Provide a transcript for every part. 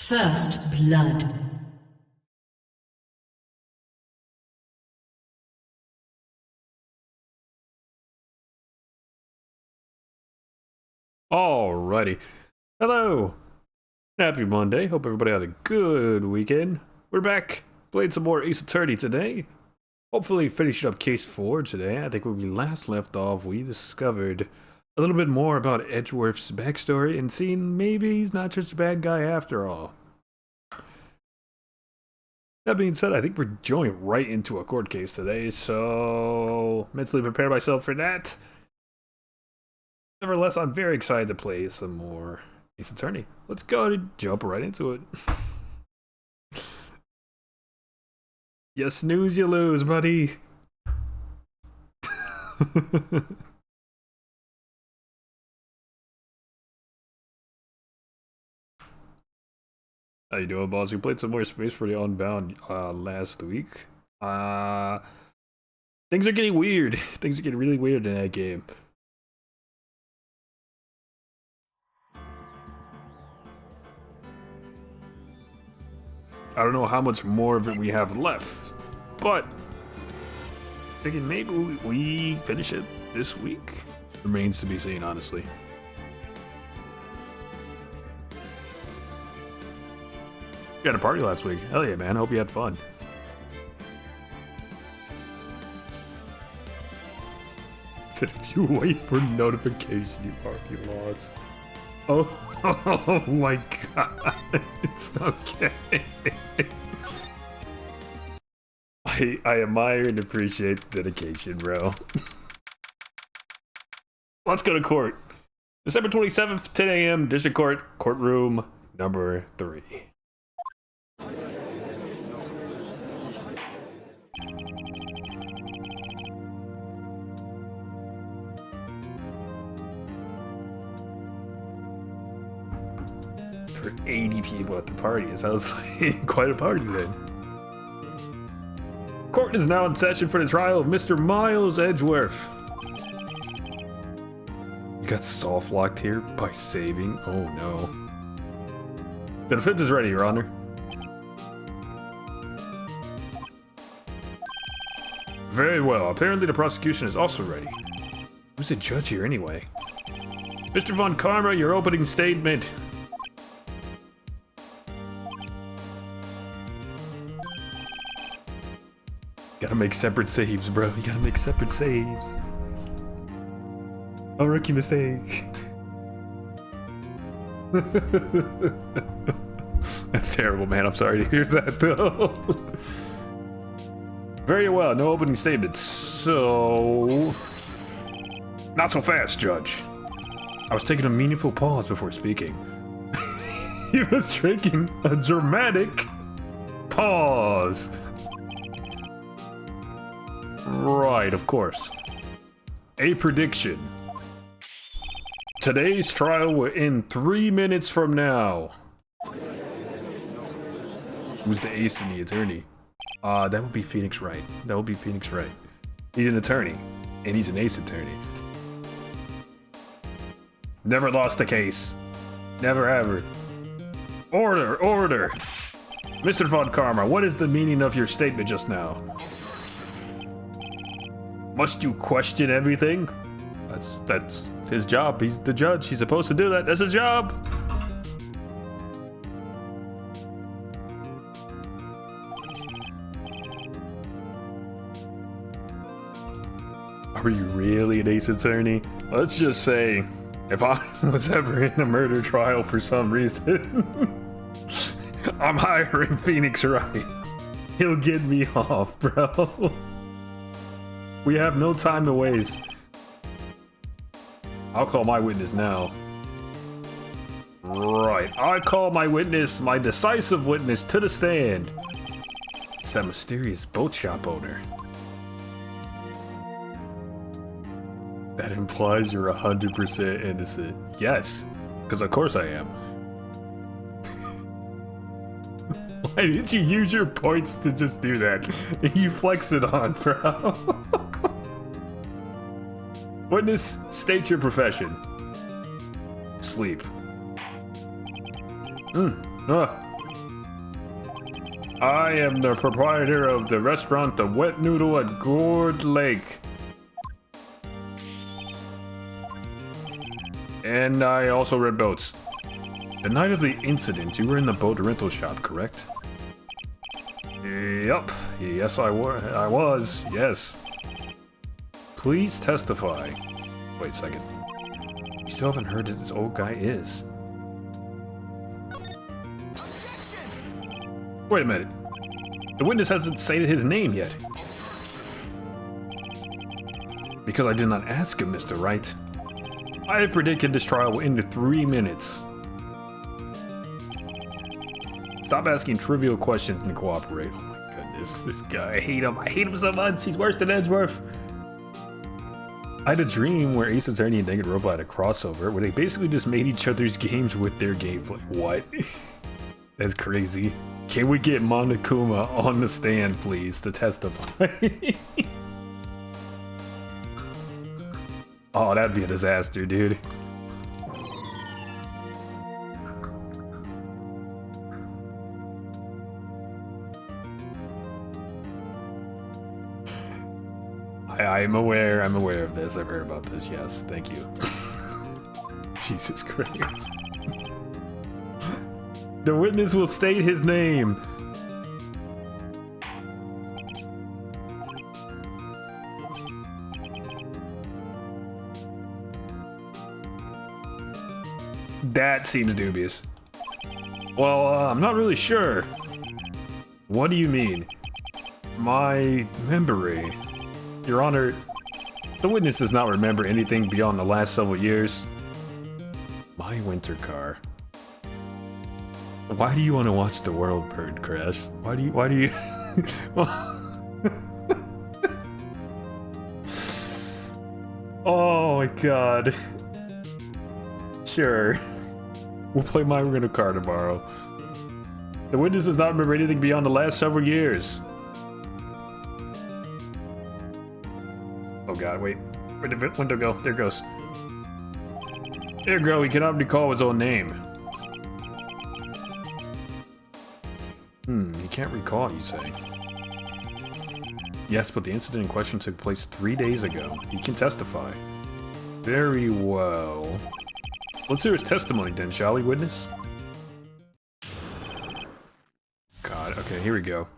First blood. Alrighty. Hello. Happy Monday. Hope everybody had a good weekend. We're back. Played some more Ace Attorney today. Hopefully finished up case 4 today. I think when we last left off, we discovered a little bit more about Edgeworths' backstory and seen maybe he's not just a bad guy after all. That being said, I think we're going right into a court case today, so mentally prepare myself for that. Nevertheless, I'm very excited to play some more Ace Attorney. Let's go and jump right into it. You snooze, you lose, buddy. How you doing, boss? We played some more Space for the Unbound last week. Things are getting weird. Things are getting really weird in that game. I don't know how much more of it we have left, but thinking maybe we finish it this week. Remains to be seen, honestly. You had a party last week. Hell yeah, man. Hope you had fun. Said if you wait for notification, you already lost. Oh my god. It's okay. I admire and appreciate the dedication, bro. Let's go to court. December 27th, 10 a.m., District Court, courtroom number 3. There were 80 people at the party. It sounds like quite a party then. Court is now in session for the trial of Mr. Miles Edgeworth. You got soft locked here by saving? Oh no. The defense is ready, Your Honor. Very well. Apparently the prosecution is also ready. Who's the judge here anyway? Mr. Von Karma, your opening statement. Gotta make separate saves, bro. You gotta make separate saves. A rookie mistake. That's terrible, man. I'm sorry to hear that, though. Very well. No opening statements. So... Not so fast, Judge. I was taking a meaningful pause before speaking. He was taking a dramatic pause. Right, of course. A prediction. Today's trial will end 3 minutes from now. Who's the ace and the attorney? That would be Phoenix Wright. That would be Phoenix Wright. He's an attorney, and he's an ace attorney. Never lost a case. Never ever. Order, order! Mr. Von Karma, what is the meaning of your statement just now? Must you question everything? That's his job. He's the judge. He's supposed to do that. That's his job. Are you really an ace attorney? Let's just say, if I was ever in a murder trial for some reason, I'm hiring Phoenix Wright. He'll get me off, bro. We have no time to waste. I'll call my witness now. Right, I call my witness, my decisive witness, to the stand. It's that mysterious boat shop owner. That implies you're 100% innocent. Yes, because of course I am. Why did you use your points to just do that? You flex it on, bro. Witness, state your profession. Sleep. I am the proprietor of the restaurant The Wet Noodle at Gourd Lake. And I also rent boats. The night of the incident, you were in the boat rental shop, correct? Yup. Yes, I was. Yes. Please testify. Wait a second. You still haven't heard who this old guy is. Wait a minute. The witness hasn't stated his name yet. Because I did not ask him, Mr. Wright. I have predicted this trial will end in 3 minutes. Stop asking trivial questions and cooperate. Oh my goodness, this guy, I hate him. I hate him so much. He's worse than Edgeworth. I had a dream where Ace Attorney and Danganronpa had a crossover where they basically just made each other's games with their gameplay. What? That's crazy. Can we get Monokuma on the stand, please, to testify? Oh, that'd be a disaster, dude. I'm aware of this. I've heard about this, yes. Thank you. Jesus Christ. The witness will state his name. That seems dubious. Well, I'm not really sure. What do you mean? My memory. Your Honor, the witness does not remember anything beyond the last several years. My winter car. Why do you want to watch the world bird crash? Why do you... Oh my god. Sure. We'll play my winter car tomorrow. The witness does not remember anything beyond the last several years. Oh god, wait. Where'd the window go? There it goes. There you go, he cannot recall his own name. He can't recall, you say? Yes, but the incident in question took place 3 days ago. He can testify. Very well. Let's hear his testimony then, shall we, witness? God, okay, here we go.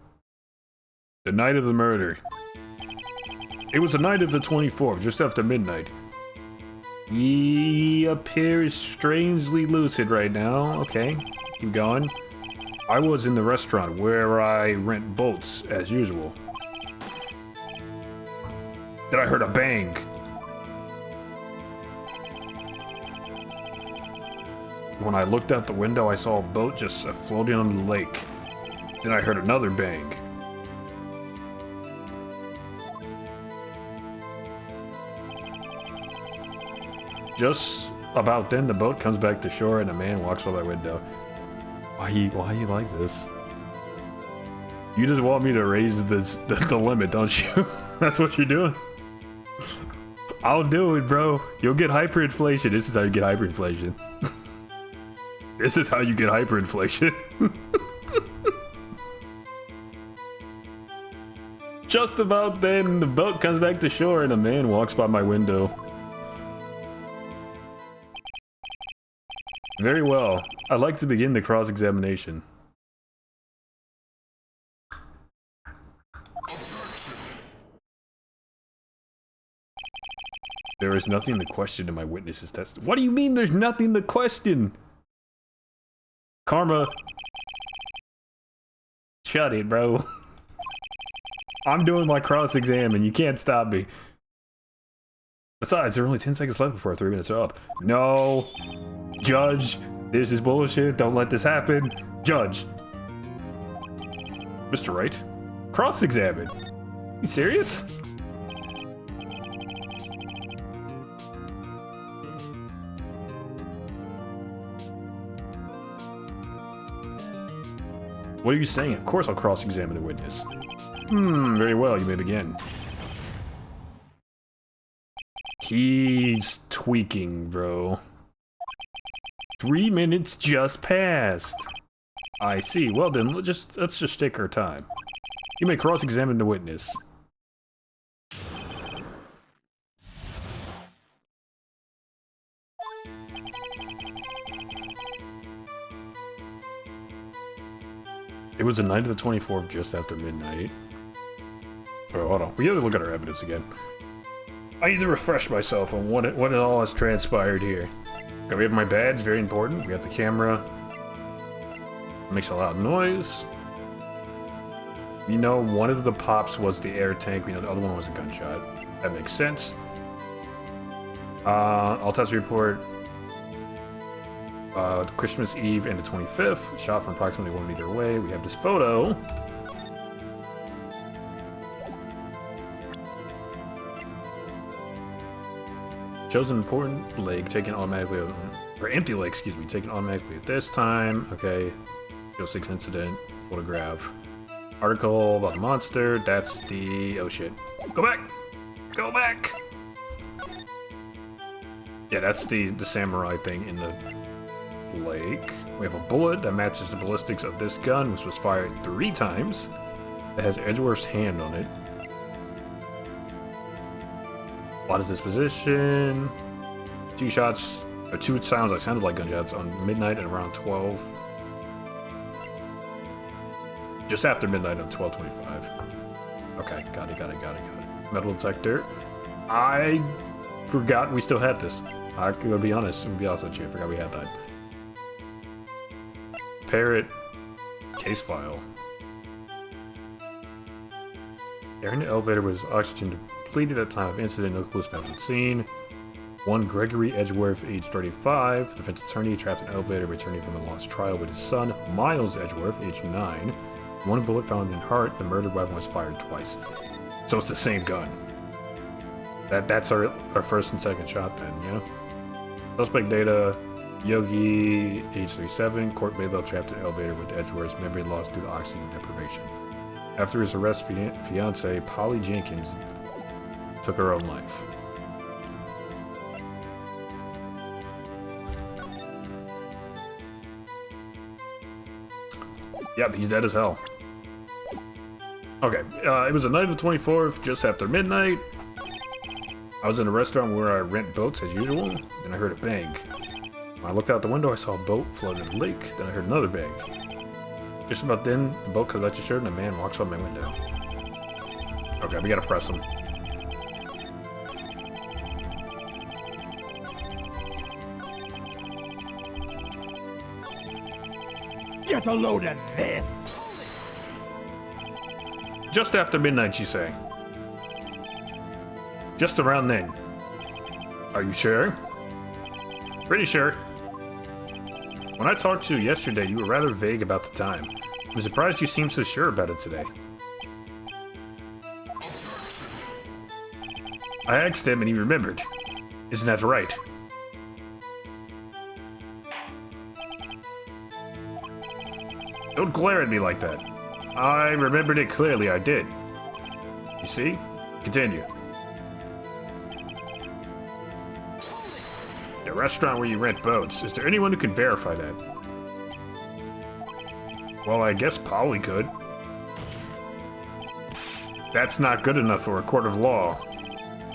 The night of the murder. It was the night of the 24th, just after midnight. He appears strangely lucid right now. Okay, keep going. I was in the restaurant where I rent boats, as usual. Then I heard a bang. When I looked out the window, I saw a boat just floating on the lake. Then I heard another bang. Just about then, the boat comes back to shore and a man walks by my window. Why you like this? You just want me to raise the limit, don't you? That's what you're doing? I'll do it, bro. You'll get hyperinflation. This is how you get hyperinflation. This is how you get hyperinflation. Just about then, the boat comes back to shore and a man walks by my window. Very well. I'd like to begin the cross-examination. There is nothing to question in my witness's test. What do you mean there's nothing to question? Karma. Shut it, bro. I'm doing my cross-exam and you can't stop me. Besides, there are only 10 seconds left before our 3 minutes are up. No. Judge, this is bullshit. Don't let this happen. Judge. Mr. Wright? Cross-examine. You serious? What are you saying? Of course I'll cross-examine the witness. Very well, you may begin. He's tweaking, bro. 3 minutes just passed. I see. Well then, let's just take our time. You may cross-examine the witness. It was the night of the 24th, just after midnight. Oh, hold on. We have to look at our evidence again. I need to refresh myself on what all has transpired here. Okay, we have my badge, very important. We have the camera. It makes a loud noise. We know one of the pops was the air tank. We know the other one was a gunshot. That makes sense. All test report. Christmas Eve and the 25th. Shot from approximately 1 meter away. We have this photo. Shows an important leg taken automatically, or empty leg, excuse me, taken automatically at this time. Okay. 06 incident. Photograph. Article about the monster. That's the... oh shit. Go back! Go back! Yeah, that's the samurai thing in the lake. We have a bullet that matches the ballistics of this gun, which was fired 3 times. That has Edgeworth's hand on it. Lot of disposition. 2 shots, or 2 sounds that sounded like gunshots on midnight at around 12. Just after midnight on 12:25. Okay, got it. Metal detector. I forgot we still had this. I'm gonna be honest with you, I forgot we had that. Parrot. Case file. Air in the elevator was oxygen depleted at time of incident, no clues found at scene. 1 Gregory Edgeworth, age 35, defense attorney, trapped in elevator, returning from a lost trial with his son, Miles Edgeworth, age 9. 1 bullet found in heart, the murdered weapon was fired twice. So it's the same gun. That's our first and second shot then, yeah? Suspect data, Yogi, age 37, Court Maybell trapped in elevator with Edgeworth's memory loss due to oxygen deprivation. After his arrest, fiancée Polly Jenkins took her own life. Yep, he's dead as hell. Okay, it was the night of the 24th, just after midnight. I was in a restaurant where I rent boats as usual, then I heard a bang. When I looked out the window, I saw a boat float in the lake, then I heard another bang. Just about then, the boat could let you shirt and a man walks on my window. Okay, we gotta press him. Get a load of this! Just after midnight, you say? Just around then. Are you sure? Pretty sure. When I talked to you yesterday, you were rather vague about the time. I'm surprised you seem so sure about it today. I asked him and he remembered. Isn't that right? Don't glare at me like that. I remembered it clearly, I did. You see? Continue. The restaurant where you rent boats. Is there anyone who can verify that? Well, I guess Polly could. That's not good enough for a court of law.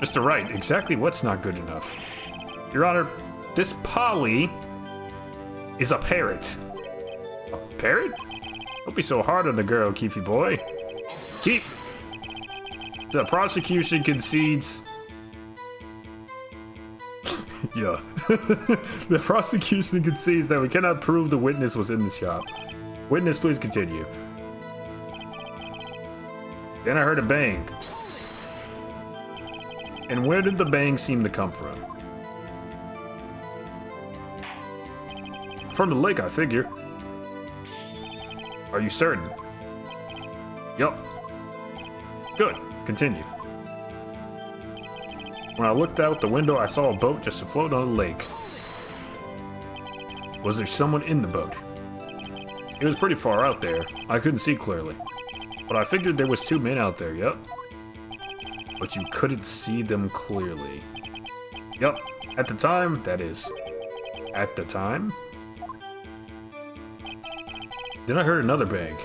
Mr. Wright, exactly what's not good enough? Your Honor, this Polly is a parrot. A parrot? Don't be so hard on the girl, Keefy boy. Keef! The prosecution concedes... yeah. The prosecution concedes that we cannot prove the witness was in the shop. Witness, please continue. Then I heard a bang. And where did the bang seem to come from? From the lake, I figure. Are you certain? Yup. Good. Continue. When I looked out the window, I saw a boat just afloat on the lake. Was there someone in the boat? It was pretty far out there. I couldn't see clearly. But I figured there was 2 men out there, yup. But you couldn't see them clearly. Yup. At the time, that is. At the time? Then I heard another bang.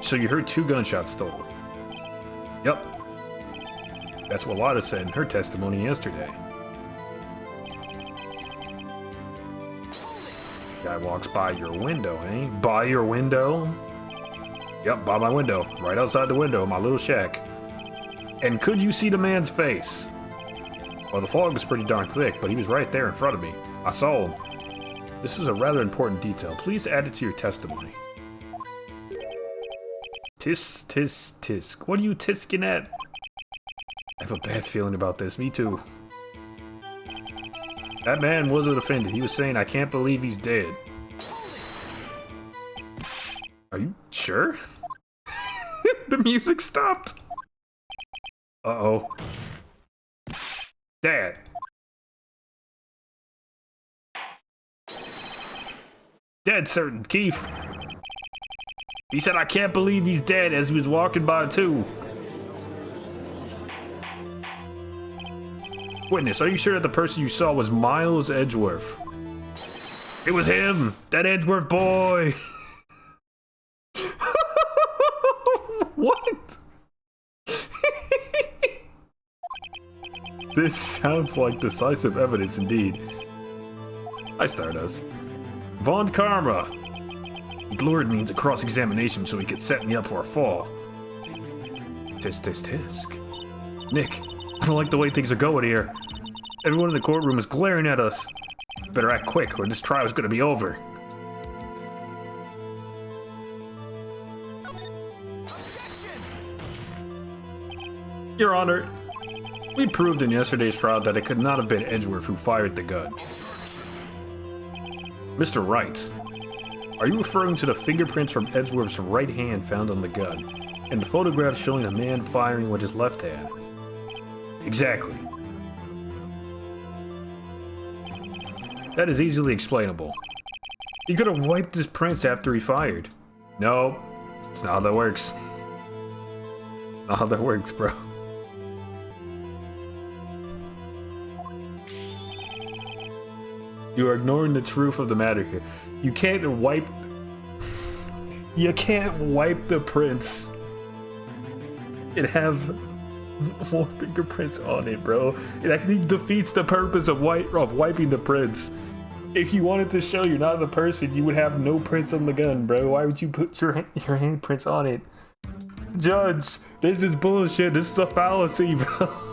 So you heard 2 gunshots total. Yup. That's what Lotta said in her testimony yesterday. Guy walks by your window, eh? By your window? Yup, by my window. Right outside the window of my little shack. And could you see the man's face? Well, the fog was pretty darn thick, but he was right there in front of me. I saw him. This is a rather important detail. Please add it to your testimony. Tisk, tisk, tisk. What are you tisking at? I have a bad feeling about this. Me too. That man wasn't offended. He was saying, I can't believe he's dead. Are you sure? The music stopped. Uh-oh. Dad. Dead certain, Keith. He said, I can't believe he's dead as he was walking by too. Witness, are you sure that the person you saw was Miles Edgeworth? It was him! That Edgeworth boy! What? This sounds like decisive evidence indeed. Hi, Stardust. Von Karma! He lured me into cross-examination so he could set me up for a fall. Tisk, tisk, tisk. Nick, I don't like the way things are going here. Everyone in the courtroom is glaring at us. Better act quick or this trial is gonna be over. Your Honor, we proved in yesterday's trial that it could not have been Edgeworth who fired the gun. Mr. Wright, are you referring to the fingerprints from Edgeworth's right hand found on the gun, and the photograph showing a man firing with his left hand? Exactly. That is easily explainable. He could have wiped his prints after he fired. No, it's not how that works. Not how that works, bro. You are ignoring the truth of the matter here. You can't wipe... You can't wipe the prints and have more fingerprints on it, bro. It actually defeats the purpose of wiping the prints. If you wanted to show you're not the person, you would have no prints on the gun, bro. Why would you put your handprints on it? Judge, this is bullshit. This is a fallacy, bro.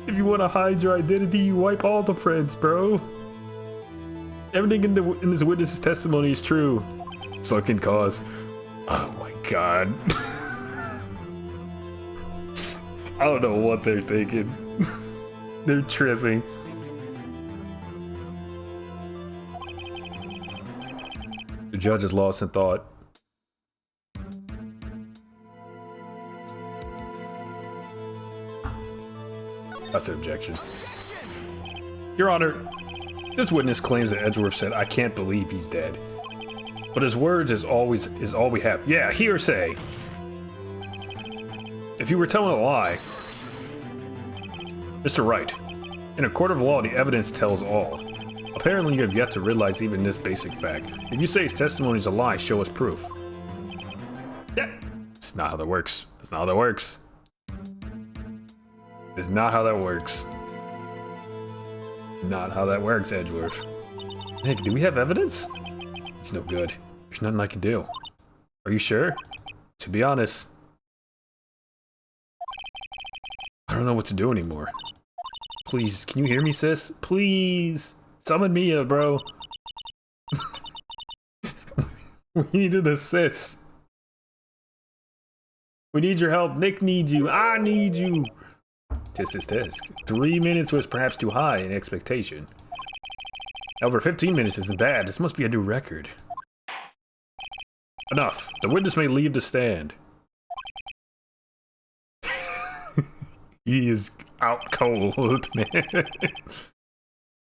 If you want to hide your identity, you wipe all the prints, bro. Everything in this witness's testimony is true. Sunken cause. Oh my god. I don't know what they're thinking. They're tripping. The judge is lost in thought. That's an objection. Your Honor, this witness claims that Edgeworth said, I can't believe he's dead. But his words is all we have. Yeah, hearsay! If you were telling a lie... Mr. Wright, in a court of law, the evidence tells all. Apparently you have yet to realize even this basic fact. If you say his testimony is a lie, show us proof. That's not how that works. That's not how that works. That's not how that works. Not how that works, Edgeworth. Nick, do we have evidence? It's no good. There's nothing I can do. Are you sure? To be honest, I don't know what to do anymore. Please, can you hear me, sis? Please! Summon Mia, bro! We need an assist. We need your help. Nick needs you. I need you. Tisk, tisk, tisk. 3 minutes was perhaps too high in expectation. However, 15 minutes isn't bad. This must be a new record. Enough. The witness may leave the stand. He is out cold, man.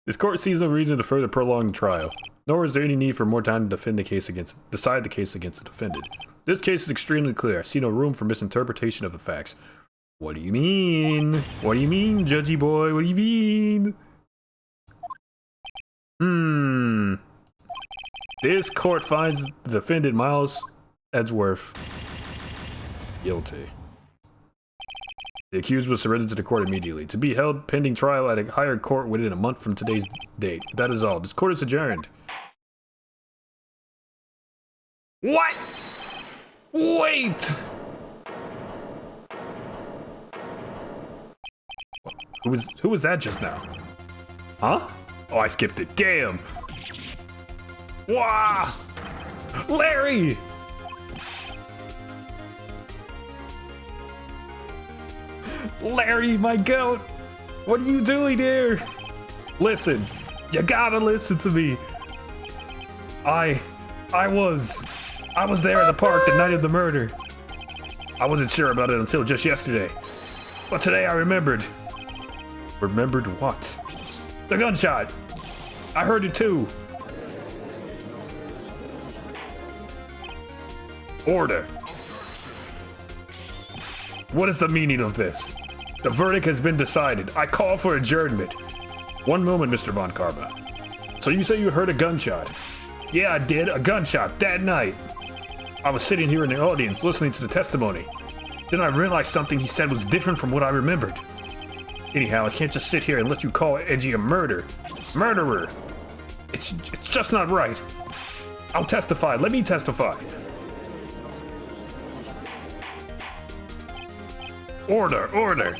This court sees no reason to further prolong the trial, nor is there any need for more time to decide the case against the defendant. This case is extremely clear. I see no room for misinterpretation of the facts. What do you mean? What do you mean, judgy boy? What do you mean? This court finds the defendant Miles Edgeworth guilty. The accused was surrendered to the court immediately, to be held pending trial at a higher court within a month from today's date. That is all. This court is adjourned. What? Wait! Who was that just now? Huh? Oh, I skipped it. Damn! Wow! Larry! Larry, my goat! What are you doing here? Listen, you gotta listen to me. I was there at the park the night of the murder. I wasn't sure about it until just yesterday. But today I remembered. Remembered what? The gunshot! I heard it too. Order. What is the meaning of this? The verdict has been decided. I call for adjournment. One moment, Mr. Von Karma. So you say you heard a gunshot? Yeah, I did. A gunshot that night. I was sitting here in the audience listening to the testimony. Then I realized something he said was different from what I remembered. Anyhow, I can't just sit here and let you call Edgy a murderer. It's just not right. I'll testify. Let me testify. Order.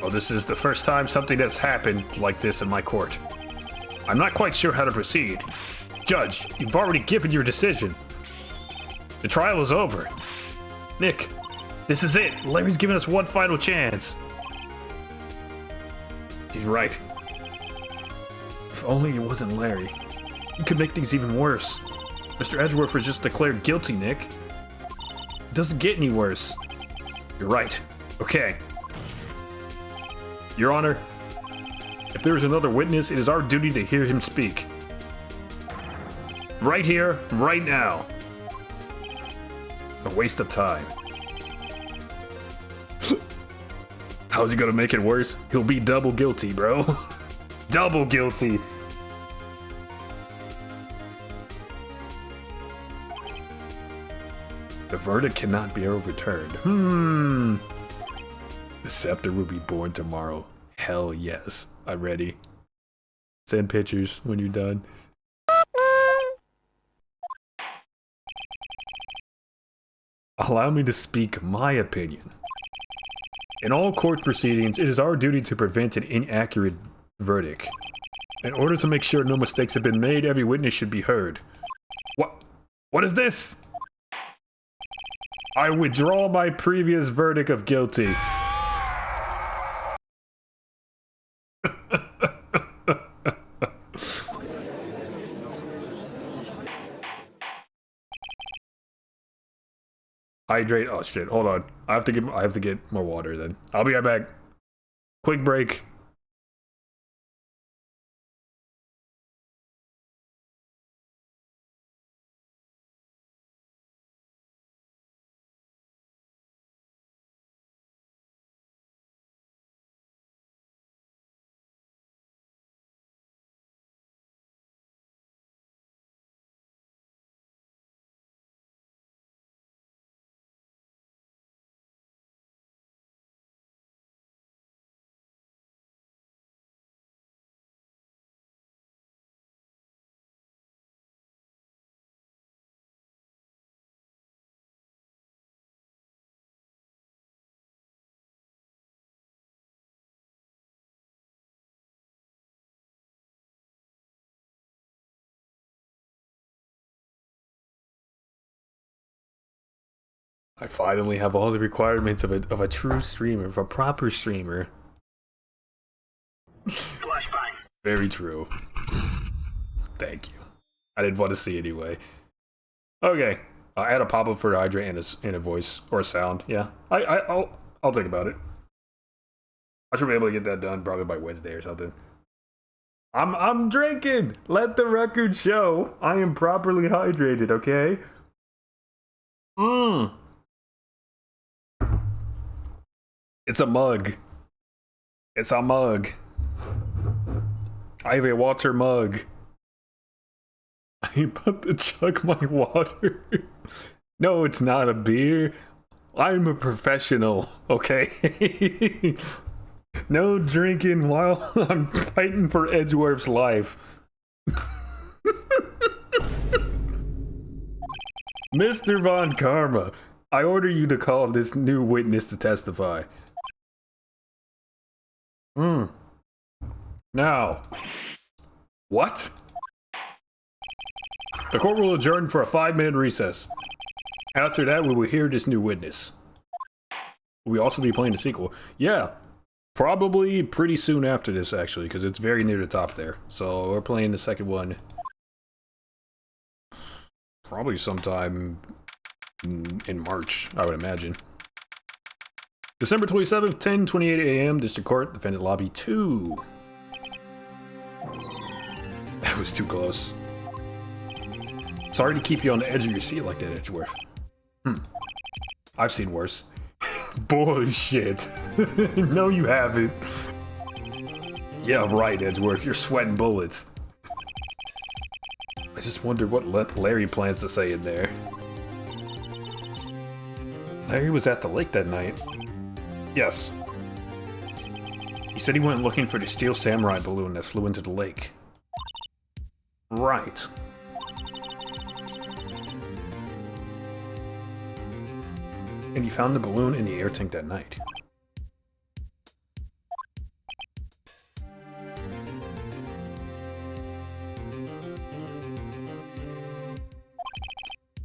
Well, this is the first time something has happened like this in my court. I'm not quite sure how to proceed. Judge, you've already given your decision. The trial is over. Nick, this is it. Larry's given us one final chance. He's right. If only it wasn't Larry. He could make things even worse. Mr. Edgeworth was just declared guilty, Nick. It doesn't get any worse. You're right. Okay. Your Honor, if there is another witness, it is our duty to hear him speak. Right here, right now. A waste of time. How's he gonna make it worse? He'll be double guilty, bro. Double guilty. The verdict cannot be overturned. The scepter will be born tomorrow. Hell yes. I'm ready. Send pictures when you're done. Allow me to speak my opinion. In all court proceedings, it is our duty to prevent an inaccurate verdict. In order to make sure no mistakes have been made, every witness should be heard. What is this? I withdraw my previous verdict of guilty. Hydrate. Oh shit! Hold on. I have to get more water. Then I'll be right back. Quick break. I finally have all the requirements of a true streamer, of a proper streamer. Very true. Thank you. I didn't want to see anyway. Okay, add a pop-up for hydrate and a voice or a sound. Yeah, I'll think about it. I should be able to get that done probably by Wednesday or something. I'm drinking. Let the record show I am properly hydrated. Okay. It's a mug. It's a mug. I have a water mug. I about to chug my water. No, it's not a beer. I'm a professional, okay? No drinking while I'm fighting for Edgeworths' life. Mr. Von Karma, I order you to call this new witness to testify. Now. What? The court will adjourn for a 5-minute recess. After that, we will hear this new witness. Will we also be playing the sequel? Yeah. Probably pretty soon after this, actually, because it's very near the top there. So we're playing the second one. Probably sometime in March, I would imagine. December 27th, 10:28 a.m. District Court, Defendant Lobby 2. That was too close. Sorry to keep you on the edge of your seat like that, Edgeworth. I've seen worse. Bullshit. No, you haven't. Yeah, right, Edgeworth. You're sweating bullets. I just wonder what Larry plans to say in there. Larry was at the lake that night. Yes. He said he went looking for the steel samurai balloon that flew into the lake. Right. And he found the balloon in the air tank that night.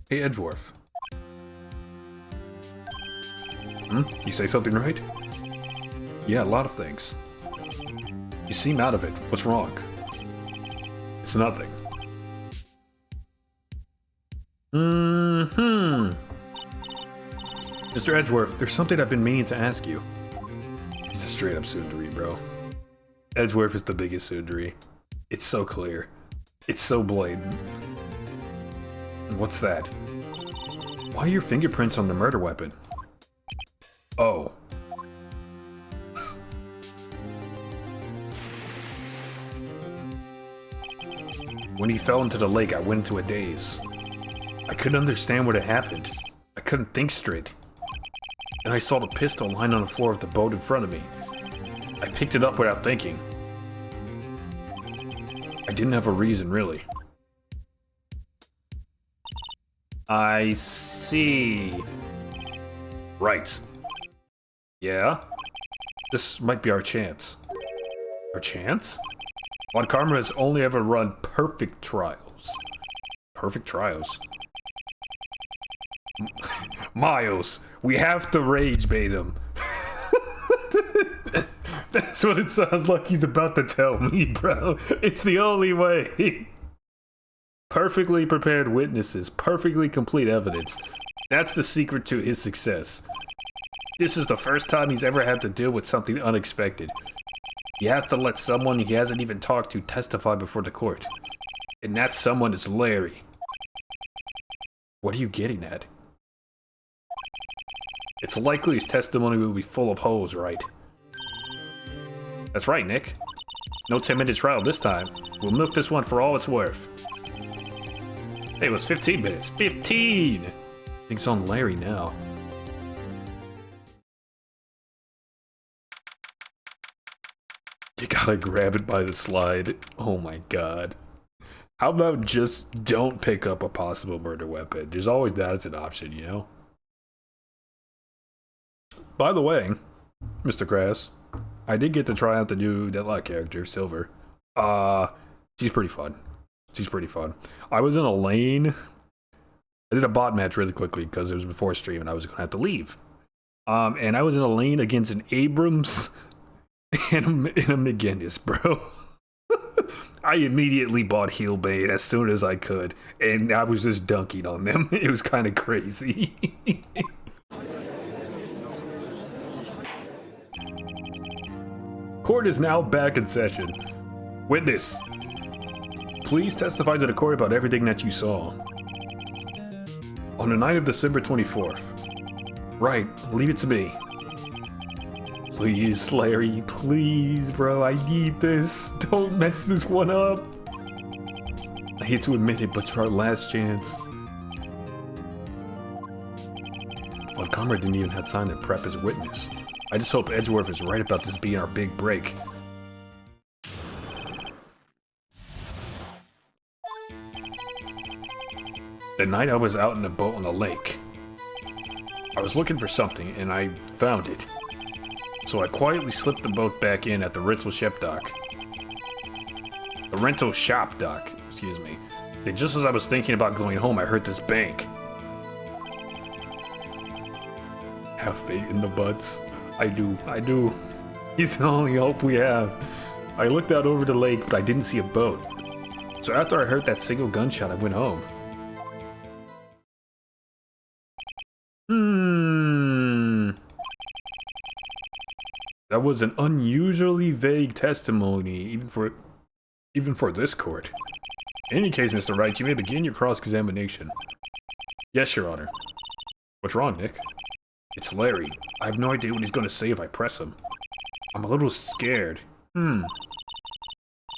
Hey, Edgeworth. You say something right? Yeah, a lot of things. You seem out of it. What's wrong? It's nothing. Mr. Edgeworth, there's something I've been meaning to ask you. It's a straight up tsundere, bro. Edgeworth is the biggest tsundere. It's so clear. It's so blatant. What's that? Why are your fingerprints on the murder weapon? Oh. When he fell into the lake, I went into a daze. I couldn't understand what had happened. I couldn't think straight. And I saw the pistol lying on the floor of the boat in front of me. I picked it up without thinking. I didn't have a reason, really. I see. Right. Yeah? This might be our chance. Our chance? Von Karma has only ever run perfect trials. Perfect trials? Miles, we have to rage bait him. That's what it sounds like he's about to tell me, bro. It's the only way. Perfectly prepared witnesses, perfectly complete evidence. That's the secret to his success. This is the first time he's ever had to deal with something unexpected. He has to let someone he hasn't even talked to testify before the court. And that someone is Larry. What are you getting at? It's likely his testimony will be full of holes, right? That's right, Nick. No 10-minute trial this time. We'll milk this one for all it's worth. Hey, it was 15 minutes. 15! Things on Larry now. You gotta grab it by the slide. Oh my god. How about just don't pick up a possible murder weapon? There's always that as an option, you know? By the way, Mr. Crass, I did get to try out the new Deadlock character, Silver. She's pretty fun. She's pretty fun. I was in a lane. I did a bot match really quickly because it was before stream and I was gonna have to leave. And I was in a lane against an Abrams and a McGinnis, bro. I immediately bought heal bait as soon as I could, and I was just dunking on them. It was kind of crazy. Court is now back in session. Witness, please testify to the court about everything that you saw. On the night of December 24th. Right, leave it to me. Please, Larry, please, bro, I need this. Don't mess this one up. I hate to admit it, but you're our last chance. Von Karma didn't even have time to prep his witness. I just hope Edgeworth is right about this being our big break. The night I was out in a boat on the lake, I was looking for something, and I found it. So I quietly slipped the boat back in at the rental shop dock. Excuse me. Then just as I was thinking about going home, I heard this bang. Have faith in the butts. I do. He's the only hope we have. I looked out over the lake, but I didn't see a boat. So after I heard that single gunshot, I went home. That was an unusually vague testimony, even for this court. In any case, Mr. Wright, you may begin your cross-examination. Yes, Your Honor. What's wrong, Nick? It's Larry. I have no idea what he's going to say if I press him. I'm a little scared. Well,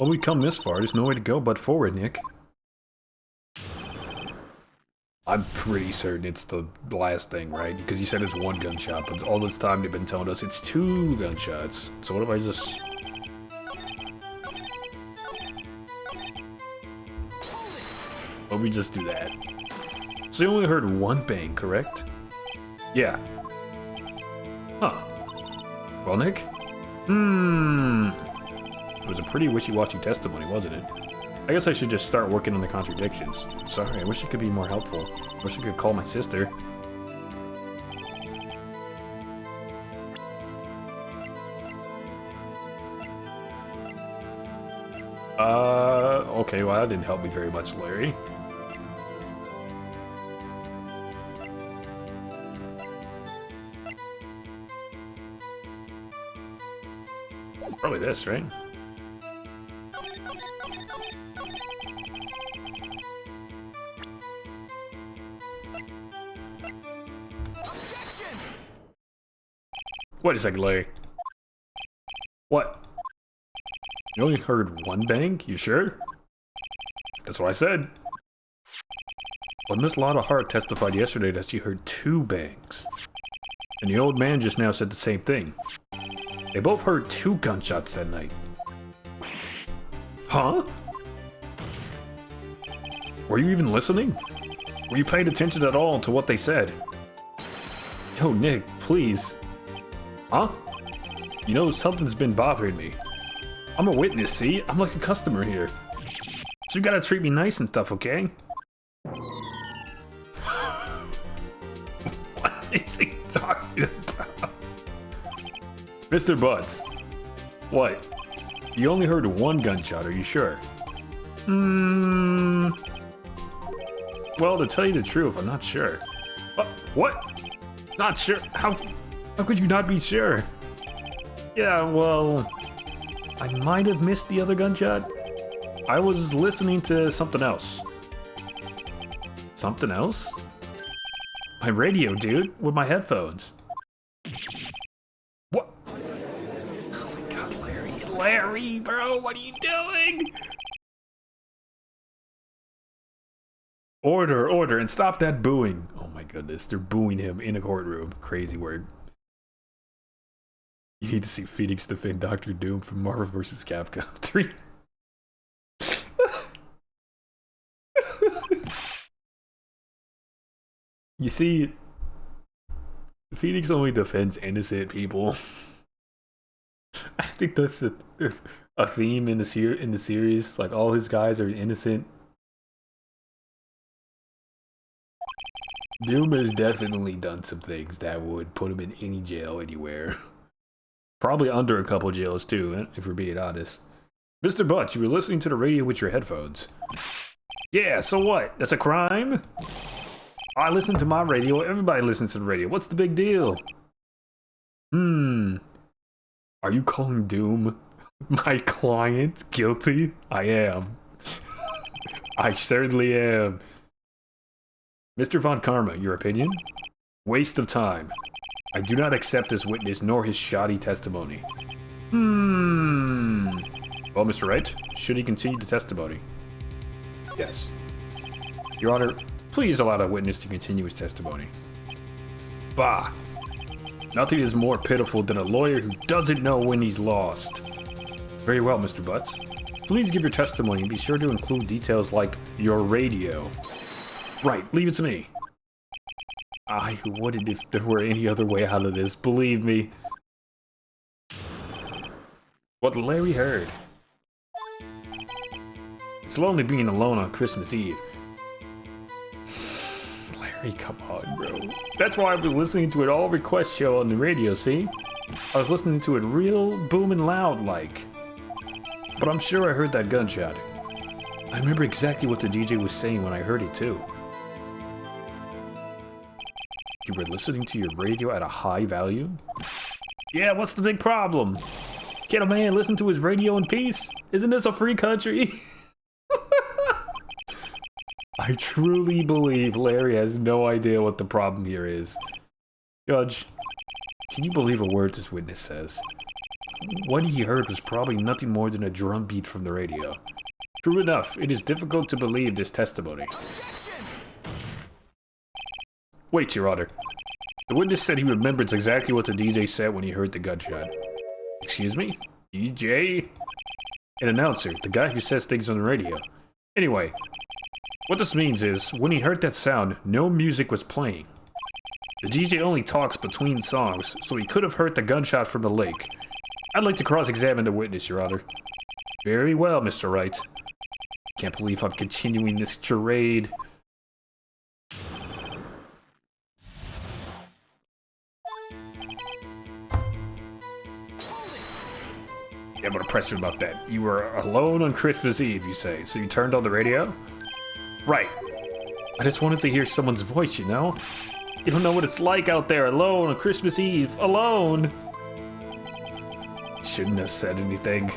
we come this far, there's no way to go but forward, Nick. I'm pretty certain it's the last thing, right? Because you said it's one gunshot, but all this time they've been telling us it's 2 gunshots. So what if I just... What if we just do that? So you only heard 1 bang, correct? Yeah. Huh. Well, Nick? It was a pretty wishy-washy testimony, wasn't it? I guess I should just start working on the contradictions. Sorry, I wish I could be more helpful. I wish I could call my sister. Okay, well that didn't help me very much, Larry. Probably this, right? Wait a second, Larry. What? You only heard 1 bang? You sure? That's what I said. But Miss Lotta Hart testified yesterday that she heard 2 bangs. And the old man just now said the same thing. They both heard 2 gunshots that night. Huh? Were you even listening? Were you paying attention at all to what they said? Yo, Nick, please. Huh? You know, something's been bothering me. I'm a witness, see? I'm like a customer here. So you gotta treat me nice and stuff, okay? What is he talking about? Mr. Butts. What? You only heard 1 gunshot, are you sure? Well, to tell you the truth, I'm not sure. What? Not sure? How could you not be sure? Yeah, well... I might have missed the other gunshot. I was listening to something else. Something else? My radio, dude, with my headphones. What? Oh my god, Larry. Larry, bro, what are you doing? Order, and stop that booing. Oh my goodness, they're booing him in a courtroom. Crazy word. You need to see Phoenix defend Dr. Doom from Marvel vs. Capcom 3. You see, Phoenix only defends innocent people. I think that's a theme in the series. Like, all his guys are innocent. Doom has definitely done some things that would put him in any jail anywhere. Probably under a couple jails too, if we're being honest. Mr. Butts, you were listening to the radio with your headphones. Yeah, so what? That's a crime? I listen to my radio, everybody listens to the radio. What's the big deal? Are you calling Doom my client guilty? I am. I certainly am. Mr. Von Karma, your opinion? Waste of time. I do not accept this witness nor his shoddy testimony. Well, Mr. Wright, should he continue the testimony? Yes. Your Honor, please allow the witness to continue his testimony. Bah! Nothing is more pitiful than a lawyer who doesn't know when he's lost. Very well, Mr. Butts. Please give your testimony and be sure to include details like your radio. Right, leave it to me. I wouldn't if there were any other way out of this, believe me. What Larry heard. It's lonely being alone on Christmas Eve. Larry, come on, bro. That's why I've been listening to an all-request show on the radio, see? I was listening to it real booming loud like. But I'm sure I heard that gunshot. I remember exactly what the DJ was saying when I heard it too. You were listening to your radio at a high volume? Yeah, what's the big problem? Can't a man listen to his radio in peace? Isn't this a free country? I truly believe Larry has no idea what the problem here is. Judge, can you believe a word this witness says? What he heard was probably nothing more than a drum beat from the radio. True enough, it is difficult to believe this testimony. Wait, Your Honor. The witness said he remembers exactly what the DJ said when he heard the gunshot. Excuse me? DJ? An announcer, the guy who says things on the radio. Anyway, what this means is, when he heard that sound, no music was playing. The DJ only talks between songs, so he could have heard the gunshot from the lake. I'd like to cross-examine the witness, Your Honor. Very well, Mr. Wright. Can't believe I'm continuing this charade. Yeah, I'm gonna press you about that. You were alone on Christmas Eve, you say, so you turned on the radio? Right. I just wanted to hear someone's voice, you know? You don't know what it's like out there alone on Christmas Eve. Alone! Shouldn't have said anything.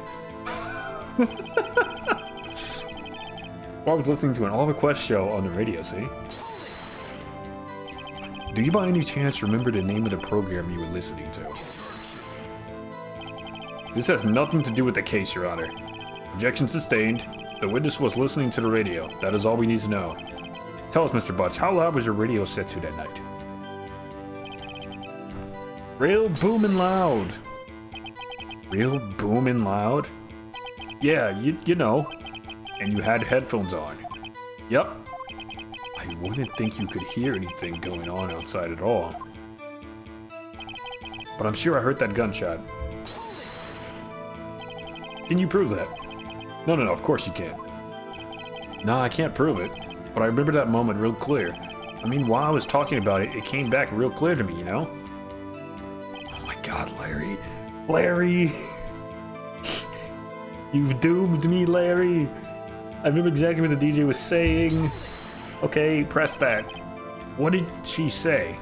Well, I was listening to an all-request show on the radio, see? Do you by any chance remember the name of the program you were listening to? This has nothing to do with the case, Your Honor. Objection sustained. The witness was listening to the radio. That is all we need to know. Tell us, Mr. Butts, how loud was your radio set to that night? Real booming loud. Real booming loud? Yeah, you know. And you had headphones on. Yep. I wouldn't think you could hear anything going on outside at all. But I'm sure I heard that gunshot. Can you prove that? No, of course you can't. No, I can't prove it, but I remember that moment real clear. I mean, while I was talking about it, it came back real clear to me, you know? Oh my god, Larry. Larry! You've doomed me, Larry! I remember exactly what the DJ was saying. Okay, press that. What did she say?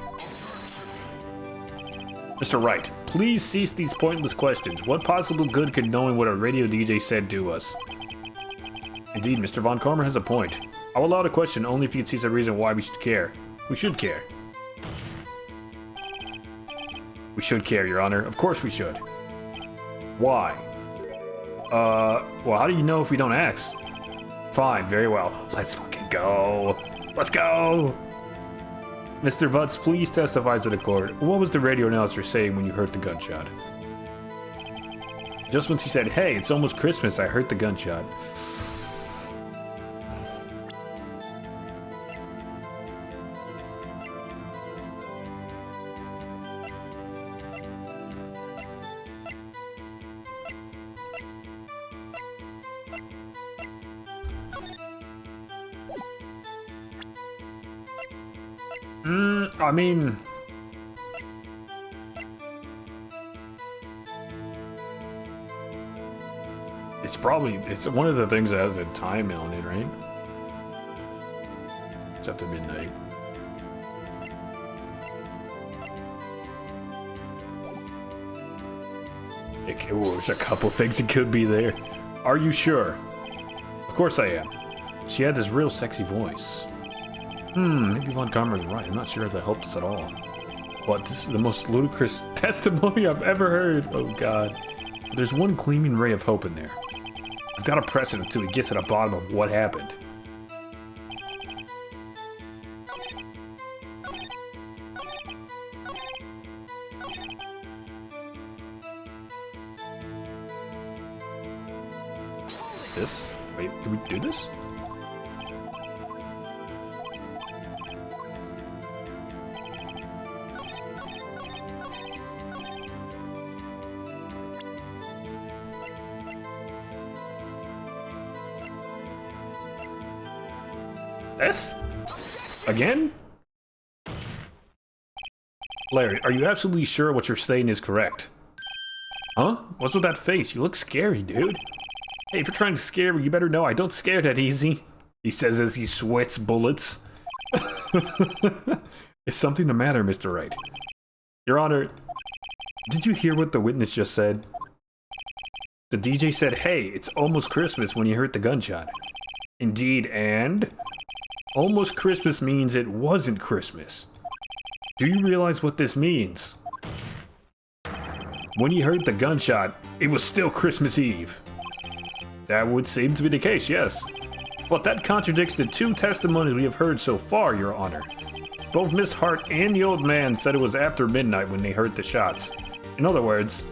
Mr. Wright, please cease these pointless questions. What possible good could knowing what a radio DJ said do us? Indeed, Mr. Von Karmer has a point. I'll allow the question only if you sees a reason why we should care. We should care. We should care, Your Honor. Of course we should. Why? Well, how do you know if we don't ask? Fine, very well. Let's fucking go. Let's go! Mr. Butts, please testify to the court. What was the radio announcer saying when you heard the gunshot? Just when she said, hey, it's almost Christmas, I heard the gunshot. I mean... It's one of the things that has the time on it, right? It's after midnight. There's a couple things that could be there. Are you sure? Of course I am. She had this real sexy voice. Maybe Von Karmer's right. I'm not sure if that helped us at all. What? This is the most ludicrous testimony I've ever heard. Oh god. There's one gleaming ray of hope in there. I've got to press it until we get to the bottom of what happened. This? Wait, did we do this? This? Again? Larry, are you absolutely sure what you're saying is correct? Huh? What's with that face? You look scary, dude. Hey, if you're trying to scare me, you better know I don't scare that easy. He says as he sweats bullets. Is something the matter, Mr. Wright? Your Honor, did you hear what the witness just said? The DJ said, hey, it's almost Christmas when you heard the gunshot. Indeed, and... almost Christmas means it wasn't Christmas. Do you realize what this means? When you heard the gunshot, it was still Christmas Eve. That would seem to be the case, yes. But that contradicts the two testimonies we have heard so far, Your Honor. Both Miss Hart and the old man said it was after midnight when they heard the shots. In other words,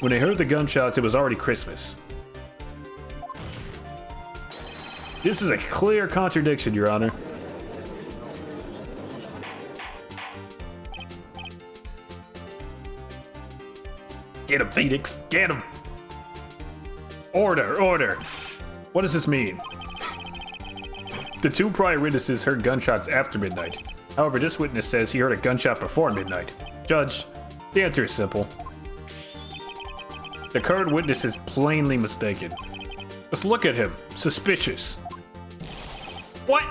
when they heard the gunshots, it was already Christmas. This is a clear contradiction, Your Honor. Get him, Phoenix! Get him! Order! Order! What does this mean? The two prior witnesses heard gunshots after midnight. However, this witness says he heard a gunshot before midnight. Judge, the answer is simple. The current witness is plainly mistaken. Let's look at him. Suspicious. What?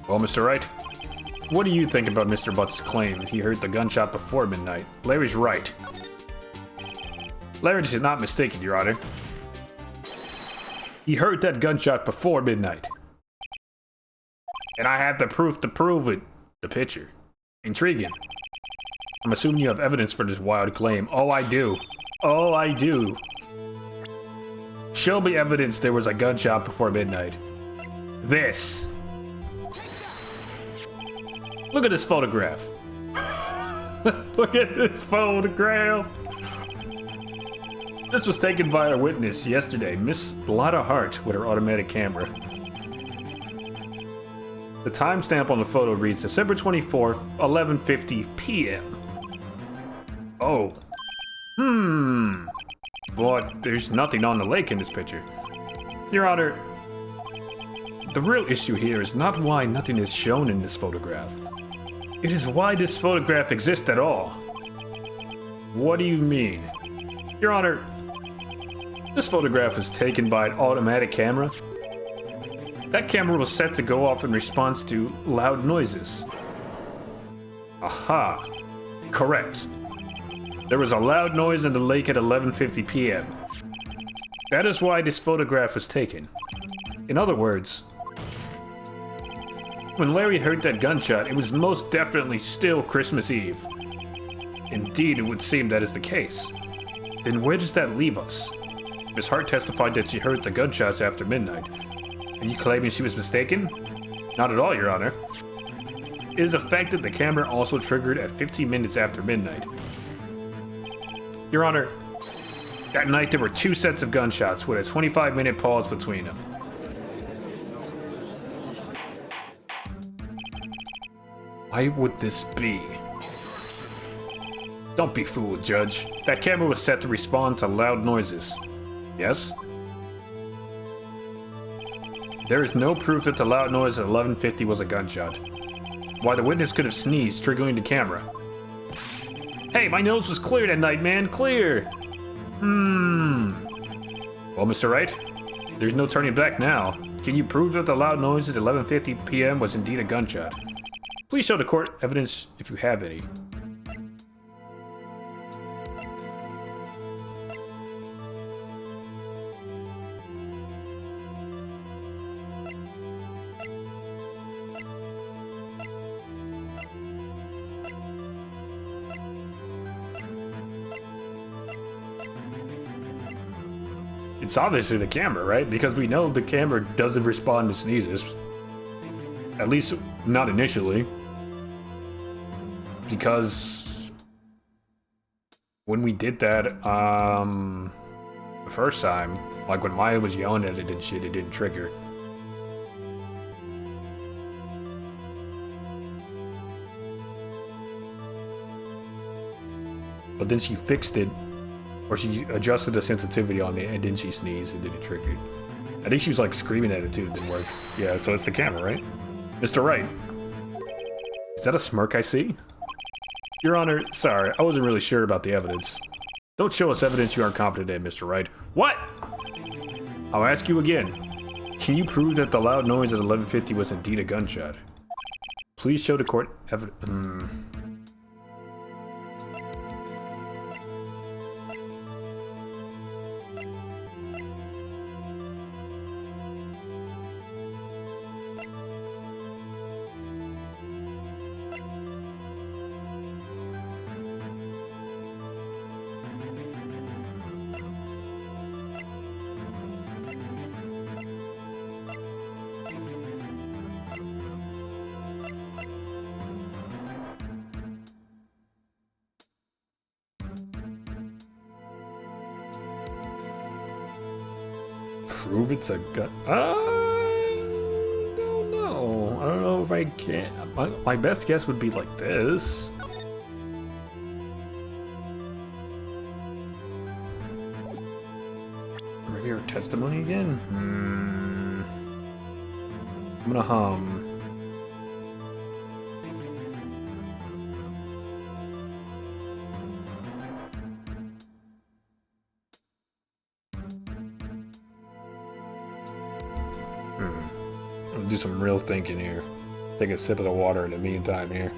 Well, Mr. Wright, what do you think about Mr. Butt's claim he heard the gunshot before midnight? Larry's right. Larry is not mistaken, Your Honor. He heard that gunshot before midnight. And I have the proof to prove it. The picture. Intriguing. I'm assuming you have evidence for this wild claim. Oh, I do. Oh, I do. Show me evidence there was a gunshot before midnight. This. Look at this photograph. Look at this photograph. This was taken by a witness yesterday, Miss Lotta Hart, with her automatic camera. The timestamp on the photo reads December 24th, 11:50 p.m. Oh. But there's nothing on the lake in this picture. Your Honor, the real issue here is not why nothing is shown in this photograph. It is why this photograph exists at all. What do you mean? Your Honor, this photograph was taken by an automatic camera. That camera was set to go off in response to loud noises. Aha. Correct. There was a loud noise in the lake at 11:50 p.m. That is why this photograph was taken. In other words, when Larry heard that gunshot, it was most definitely still Christmas Eve. Indeed, it would seem that is the case. Then where does that leave us? Miss Hart testified that she heard the gunshots after midnight. Are you claiming she was mistaken? Not at all, Your Honor. It is a fact that the camera also triggered at 15 minutes after midnight. Your Honor, that night there were two sets of gunshots with a 25-minute pause between them. Why would this be? Don't be fooled, Judge. That camera was set to respond to loud noises. Yes? There is no proof that the loud noise at 11:50 was a gunshot. Why the witness could have sneezed, triggering the camera. Hey, my nose was clear that night, man. Clear! Well, Mr. Wright, there's no turning back now. Can you prove that the loud noise at 11:50 p.m. was indeed a gunshot? Please show the court evidence if you have any. It's obviously the camera, right? Because we know the camera doesn't respond to sneezes. At least not initially. Because when we did that, the first time, like when Maya was yelling at it and shit, it didn't trigger. But then she fixed it, or she adjusted the sensitivity on it, and then she sneezed, and then it triggered. I think she was like screaming at it too, it didn't work. Yeah, so it's the camera, right? Mr. Wright. Is that a smirk I see? Your Honor, sorry, I wasn't really sure about the evidence. Don't show us evidence you aren't confident in, Mr. Wright. What? I'll ask you again. Can you prove that the loud noise at 11:50 was indeed a gunshot? Please show the court evidence. Prove it's a gun. I don't know. I don't know if I can. My best guess would be like this. Maybe her testimony again? I'm gonna hum. Do some real thinking here. Take a sip of the water in the meantime here.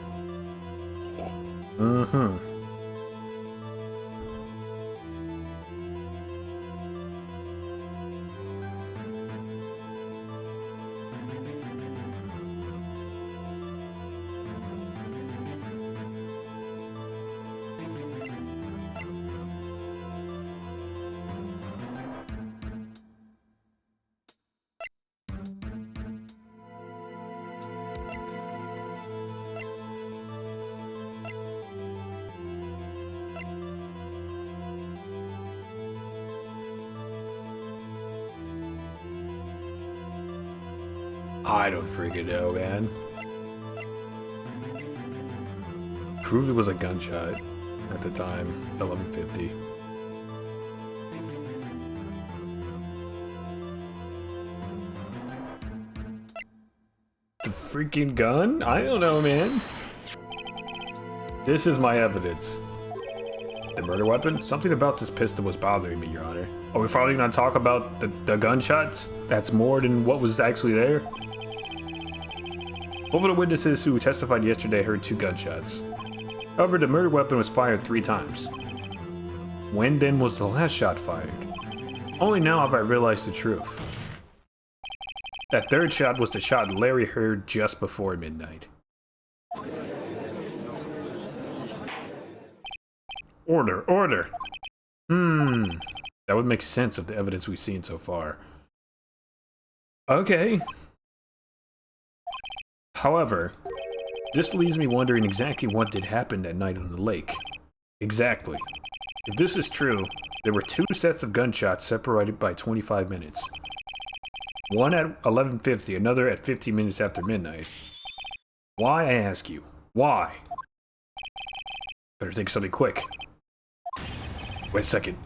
I don't freaking know, man. Prove it was a gunshot at the time, 11:50. The freaking gun? I don't know, man. This is my evidence. The murder weapon? Something about this pistol was bothering me, Your Honor. Are we finally gonna talk about the gunshots? That's more than what was actually there? Both of the witnesses who testified yesterday heard 2 gunshots. However, the murder weapon was fired 3 times. When then was the last shot fired? Only now have I realized the truth. That third shot was the shot Larry heard just before midnight. Order, order! That would make sense of the evidence we've seen so far. Okay. However, this leaves me wondering exactly what did happen that night on the lake. Exactly. If this is true, there were 2 sets of gunshots separated by 25 minutes. One at 11:50, another at 15 minutes after midnight. Why, I ask you? Why? Better think of something quick. Wait a second.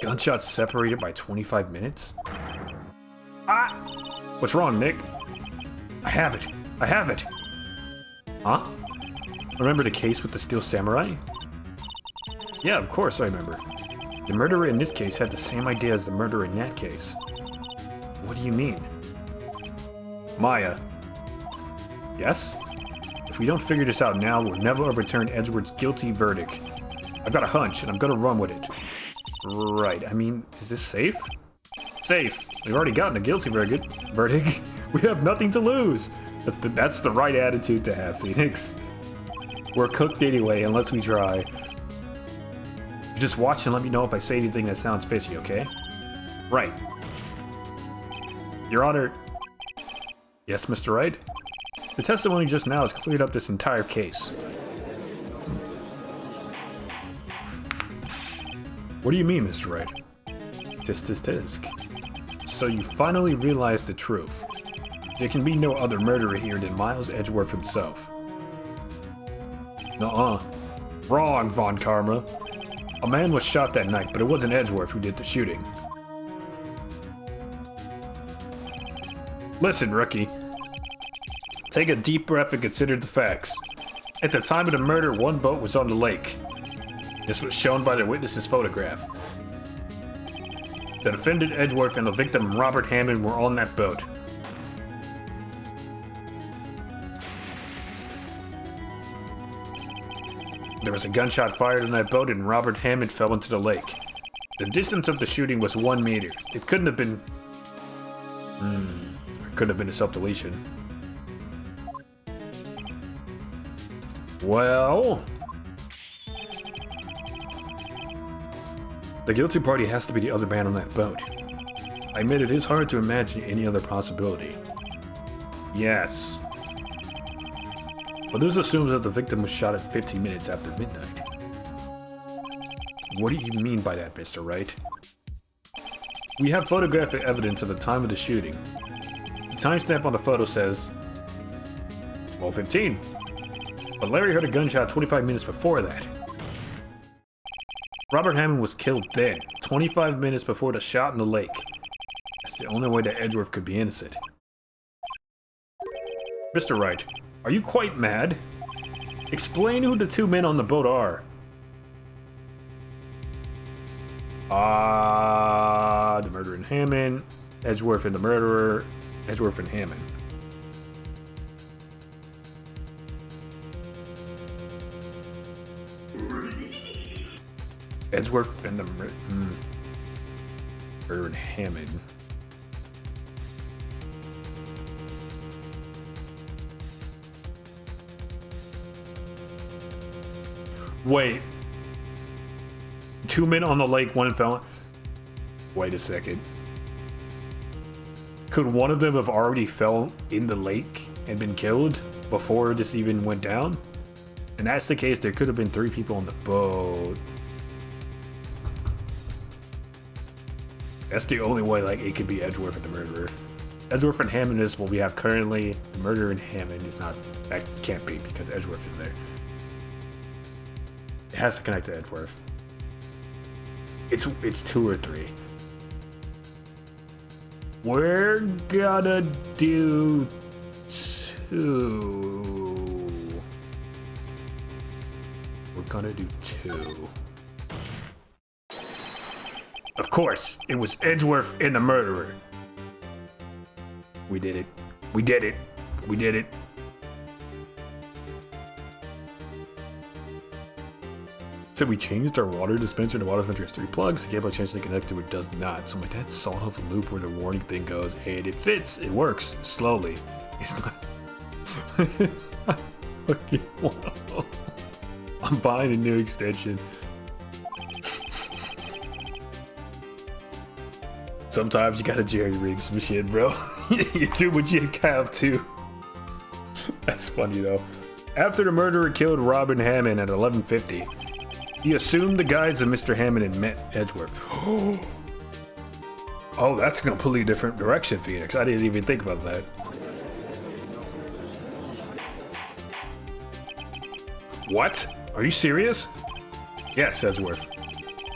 Gunshots separated by 25 minutes? Ah! What's wrong, Nick? I have it! I have it! Huh? Remember the case with the Steel Samurai? Yeah, of course I remember. The murderer in this case had the same idea as the murderer in that case. What do you mean? Maya. Yes? If we don't figure this out now, we'll never overturn Edgeworths' guilty verdict. I've got a hunch, and I'm gonna run with it. Right, I mean, is this safe? Safe! We've already gotten a guilty verdict. We have nothing to lose! That's the right attitude to have, Phoenix. We're cooked anyway, unless we try. Just watch and let me know if I say anything that sounds fishy, okay? Right. Your Honor. Yes, Mr. Wright? The testimony just now has cleared up this entire case. What do you mean, Mr. Wright? Tisk. So you finally realized the truth. There can be no other murderer here than Miles Edgeworth himself. Nuh-uh. Wrong, Von Karma. A man was shot that night, but it wasn't Edgeworth who did the shooting. Listen, rookie. Take a deep breath and consider the facts. At the time of the murder, one boat was on the lake. This was shown by the witness's photograph. The defendant Edgeworth and the victim Robert Hammond were on that boat. There was a gunshot fired on that boat and Robert Hammond fell into the lake. The distance of the shooting was 1 meter. It couldn't have been... It couldn't have been a self-deletion. Well... the guilty party has to be the other man on that boat. I admit it is hard to imagine any other possibility. Yes. But this assumes that the victim was shot at 15 minutes after midnight. What do you mean by that, Mr. Wright? We have photographic evidence of the time of the shooting. The timestamp on the photo says 12:15. But Larry heard a gunshot 25 minutes before that. Robert Hammond was killed then, 25 minutes before the shot in the lake. That's the only way that Edgeworth could be innocent. Mr. Wright, are you quite mad? Explain who the two men on the boat are. The murderer and Hammond, Edgeworth and the murderer, Edgeworth and Hammond. Edgeworth and the murderer and Hammond. Wait. Two men on the lake, one fell. Wait a second. Could one of them have already fell in the lake and been killed before this even went down? And that's the case, there could have been 3 people on the boat. That's the only way, like, it could be Edgeworth and the murderer. Edgeworth and Hammond is what we have currently. The murderer and Hammond is not. That can't be because Edgeworth is there. It has to connect to Edgeworth. It's 2 or 3. We're gonna do 2. We're gonna do 2. Of course, it was Edgeworth and the murderer. We did it. We did it. We did it. So we changed our water dispenser. The water dispenser has 3 plugs. The cable I changed to connect to it does not. So my dad's sawed off a loop where the warning thing goes, and it fits. It works slowly. It's not. Fucking wow. I'm buying a new extension. Sometimes you gotta jerry rig some shit, bro. You do what you have to. That's funny though. After the murderer killed Robin Hammond at 11:50, he assumed the guise of Mr. Hammond and met Edgeworth. Oh, that's a completely different direction, Phoenix. I didn't even think about that. What? Are you serious? Yes, Edgeworth.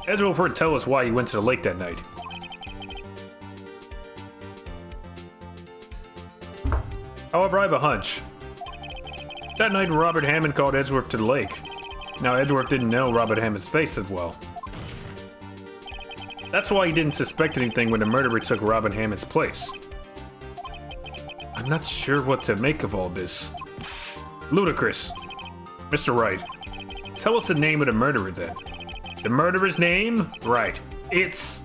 Edgeworth would tell us why he went to the lake that night. However, I have a hunch. That night, Robert Hammond called Edgeworth to the lake. Now, Edgeworth didn't know Robert Hammond's face as well. That's why he didn't suspect anything when the murderer took Robert Hammond's place. I'm not sure what to make of all this. Ludicrous. Mr. Wright, tell us the name of the murderer then. The murderer's name? Right. It's...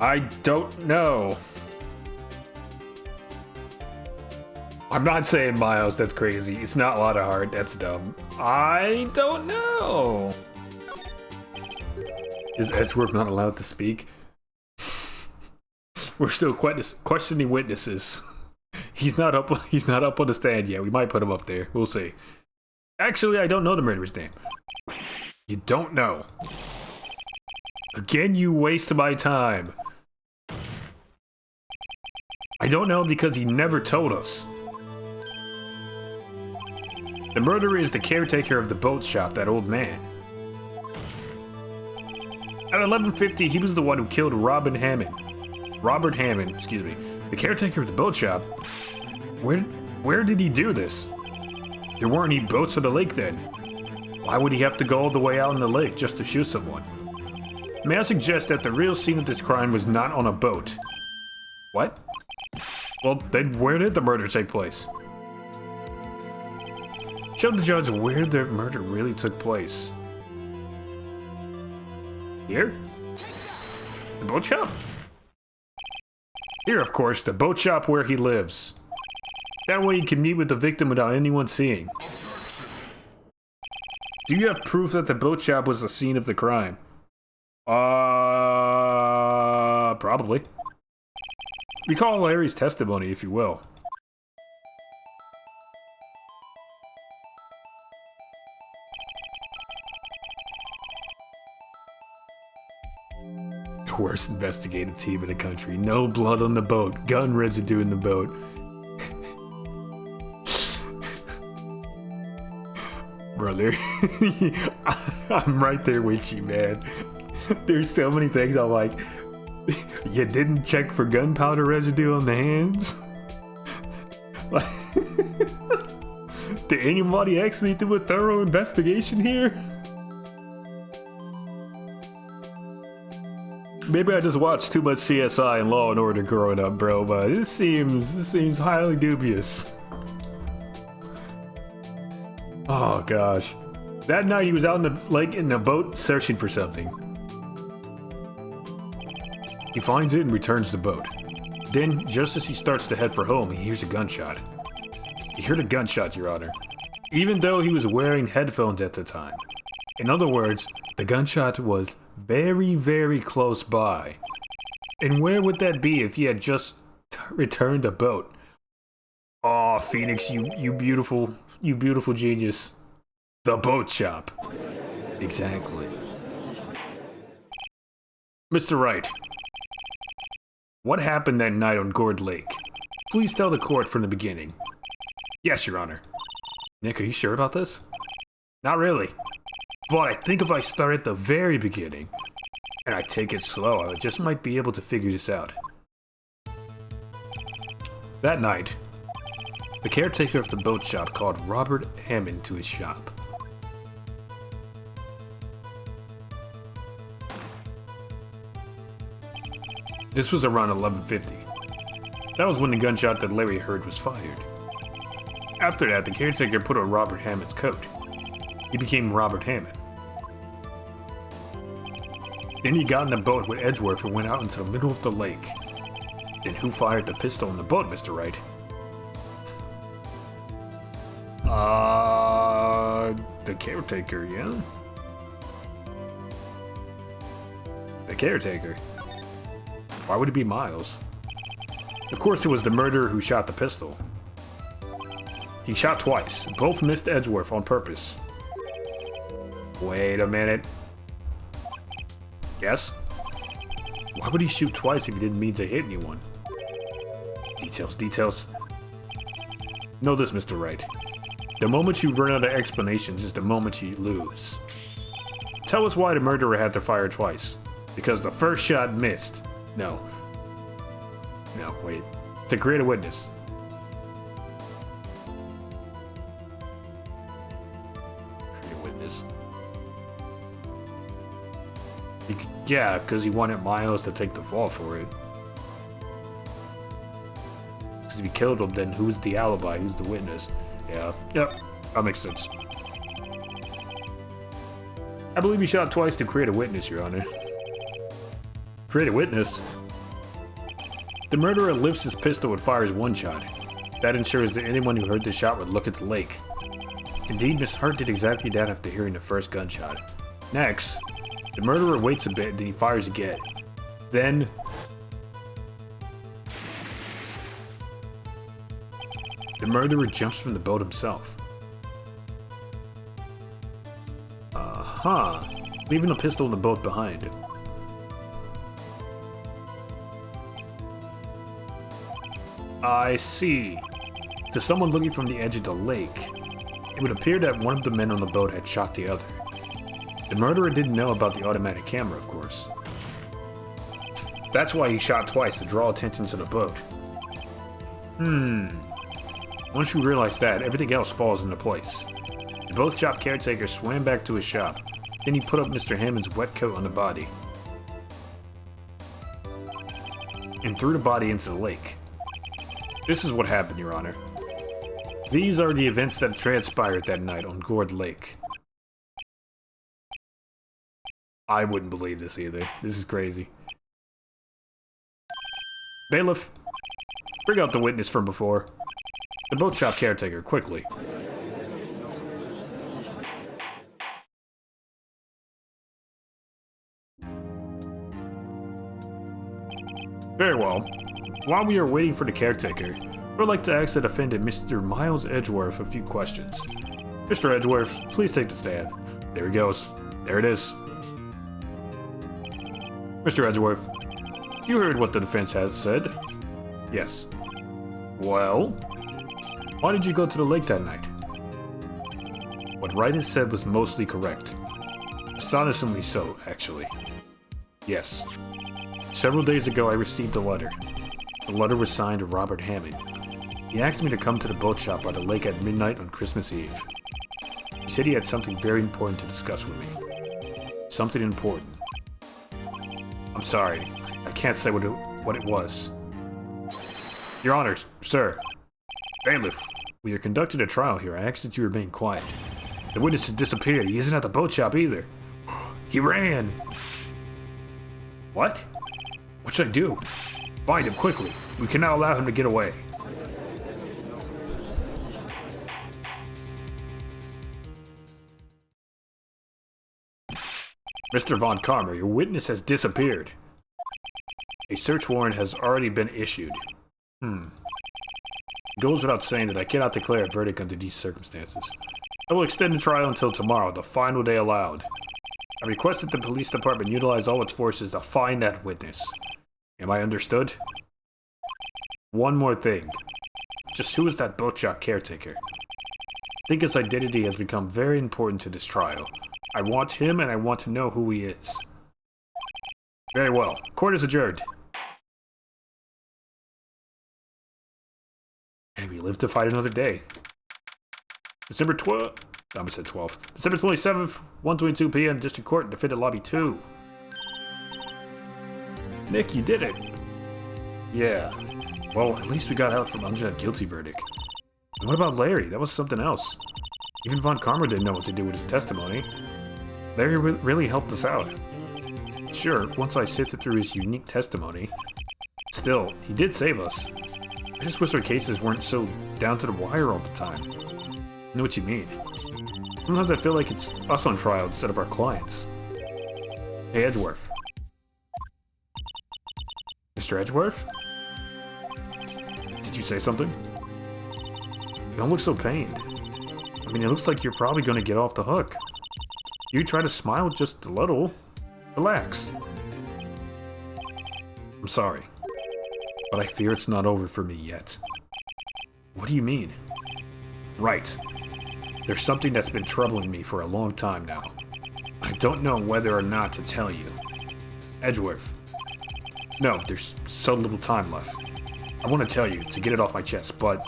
I don't know. I'm not saying Miles, that's crazy. It's not a lot of heart, that's dumb. I don't know. Is Edgeworth not allowed to speak? We're still questioning witnesses. He's not up on the stand yet. We might put him up there. We'll see. Actually, I don't know the murderer's name. You don't know. Again, you waste my time. I don't know because he never told us. The murderer is the caretaker of the boat shop, that old man. At 11:50, he was the one who killed Robert Hammond, excuse me. The caretaker of the boat shop? Where did he do this? There weren't any boats on the lake then. Why would he have to go all the way out in the lake just to shoot someone? May I suggest that the real scene of this crime was not on a boat? What? Well, then where did the murder take place? Show the judge where the murder really took place. Here? The boat shop? Here, of course, the boat shop where he lives. That way he can meet with the victim without anyone seeing. Do you have proof that the boat shop was the scene of the crime? Probably. Recall Larry's testimony, if you will. The worst investigative team in the country. No blood on the boat. Gun residue in the boat. Brother, I'm right there with you, man. There's so many things I'm like, you didn't check for gunpowder residue on the hands? Did anybody actually do a thorough investigation here? Maybe I just watched too much CSI and Law and Order growing up, bro, but this seems highly dubious. Oh gosh. That night he was out in the lake in a boat searching for something. He finds it and returns the boat. Then, just as he starts to head for home, he hears a gunshot. He heard a gunshot, Your Honor. Even though he was wearing headphones at the time. In other words, the gunshot was very, very close by. And where would that be if he had just returned a boat? Oh, Phoenix, you beautiful genius. The boat shop. Exactly. Mr. Wright. What happened that night on Gourd Lake? Please tell the court from the beginning. Yes, Your Honor. Nick, are you sure about this? Not really. But I think if I start at the very beginning, and I take it slow, I just might be able to figure this out. That night, the caretaker of the boat shop called Robert Hammond to his shop. This was around 11:50. That was when the gunshot that Larry heard was fired. After that, the caretaker put on Robert Hammond's coat. He became Robert Hammond. Then he got in a boat with Edgeworth and went out into the middle of the lake. Then who fired the pistol in the boat, Mr. Wright? The caretaker, yeah? The caretaker? Why would it be Miles? Of course it was the murderer who shot the pistol. He shot twice. Both missed Edgeworth on purpose. Wait a minute. Yes? Why would he shoot twice if he didn't mean to hit anyone? Details. Know this, Mr. Wright. The moment you run out of explanations is the moment you lose. Tell us why the murderer had to fire twice. Because the first shot missed. No, wait. To create a witness. Create a witness. Yeah, because he wanted Miles to take the fall for it. Because if he killed him, then who's the alibi? Who's the witness? Yeah, yep, that makes sense. I believe he shot twice to create a witness, Your Honor. Create a witness? The murderer lifts his pistol and fires one shot. That ensures that anyone who heard the shot would look at the lake. Indeed, Miss Hart did exactly that after hearing the first gunshot. Next, the murderer waits a bit, then he fires again. Then... the murderer jumps from the boat himself. Leaving a pistol in the boat behind. I see. To someone looking from the edge of the lake, it would appear that one of the men on the boat had shot the other. The murderer didn't know about the automatic camera, of course. That's why he shot twice, to draw attention to the boat. Once you realize that, everything else falls into place. The boat shop caretaker swam back to his shop. Then he put up Mr. Hammond's wet coat on the body. And threw the body into the lake. This is what happened, Your Honor. These are the events that transpired that night on Gourd Lake. I wouldn't believe this either. This is crazy. Bailiff, bring out the witness from before. The boat shop caretaker, quickly. Very well. While we are waiting for the caretaker, I would like to ask the defendant, Mr. Miles Edgeworth, a few questions. Mr. Edgeworth, please take the stand. There he goes. There it is. Mr. Edgeworth, you heard what the defense has said? Yes. Well, why did you go to the lake that night? What Wright has said was mostly correct. Astonishingly so, actually. Yes. Several days ago I received a letter. The letter was signed Robert Hammond. He asked me to come to the boat shop by the lake at midnight on Christmas Eve. He said he had something very important to discuss with me. Something important. I'm sorry, I can't say what it was. Your Honors, sir. Bailiff, we are conducting a trial here. I ask that you remain quiet. The witness has disappeared. He isn't at the boat shop either. He ran! What? What should I do? Find him quickly. We cannot allow him to get away. Mr. Von Karmer, your witness has disappeared. A search warrant has already been issued. It goes without saying that I cannot declare a verdict under these circumstances. I will extend the trial until tomorrow, the final day allowed. I request that the police department utilize all its forces to find that witness. Am I understood? One more thing. Just who is that boat shop caretaker? I think his identity has become very important to this trial. I want him and I want to know who he is. Very well. Court is adjourned. And we live to fight another day. December 12th. I said 12th. December 27th, 1:22 p.m. District Court, Defendant Lobby 2. Nick, you did it. Yeah. Well, at least we got out from under that guilty verdict. And what about Larry? That was something else. Even Von Karmer didn't know what to do with his testimony. Larry really helped us out. Sure, once I sifted through his unique testimony. Still, he did save us. I just wish our cases weren't so down to the wire all the time. I know what you mean. Sometimes I feel like it's us on trial instead of our clients. Hey, Edgeworth. Mr. Edgeworth? Did you say something? You don't look so pained. I mean, it looks like you're probably going to get off the hook. You try to smile just a little. Relax. I'm sorry, but I fear it's not over for me yet. What do you mean? Right. There's something that's been troubling me for a long time now. I don't know whether or not to tell you. Edgeworth. No, there's so little time left. I want to tell you to get it off my chest, but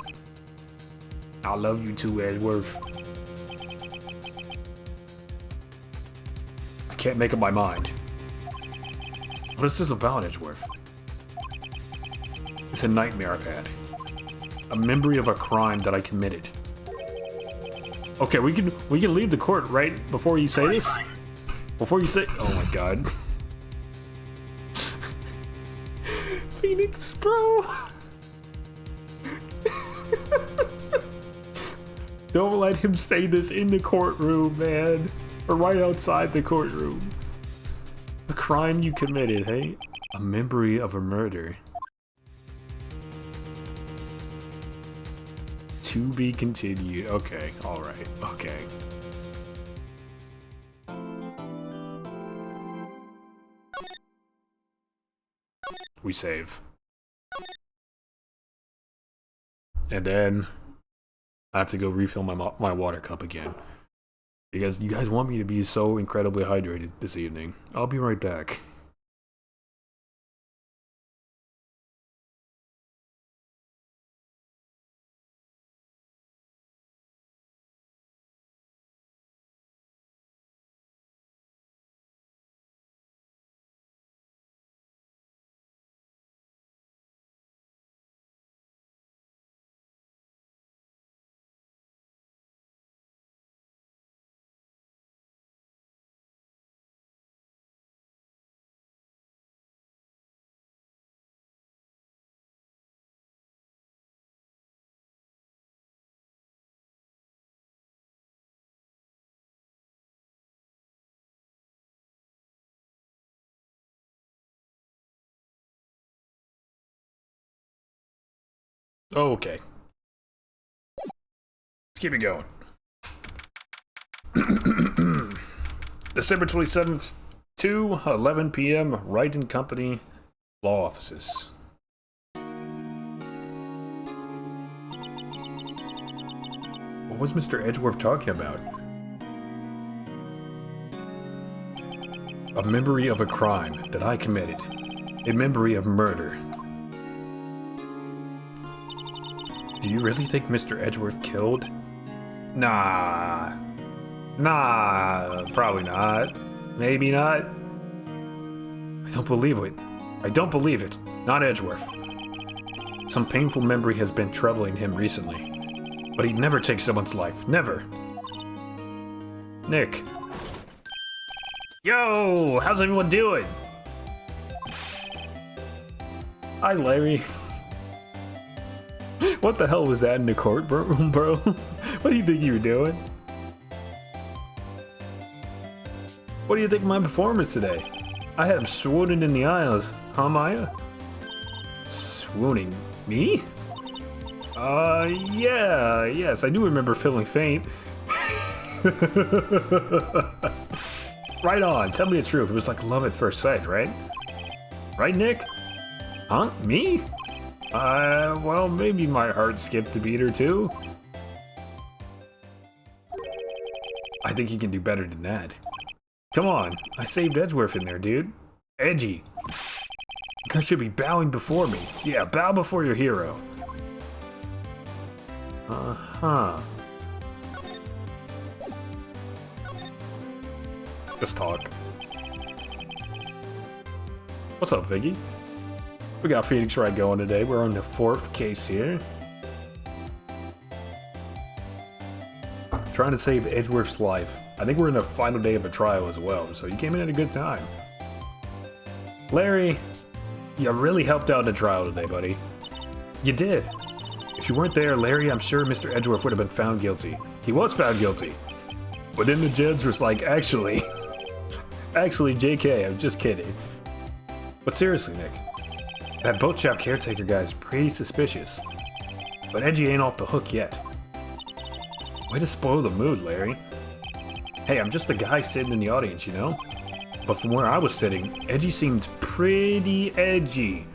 I love you too, Edgeworth. I can't make up my mind. What is this about, Edgeworth? It's a nightmare I've had. A memory of a crime that I committed. Okay, we can leave the court right before you say this? Before you say... Oh my god. Phoenix, bro! Don't let him say this in the courtroom, man. Or right outside the courtroom. The crime you committed, hey? A memory of a murder. To be continued. Okay, alright, okay. We save. And then I have to go refill my water cup again. Because you guys want me to be so incredibly hydrated this evening. I'll be right back. Oh, okay. Let's keep it going. December 27th, 2:11 p.m. Wright and Company Law Offices. What was Mr. Edgeworth talking about? A memory of a crime that I committed. A memory of murder. Do you really think Mr. Edgeworth killed? Nah, probably not. Maybe not. I don't believe it. I don't believe it. Not Edgeworth. Some painful memory has been troubling him recently. But he'd never take someone's life. Never. Nick. Yo! How's everyone doing? Hi, Larry. What the hell was that in the courtroom, bro? What do you think you were doing? What do you think of my performance today? I had him swooning in the aisles, huh, Maya? Swooning? Me? Yes, I do remember feeling faint. Right on, tell me the truth. It was like love at first sight, right? Right, Nick? Huh? Me? Well, maybe my heart skipped a beat or two. I think you can do better than that. Come on, I saved Edgeworth in there, dude. Edgy. You guys should be bowing before me. Yeah, bow before your hero. Uh-huh. Let's talk. What's up, Viggy? We got Phoenix Wright going today. We're on the 4th case here. Trying to save Edgeworth's life. I think we're in the final day of a trial as well, so you came in at a good time. Larry, you really helped out the trial today, buddy. You did. If you weren't there, Larry, I'm sure Mr. Edgeworth would have been found guilty. He was found guilty. But then the judge was like, actually, JK, I'm just kidding. But seriously, Nick, that boat shop caretaker guy is pretty suspicious. But Edgy ain't off the hook yet. Way to spoil the mood, Larry. Hey, I'm just a guy sitting in the audience, you know? But from where I was sitting, Edgy seemed pretty edgy.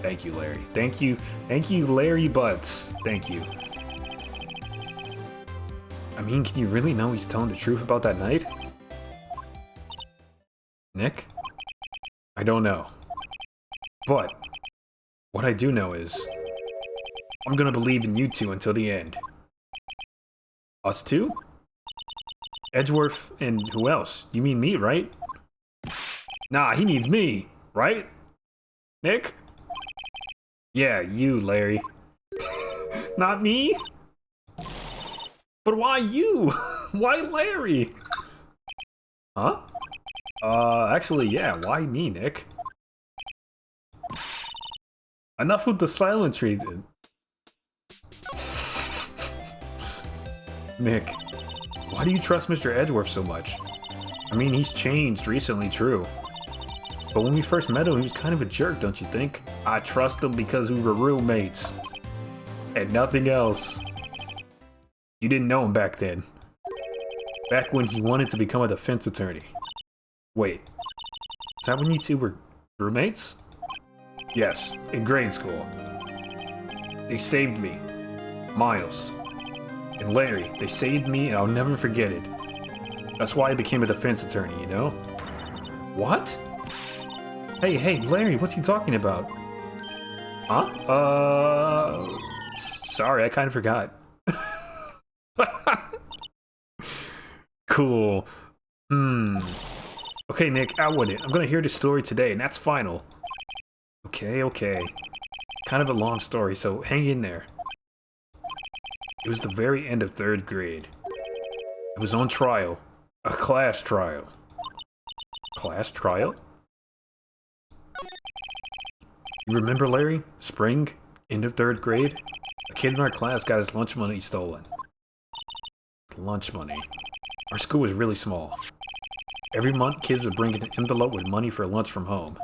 Thank you, Larry. Thank you, Larry Butts. Thank you. I mean, can you really know he's telling the truth about that night? Nick? I don't know. But, what I do know is, I'm gonna believe in you two until the end. Us two? Edgeworth and who else? You mean me, right? Nah, he needs me, right? Nick? Yeah, you, Larry. Not me? But why you? Why Larry? Huh? Actually, yeah, why me, Nick? Enough with the silent treatment. Nick, why do you trust Mr. Edgeworth so much? I mean, he's changed recently, true. But when we first met him, he was kind of a jerk, don't you think? I trust him because we were roommates. And nothing else. You didn't know him back then. Back when he wanted to become a defense attorney. Wait, is that when you two were roommates? Yes, in grade school. They saved me. Miles. And Larry, they saved me and I'll never forget it. That's why I became a defense attorney, you know? What? Hey, Larry, what's he talking about? Huh? Sorry, I kind of forgot. Cool. Okay, Nick, out with it. I'm gonna hear the story today, and that's final. Okay. Kind of a long story, so hang in there. It was the very end of 3rd grade. I was on trial. A class trial. Class trial? You remember, Larry? Spring? End of 3rd grade? A kid in our class got his lunch money stolen. Lunch money. Our school was really small. Every month, kids would bring an envelope with money for lunch from home.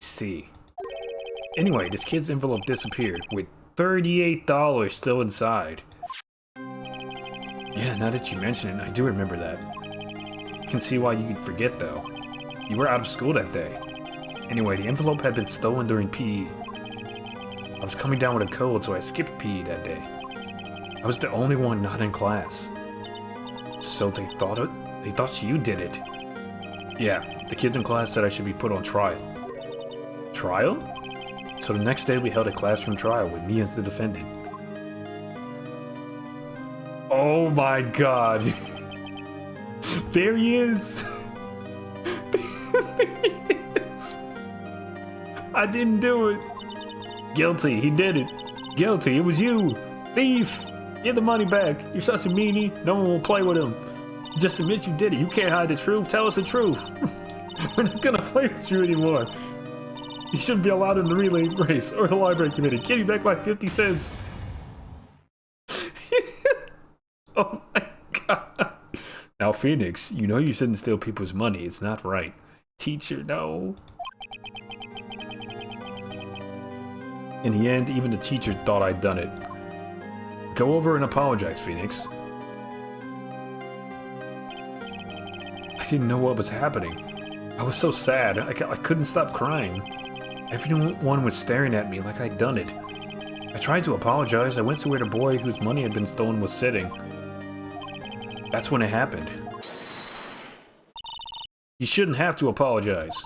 See. Anyway, this kid's envelope disappeared, with $38 still inside. Yeah, now that you mention it, I do remember that. I can see why you'd forget, though. You were out of school that day. Anyway, the envelope had been stolen during PE. I was coming down with a cold, so I skipped PE that day. I was the only one not in class. So they thought you did it. Yeah, the kids in class said I should be put on trial. Trial? So the next day we held a classroom trial with me as the defendant. Oh my god. There he is. There he is. I didn't do it. Guilty, he did it. Guilty, it was you. Thief. Get the money back. You're such a meanie. No one will play with him. Just admit you did it. You can't hide the truth. Tell us the truth. We're not gonna play with you anymore. You shouldn't be allowed in the relay race or the library committee. Give me back my 50 cents. Oh my god. Now, Phoenix, you know you shouldn't steal people's money. It's not right. Teacher, no. In the end, even the teacher thought I'd done it. Go over and apologize, Phoenix. I didn't know what was happening. I was so sad. I couldn't stop crying. Everyone was staring at me like I'd done it. I tried to apologize. I went to where the boy whose money had been stolen was sitting. That's when it happened. You shouldn't have to apologize.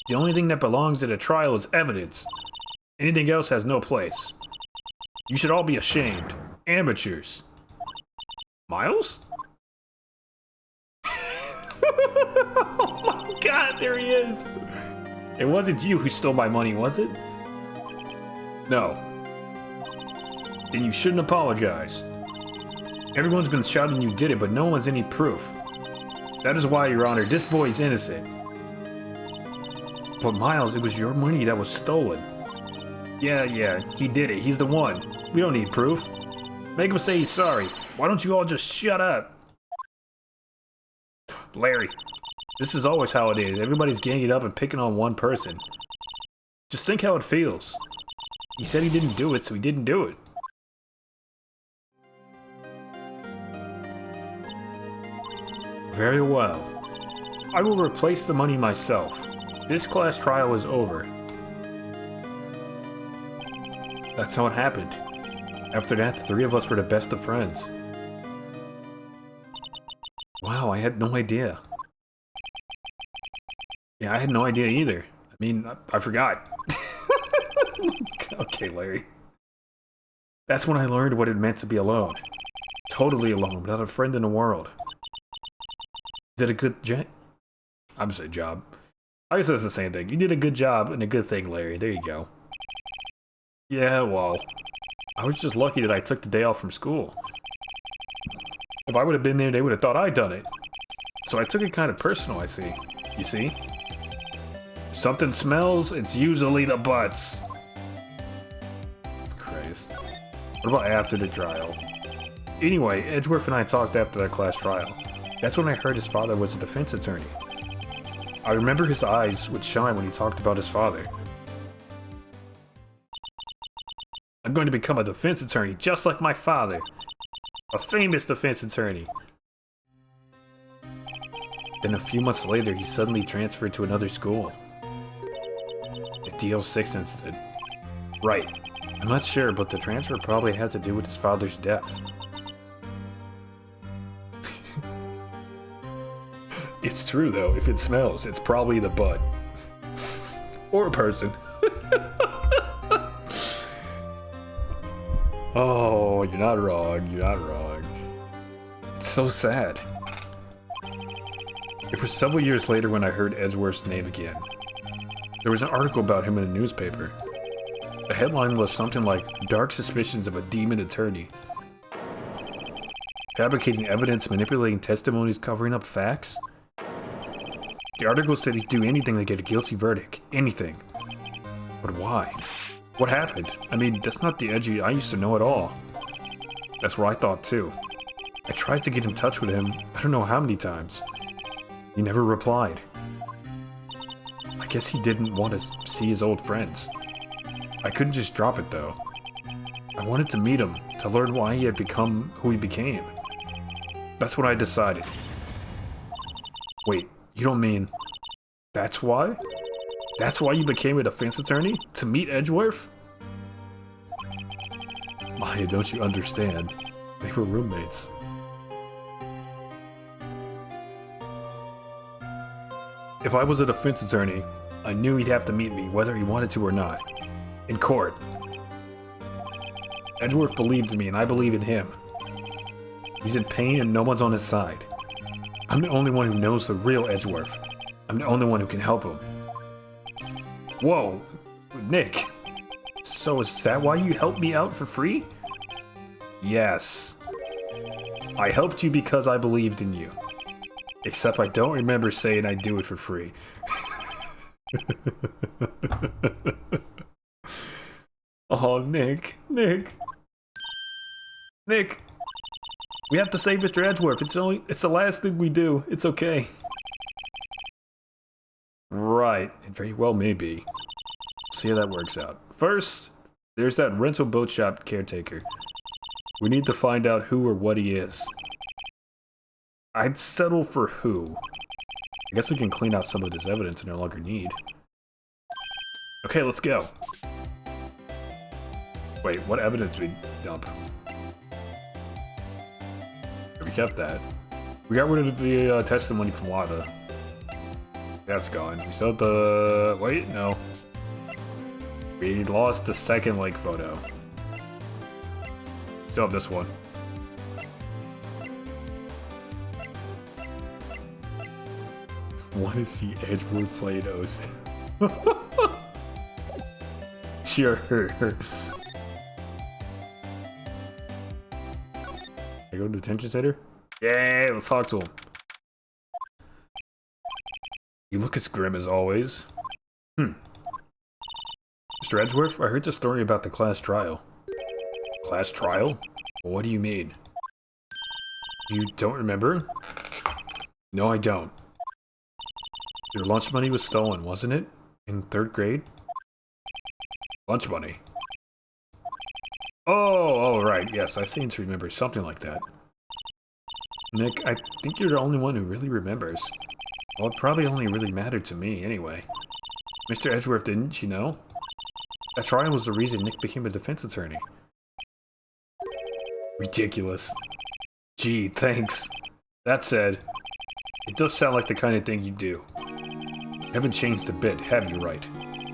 The only thing that belongs at a trial is evidence. Anything else has no place. You should all be ashamed. Amateurs. Miles? Oh my god, there he is! It wasn't you who stole my money, was it? No. Then you shouldn't apologize. Everyone's been shouting you did it, but no one has any proof. That is why, Your Honor, this boy is innocent. But Miles, it was your money that was stolen. Yeah, he did it. He's the one. We don't need proof. Make him say he's sorry. Why don't you all just shut up? Larry, this is always how it is. Everybody's ganging up and picking on one person. Just think how it feels. He said he didn't do it, so he didn't do it. Very well. I will replace the money myself. This class trial is over. That's how it happened. After that, the three of us were the best of friends. Wow, I had no idea. Yeah, I had no idea either. I mean, I forgot. Okay, Larry. That's when I learned what it meant to be alone. Totally alone, without a friend in the world. Did a good job? I'm saying job. I guess that's the same thing. You did a good job and a good thing, Larry. There you go. Yeah, well, I was just lucky that I took the day off from school. If I would have been there, they would have thought I'd done it. So I took it kind of personal, I see. You see? If something smells, it's usually the butts. Christ. What about after the trial? Anyway, Edgeworth and I talked after that class trial. That's when I heard his father was a defense attorney. I remember his eyes would shine when he talked about his father. I'm going to become a defense attorney just like my father. A famous defense attorney. Then a few months later, he suddenly transferred to another school. The DL6 incident. Right. I'm not sure, but the transfer probably had to do with his father's death. It's true, though. If it smells, it's probably the bud. Or a person. Oh, you're not wrong. You're not wrong. It's so sad. It was several years later when I heard Edgeworth's name again. There was an article about him in a newspaper. The headline was something like, "Dark Suspicions of a Demon Attorney. Fabricating evidence, manipulating testimonies, covering up facts." The article said he'd do anything to get a guilty verdict. Anything. But why? What happened? I mean, that's not the Edgy I used to know at all. That's what I thought too. I tried to get in touch with him, I don't know how many times. He never replied. I guess he didn't want to see his old friends. I couldn't just drop it though. I wanted to meet him, to learn why he had become who he became. That's what I decided. Wait, you don't mean... That's why? That's why you became a defense attorney? To meet Edgeworth? Maya, don't you understand? They were roommates. If I was a defense attorney, I knew he'd have to meet me whether he wanted to or not. In court. Edgeworth believed in me and I believe in him. He's in pain and no one's on his side. I'm the only one who knows the real Edgeworth. I'm the only one who can help him. Whoa, Nick. So is that why you helped me out for free? Yes. I helped you because I believed in you. Except I don't remember saying I'd do it for free. Oh, Nick. Nick. We have to save Mr. Edgeworth. It's the last thing we do. It's okay. Right. It very well may be. See how that works out. First, there's that rental boat shop caretaker. We need to find out who or what he is. I'd settle for who. I guess we can clean out some of this evidence I no longer need. Okay, let's go. Wait, what evidence did we dump? We kept that. We got rid of the testimony from Wada. That's gone. We still have the... Wait, no. We lost the second lake photo. Still have this one. Want to see Edgeworth play those? Sure. I go to the detention center? Yay, let's talk to him. You look as grim as always. Mr. Edgeworth, I heard the story about the class trial. Class trial? Well, what do you mean? You don't remember? No, I don't. Your lunch money was stolen, wasn't it? In 3rd grade? Lunch money? Oh, right, yes, I seem to remember something like that. Nick, I think you're the only one who really remembers. Well, it probably only really mattered to me, anyway. Mr. Edgeworth, didn't you know? That trial was the reason Nick became a defense attorney. Ridiculous. Gee, thanks. That said, it does sound like the kind of thing you do. You haven't changed a bit, have you, right?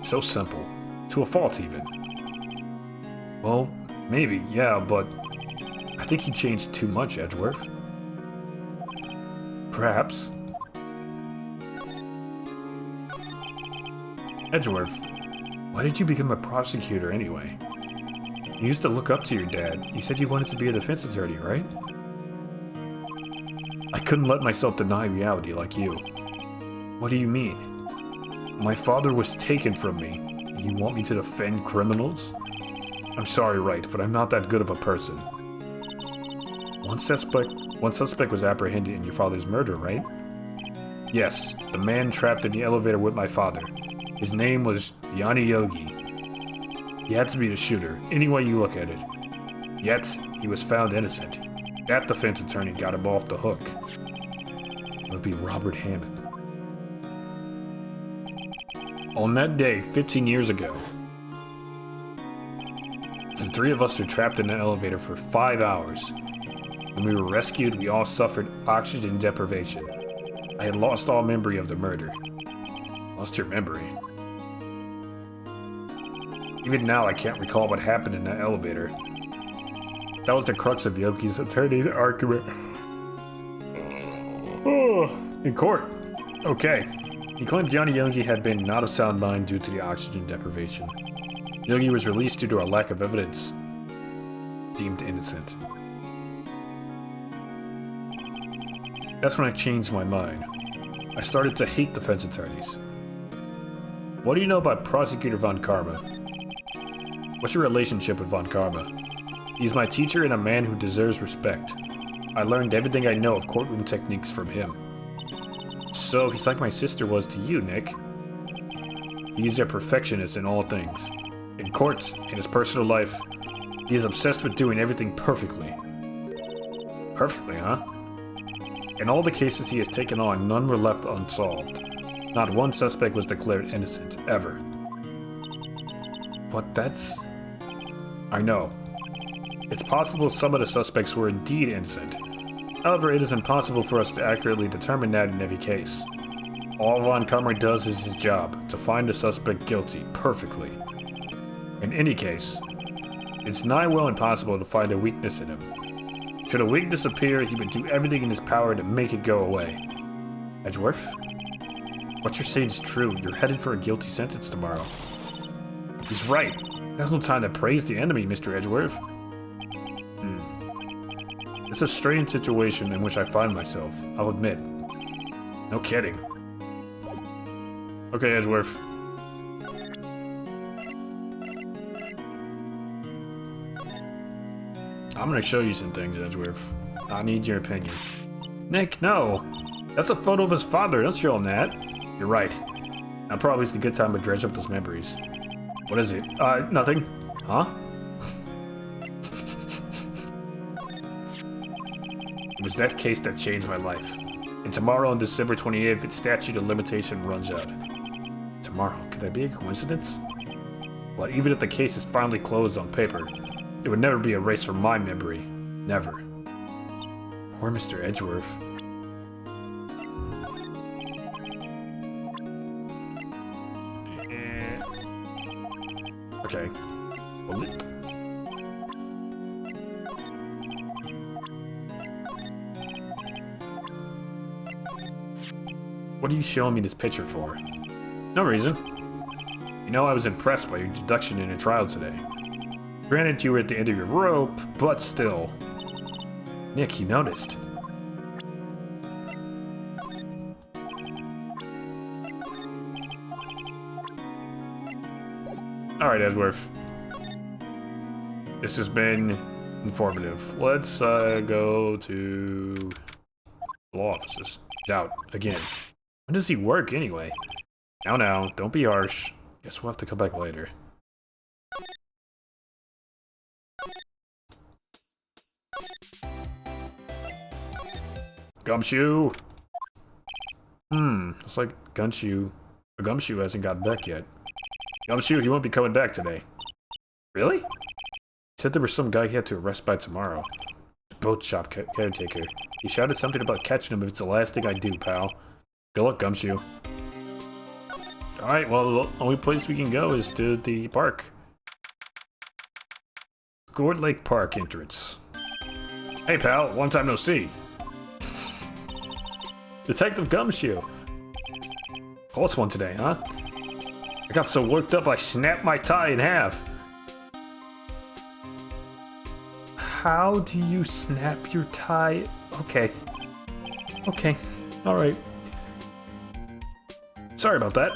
So simple. To a fault, even. Well, maybe, yeah, but I think he changed too much, Edgeworth. Perhaps. Edgeworth, why did you become a prosecutor anyway? You used to look up to your dad. You said you wanted to be a defense attorney, right? I couldn't let myself deny reality like you. What do you mean? My father was taken from me. You want me to defend criminals? I'm sorry, right, but I'm not that good of a person. One suspect was apprehended in your father's murder, right? Yes, the man trapped in the elevator with my father. His name was Yanni Yogi. He had to be the shooter, any way you look at it. Yet, he was found innocent. That defense attorney got him off the hook. It would be Robert Hammond. On that day, 15 years ago, the three of us were trapped in an elevator for 5 hours. When we were rescued, we all suffered oxygen deprivation. I had lost all memory of the murder. Lost your memory? Even now, I can't recall what happened in that elevator. That was the crux of Yogi's attorney's argument. In court. Okay. He claimed Yanni Yogi had been not of sound mind due to the oxygen deprivation. Yogi was released due to a lack of evidence. Deemed innocent. That's when I changed my mind. I started to hate defense attorneys. What do you know about Prosecutor Von Karma? What's your relationship with Von Karma? He's my teacher and a man who deserves respect. I learned everything I know of courtroom techniques from him. So he's like my sister was to you, Nick. He's a perfectionist in all things. In court, in his personal life, he is obsessed with doing everything perfectly. Perfectly, huh? In all the cases he has taken on, none were left unsolved. Not one suspect was declared innocent, ever. But that's... I know. It's possible some of the suspects were indeed innocent. However, it is impossible for us to accurately determine that in every case. All Von Karma does is his job, to find the suspect guilty, perfectly. In any case, it's nigh well impossible to find a weakness in him. Should a weakness appear, he would do everything in his power to make it go away. Edgeworth? What you're saying is true. You're headed for a guilty sentence tomorrow. He's right. There's no time to praise the enemy, Mr. Edgeworth. It's a strange situation in which I find myself, I'll admit. No kidding. Okay, Edgeworth. I'm gonna show you some things, Edgeworth. I need your opinion. Nick, no! That's a photo of his father, don't show him that. You're right. Now probably is a good time to dredge up those memories. What is it? Nothing. Huh? It was that case that changed my life. And tomorrow on December 28th, its statute of limitation runs out. Tomorrow? Could that be a coincidence? Well, even if the case is finally closed on paper, it would never be erased from my memory. Never. Poor Mr. Edgeworth. Okay. Bullet. What are you showing me this picture for? No reason. You know, I was impressed by your deduction in a trial today. Granted, you were at the end of your rope, but still. Nick, you noticed. Alright, Edgeworth. This has been informative. Let's go to law offices. He's out again. When does he work anyway? Now, don't be harsh. Guess we'll have to come back later. Gumshoe! Looks like Gumshoe hasn't got back yet. Gumshoe, he won't be coming back today. Really? He said there was some guy he had to arrest by tomorrow. The boat shop caretaker. He shouted something about catching him if it's the last thing I do, pal. Good luck, Gumshoe. Alright, well, the only place we can go is to the park. Gourd Lake Park entrance. Hey, pal, long time no see. Detective Gumshoe. Close one today, huh? I got so worked up I snapped my tie in half. How do you snap your tie? Okay. Okay. Alright. Sorry about that.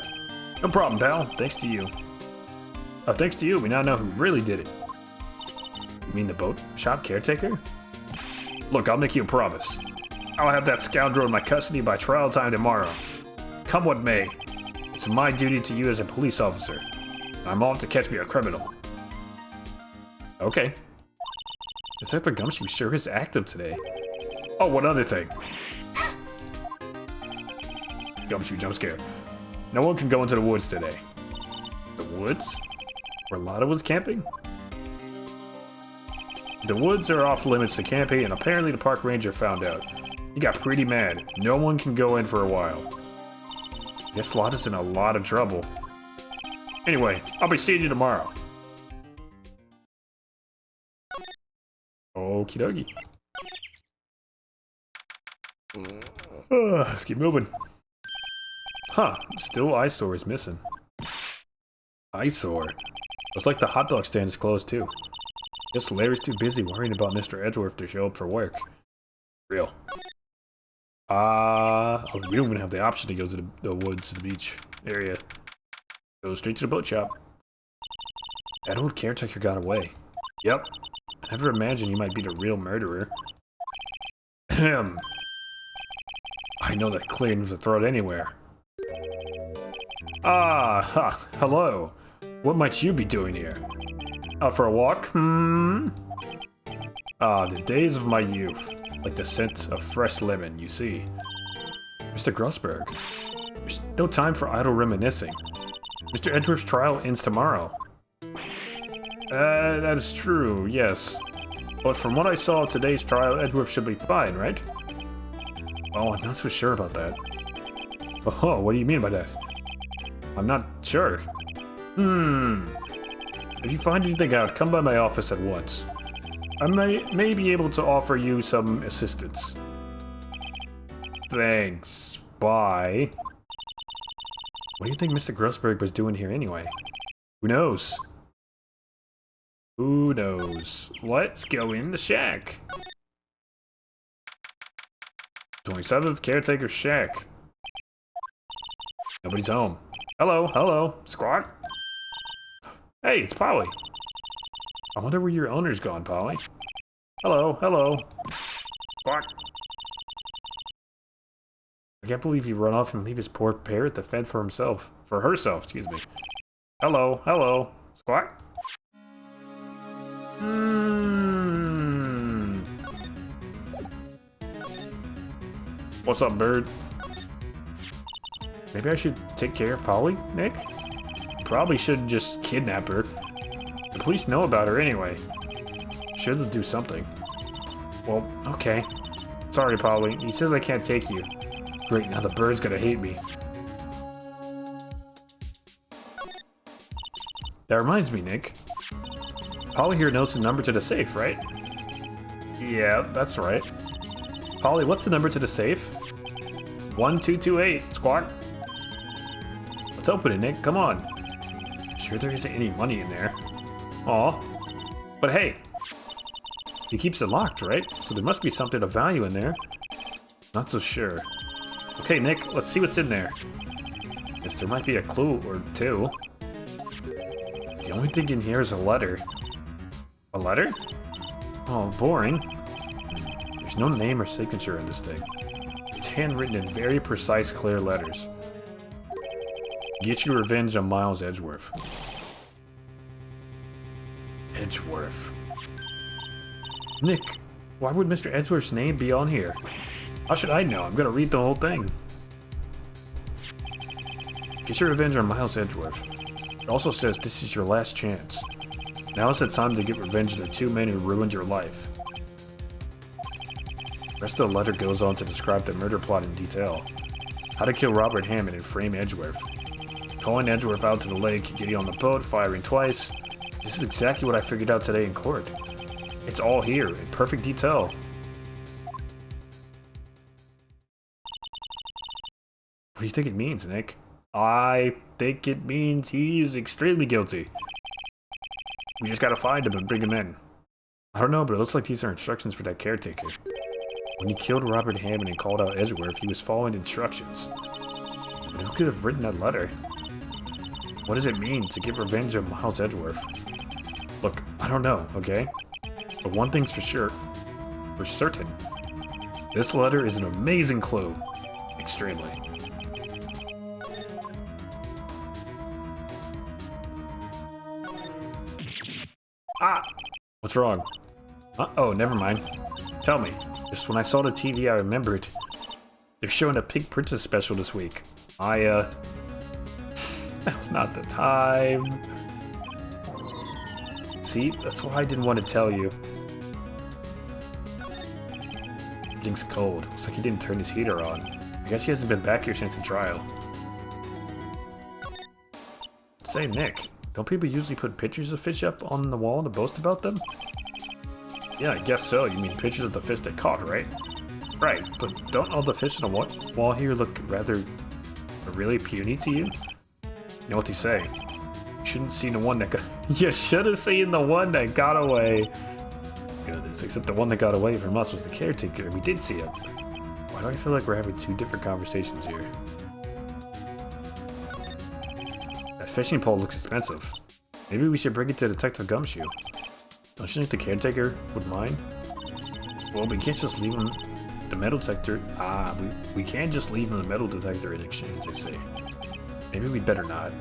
No problem, pal. Thanks to you. Oh, thanks to you, we now know who really did it. You mean the boat shop caretaker? Look, I'll make you a promise. I'll have that scoundrel in my custody by trial time tomorrow. Come what may. It's my duty to you as a police officer. I'm off to catch me a criminal. Okay. Detective Gumshoe sure is active today. Oh, one other thing. Gumshoe jump scare. No one can go into the woods today. The woods? Where Lotta was camping? The woods are off limits to camping, and apparently the park ranger found out. He got pretty mad. No one can go in for a while. Guess Lotta's in a lot of trouble. Anyway, I'll be seeing you tomorrow. Okie dokie. Let's keep moving. Huh, still Eyesore is missing. Eyesore? Looks like the hot dog stand is closed too. Guess Larry's too busy worrying about Mr. Edgeworth to show up for work. Real. Oh, we don't even have the option to go to the woods, the beach area. Go straight to the boat shop. That old caretaker got away. Yep. I never imagined he might be the real murderer. Ahem. I know that clearing was a throat anywhere. Hello. What might you be doing here? Out for a walk? The days of my youth. Like the scent of fresh lemon, you see. Mr. Grossberg, there's no time for idle reminiscing. Mr. Edgeworth's trial ends tomorrow. That is true, yes. But from what I saw of today's trial, Edgeworth should be fine, right? Oh, I'm not so sure about that. Oh, what do you mean by that? I'm not sure. If you find anything out, come by my office at once. I may be able to offer you some assistance. Thanks. Bye. What do you think Mr. Grossberg was doing here anyway? Who knows? Who knows? Let's go in the shack. 27th Caretaker's Shack. Nobody's home. Hello, hello, squad. Hey, it's Polly. I wonder where your owner's gone, Polly. Hello, hello. Squawk. I can't believe he run off and leave his poor parrot to fend for himself. For herself, excuse me. Hello, hello. Squawk. What's up, bird? Maybe I should take care of Polly, Nick? Probably shouldn't just kidnap her. The police know about her anyway. Should do something. Well, okay. Sorry, Polly. He says I can't take you. Great, now the bird's gonna hate me. That reminds me, Nick. Polly here knows the number to the safe, right? Yeah, that's right. Polly, what's the number to the safe? 1228, squawk. Let's open it, Nick. Come on. I'm sure there isn't any money in there. Aw. But hey, he keeps it locked, right? So there must be something of value in there. Not so sure. Okay, Nick, let's see what's in there. Guess there might be a clue or two. The only thing in here is a letter. A letter? Oh, boring. There's no name or signature in this thing. It's handwritten in very precise, clear letters. Get your revenge on Miles Edgeworth. Edgeworth. Nick, why would Mr. Edgeworth's name be on here? How should I know? I'm gonna read the whole thing. Get your revenge on Miles Edgeworth. It also says this is your last chance. Now is the time to get revenge on the two men who ruined your life. The rest of the letter goes on to describe the murder plot in detail. How to kill Robert Hammond and frame Edgeworth. Calling Edgeworth out to the lake, getting on the boat, firing twice. This is exactly what I figured out today in court. It's all here, in perfect detail. What do you think it means, Nick? I think it means he's extremely guilty. We just gotta find him and bring him in. I don't know, but it looks like these are instructions for that caretaker. When he killed Robert Hammond and called out Edgeworth, he was following instructions. But who could have written that letter? What does it mean to get revenge on Miles Edgeworth? Look, I don't know, okay? But one thing's for sure. for certain. This letter is an amazing clue. Extremely. Ah! What's wrong? Oh, never mind. Tell me. Just when I saw the TV, I remembered. They're showing a Pink Princess special this week. That was not the time. See? That's why I didn't want to tell you. Everything's cold. Looks like he didn't turn his heater on. I guess he hasn't been back here since the trial. Say, Nick, don't people usually put pictures of fish up on the wall to boast about them? Yeah, I guess so. You mean pictures of the fish they caught, right? Right, but don't all the fish on the wall here look rather really puny to you? You know what they say? You shouldn't see the one that got... You should have seen the one that got away. Goodness, except the one that got away from us was the caretaker. We did see him. Why do I feel like we're having two different conversations here? That fishing pole looks expensive. Maybe we should bring it to Detective Gumshoe. Don't you think the caretaker would mind? Well, we can't just leave him the metal detector. We can't just leave him the metal detector in exchange, I say. Maybe we'd better not.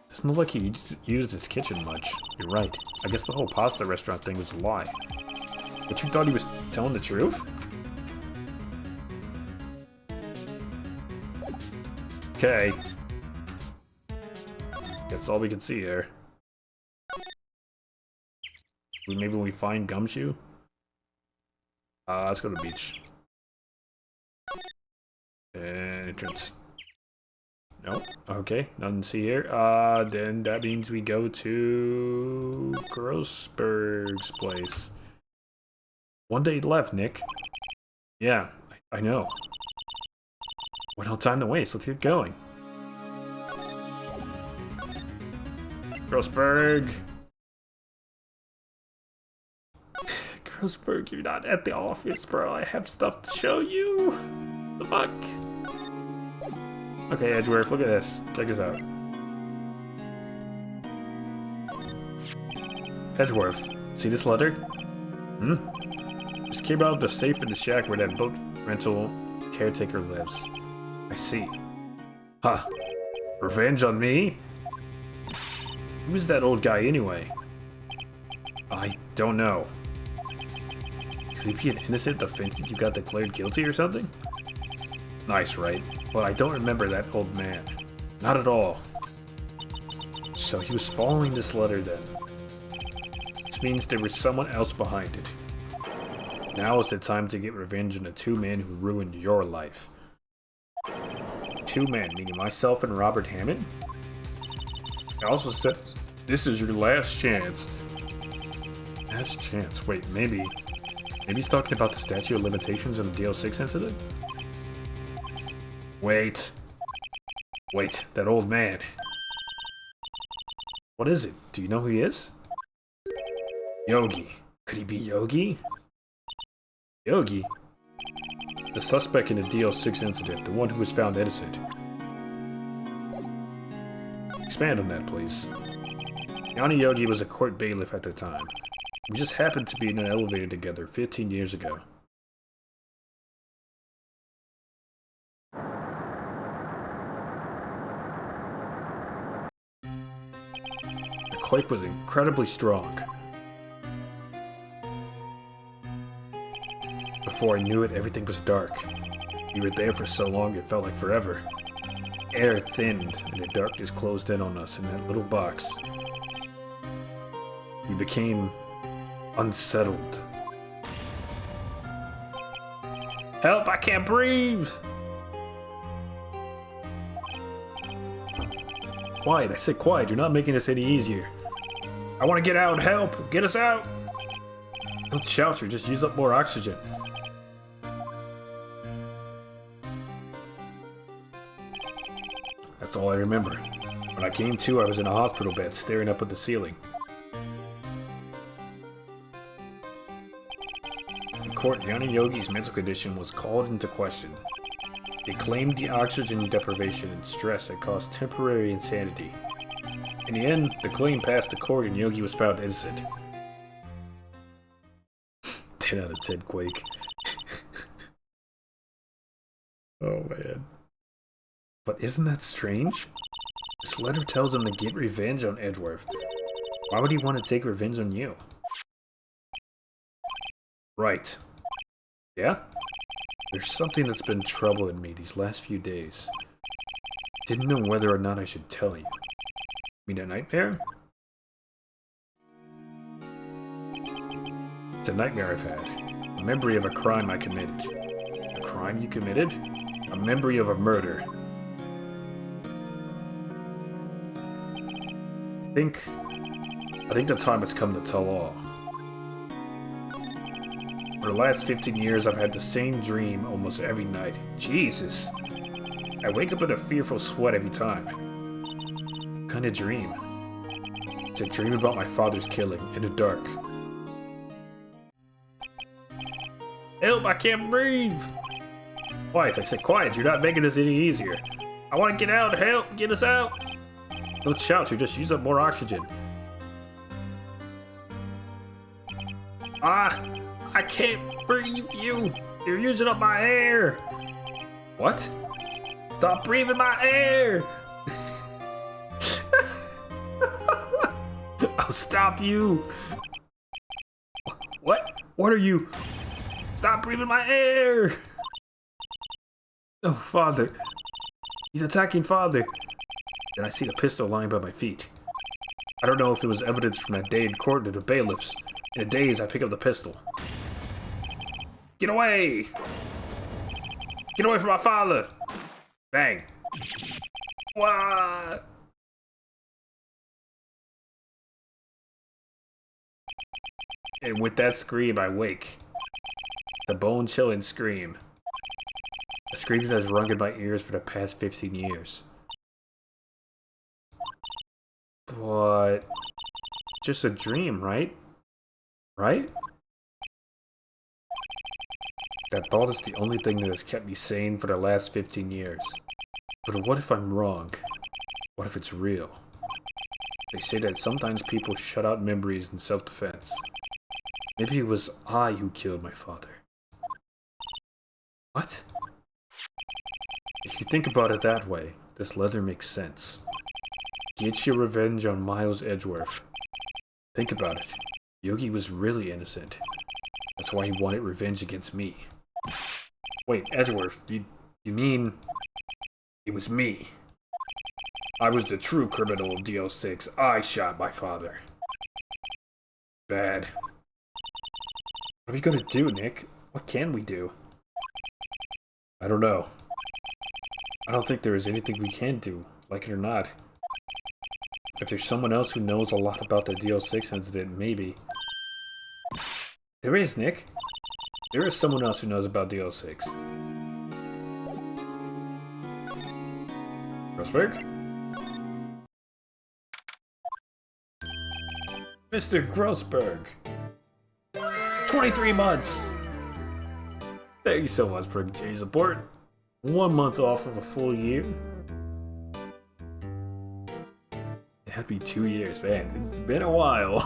Doesn't look like he used his kitchen much. You're right. I guess the whole pasta restaurant thing was a lie. But you thought he was telling the truth? Okay. That's all we can see here. Maybe when we find Gumshoe? Let's go to the beach. Entrance. Nope. Okay, nothing to see here. Then that means we go to Grossberg's place. One day left, Nick. Yeah, I know. Well, no time to waste. Let's get going. Grossberg. Grossberg, you're not at the office, bro. I have stuff to show you. The fuck? Okay, Edgeworths, look at this. Check this out. Edgeworths, see this letter? This came out of the safe in the shack where that boat rental caretaker lives. I see. Huh. Revenge on me? Who is that old guy anyway? I don't know. Could he be an innocent offense you got declared guilty or something? Nice, right? But I don't remember that old man. Not at all. So he was following this letter then. Which means there was someone else behind it. Now is the time to get revenge on the two men who ruined your life. Two men, meaning myself and Robert Hammond? It also says, this is your last chance. Last chance? Wait, maybe he's talking about the statute of limitations on the DL6 incident? Wait, that old man. What is it? Do you know who he is? Yogi. Could he be Yogi? Yogi? The suspect in the DL6 incident, the one who was found innocent. Expand on that, please. Yanni Yogi was a court bailiff at the time. We just happened to be in an elevator together 15 years ago. The quake was incredibly strong. Before I knew it, everything was dark. We were there for so long it felt like forever. Air thinned, and the darkness closed in on us in that little box. We became unsettled. Help, I can't breathe! Quiet, I said quiet, you're not making this any easier. I want to get out, help! Get us out! Don't shout, you just use up more oxygen. That's all I remember. When I came to, I was in a hospital bed, staring up at the ceiling. In court, Yanni Yogi's mental condition was called into question. They claimed the oxygen deprivation and stress had caused temporary insanity. In the end, the claim passed the court and Yogi was found innocent. 10 out of 10 Quake. Oh man. But isn't that strange? This letter tells him to get revenge on Edgeworth. Why would he want to take revenge on you? Right. Yeah? There's something that's been troubling me these last few days. Didn't know whether or not I should tell you. Mean a nightmare? It's a nightmare I've had. A memory of a crime I committed. A crime you committed? A memory of a murder. I think the time has come to tell all. For the last 15 years, I've had the same dream almost every night. Jesus! I wake up in a fearful sweat every time. What kind of dream? It's a dream about my father's killing, in the dark. Help, I can't breathe! Quiet, I said quiet, you're not making this any easier. I want to get out, help, get us out! Don't shout, you just use up more oxygen. Ah! I can't breathe you! You're using up my air! What? Stop breathing my air! I'll stop you! What? What are you? Stop breathing my air! Oh, Father. He's attacking Father. Then I see the pistol lying by my feet. I don't know if it was evidence from that day in court to the bailiffs. In a daze, I pick up the pistol. Get away! Get away from my father! Bang! Wah! And with that scream, I wake. The bone-chilling scream. A scream that has rung in my ears for the past 15 years. But... just a dream, right? Right? That thought is the only thing that has kept me sane for the last 15 years. But what if I'm wrong? What if it's real? They say that sometimes people shut out memories in self-defense. Maybe it was I who killed my father. What? If you think about it that way, this letter makes sense. Get your revenge on Miles Edgeworth. Think about it. Yogi was really innocent. That's why he wanted revenge against me. Wait, Edgeworth, you mean... it was me? I was the true criminal of DL6. I shot my father. Bad. What are we gonna do, Nick? What can we do? I don't know. I don't think there is anything we can do, like it or not. If there's someone else who knows a lot about the DL6 incident, maybe. There is, Nick. There is someone else who knows about DL6. Grossberg? Mr. Grossberg. 23 months! Thank you so much for your support. 1 month off of a full year. That'd be 2 years, man. It's been a while.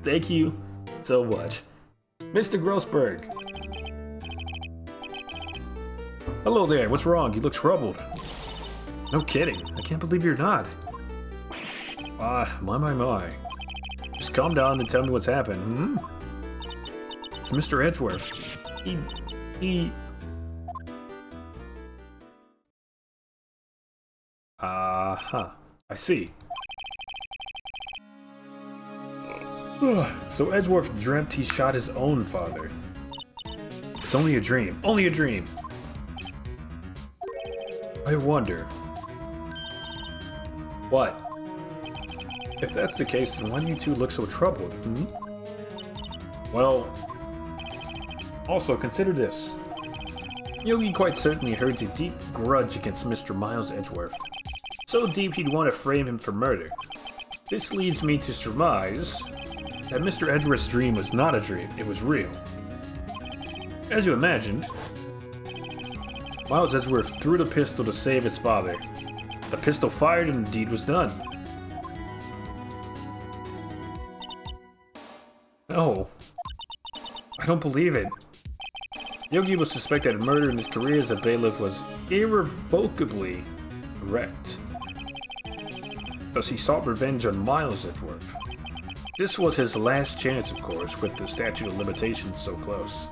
Thank you so much. Mr. Grossberg. Hello there, what's wrong? You look troubled. No kidding, I can't believe you're not. My. Just calm down and tell me what's happened, hmm? It's Mr. Edgeworth. He... I see. So Edgeworth dreamt he shot his own father. It's only a dream. Only a dream! I wonder... what? If that's the case, then why do you two look so troubled, hmm? Well... also, consider this. Yogi quite certainly holds a deep grudge against Mr. Miles Edgeworth. So deep he'd want to frame him for murder. This leads me to surmise that Mr. Edgeworth's dream was not a dream, it was real. As you imagined, Miles Edgeworth threw the pistol to save his father. The pistol fired and the deed was done. No. I don't believe it. Yogi was suspected of murder and his career as a bailiff was irrevocably wrecked. Thus he sought revenge on Miles Edgeworth. This was his last chance, of course, with the statute of limitations so close.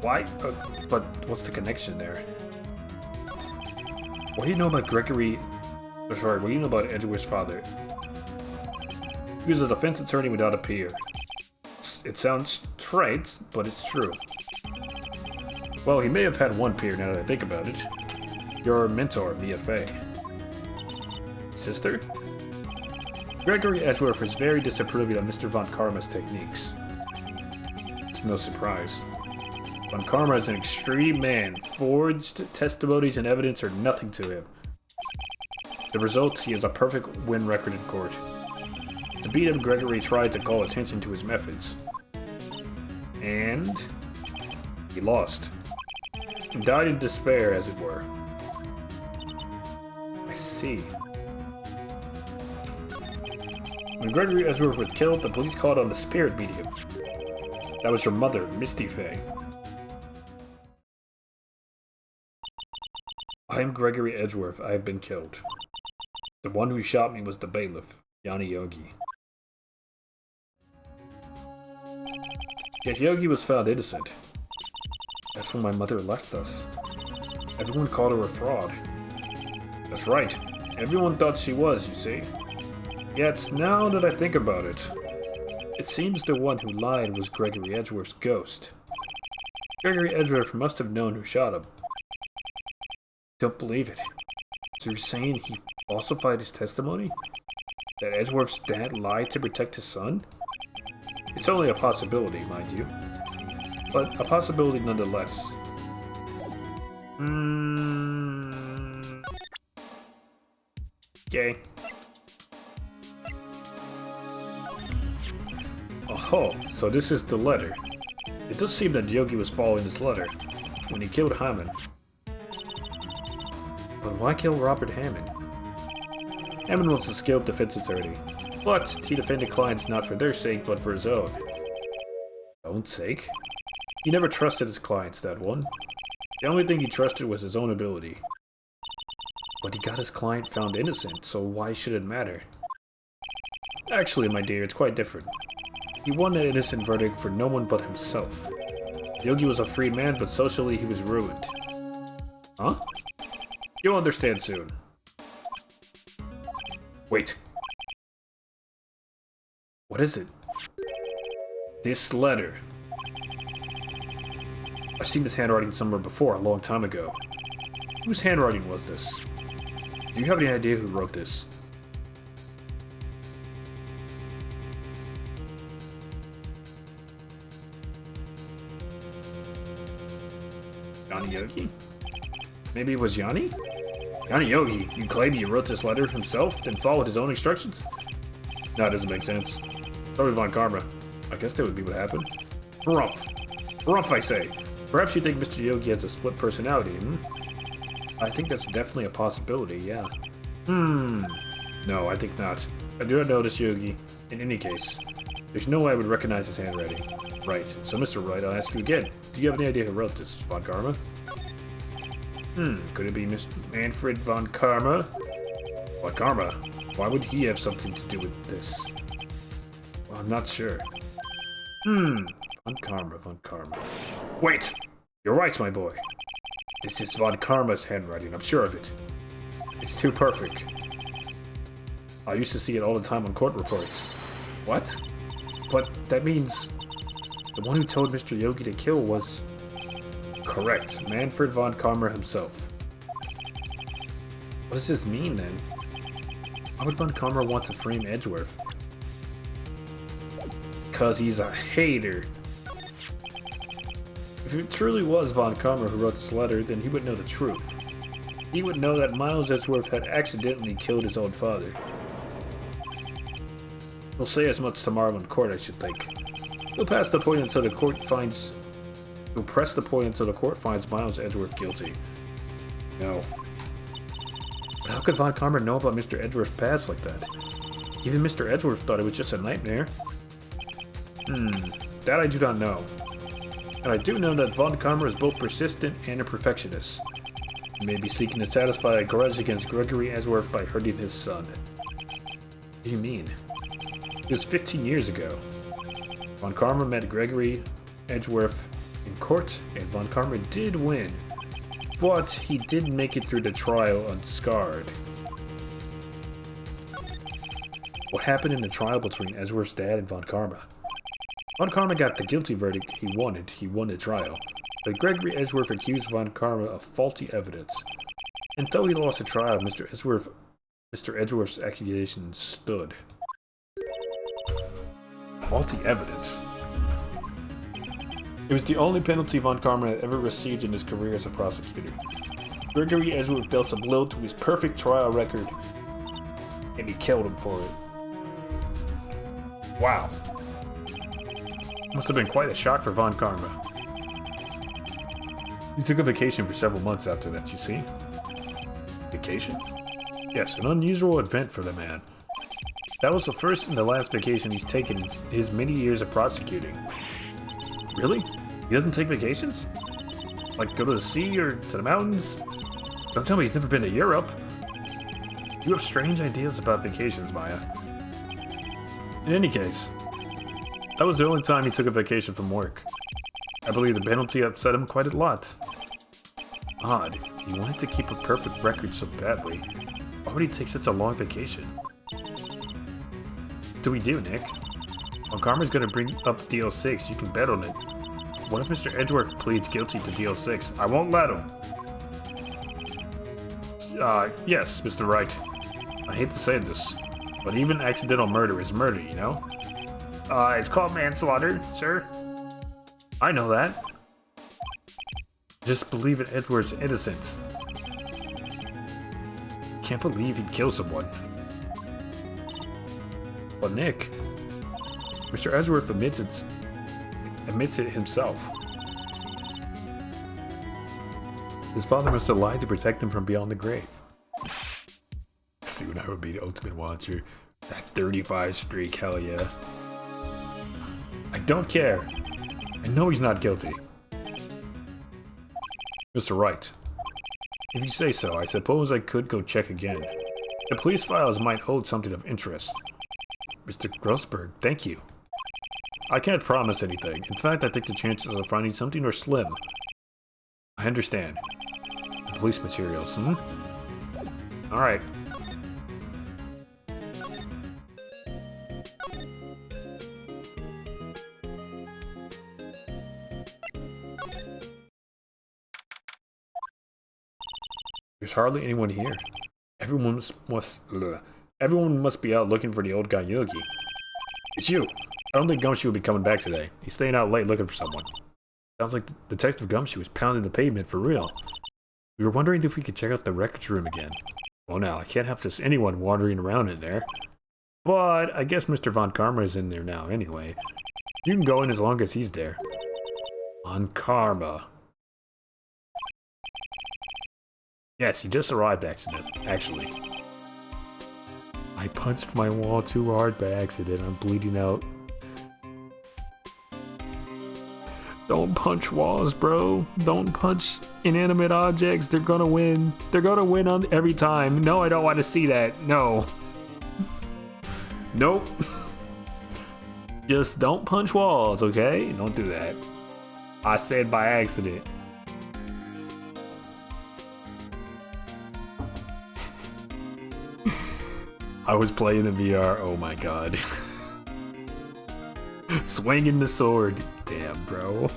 Why? But what's the connection there? What do you know about Gregory... Sorry, what do you know about Edgeworth's father? He was a defense attorney without a peer. It sounds trite, but it's true. Well, he may have had one peer now that I think about it. Your mentor, Mia Fey. Sister? Gregory Edgeworth was very disapproving of Mr. Von Karma's techniques. It's no surprise. Von Karma is an extreme man. Forged testimonies and evidence are nothing to him. The result, he has a perfect win record in court. To beat him, Gregory tried to call attention to his methods. And he lost. He died in despair, as it were. I see. When Gregory Edgeworth was killed, the police called on the spirit medium. That was your mother, Misty Fey. I am Gregory Edgeworth. I have been killed. The one who shot me was the bailiff, Yanni Yogi. Yet Yogi was found innocent. That's when my mother left us. Everyone called her a fraud. That's right. Everyone thought she was, you see. Yet, now that I think about it, it seems the one who lied was Gregory Edgeworth's ghost. Gregory Edgeworth must have known who shot him. Don't believe it. So you're saying he falsified his testimony? That Edgeworth's dad lied to protect his son? It's only a possibility, mind you. But a possibility nonetheless. Okay. Oh, so this is the letter. It does seem that Yogi was following this letter when he killed Hammond. But why kill Robert Hammond? Hammond was a skilled defense attorney, but he defended clients not for their sake, but for his own. Own sake? He never trusted his clients, that one. The only thing he trusted was his own ability. But he got his client found innocent, so why should it matter? Actually, my dear, it's quite different. He won an innocent verdict for no one but himself. Yogi was a free man, but socially he was ruined. Huh? You'll understand soon. Wait. What is it? This letter. I've seen this handwriting somewhere before, a long time ago. Whose handwriting was this? Do you have any idea who wrote this? Yanni Yogi? Maybe it was Yanni? Yanni Yogi, you claim he wrote this letter himself, then followed his own instructions? No, it doesn't make sense. Probably Von Karma. I guess that would be what happened. Rumph! Rumph, I say! Perhaps you think Mr. Yogi has a split personality, I think that's definitely a possibility, yeah. No, I think not. I do not notice Yogi. In any case, there's no way I would recognize his handwriting. Right, so Mr. Wright, I'll ask you again. Do you have any idea who wrote this, Von Karma? Could it be Mr. Manfred Von Karma? Von Karma? Why would he have something to do with this? Well, I'm not sure. Von Karma. Wait! You're right, my boy. This is Von Karma's handwriting, I'm sure of it. It's too perfect. I used to see it all the time on court reports. What? But that means the one who told Mr. Yogi to kill was... Correct, Manfred Von Karma himself. What does this mean, then? Why would Von Karma want to frame Edgeworth? Because he's a hater. If it truly was Von Karma who wrote this letter, then he would know the truth. He would know that Miles Edgeworth had accidentally killed his own father. He'll say as much tomorrow in court, I should think. He'll press the point until the court finds Miles Edgeworth guilty. No. But how could Von Karma know about Mr. Edgeworth's past like that? Even Mr. Edgeworth thought it was just a nightmare. That I do not know. And I do know that Von Karma is both persistent and a perfectionist. He may be seeking to satisfy a grudge against Gregory Edgeworth by hurting his son. What do you mean? It was 15 years ago. Von Karma met Gregory Edgeworth in court, and Von Karma did win. But he didn't make it through the trial unscarred. What happened in the trial between Edgeworth's dad and Von Karma? Von Karma got the guilty verdict he wanted. He won the trial. But Gregory Edgeworth accused Von Karma of faulty evidence. And though he lost the trial, Mr. Edgeworth's accusations stood. Faulty evidence? It was the only penalty Von Karma had ever received in his career as a prosecutor. Gregory Edgeworth dealt a blow to his perfect trial record, and he killed him for it. Wow. Must have been quite a shock for Von Karma. He took a vacation for several months after that, you see? Vacation? Yes, an unusual event for the man. That was the first and the last vacation he's taken in his many years of prosecuting. Really? He doesn't take vacations? Like go to the sea or to the mountains? Don't tell me he's never been to Europe. You have strange ideas about vacations, Maya. In any case, that was the only time he took a vacation from work. I believe the penalty upset him quite a lot. Odd, if he wanted to keep a perfect record so badly, why would he take such a long vacation? What do we do, Nick? Well, Karma's gonna bring up Deal 6, you can bet on it. What if Mr. Edgeworth pleads guilty to Deal 6? I won't let him! Yes, Mr. Wright. I hate to say this, but even accidental murder is murder, you know? It's called manslaughter, sir. I know that. Just believe in Edward's innocence. Can't believe he'd kill someone. But Nick, Mr. Edgeworth admits it himself. His father must have lied to protect him from beyond the grave. Soon I would be the ultimate watcher. That 35 streak, hell yeah. I don't care. I know he's not guilty. Mr. Wright, if you say so, I suppose I could go check again. The police files might hold something of interest. Mr. Grossberg, thank you. I can't promise anything. In fact, I think the chances of finding something are slim. I understand. The police materials, Alright. There's hardly anyone here. Everyone must be out looking for the old guy Yogi. It's you. I don't think Gumshoe will be coming back today. He's staying out late looking for someone. Sounds like Detective Gumshoe is pounding the pavement for real. We were wondering if we could check out the records room again. Well now, I can't have just anyone wandering around in there. But I guess Mr. Von Karma is in there now anyway. You can go in as long as he's there. Von Karma. Yes, he just arrived actually. I punched my wall too hard by accident. I'm bleeding out. Don't punch walls, bro. Don't punch inanimate objects. They're gonna win. They're gonna win on every time. No, I don't want to see that. No. Nope. Just don't punch walls, okay? Don't do that. I said by accident. I was playing the VR, oh my god. Swinging the sword. Damn, bro.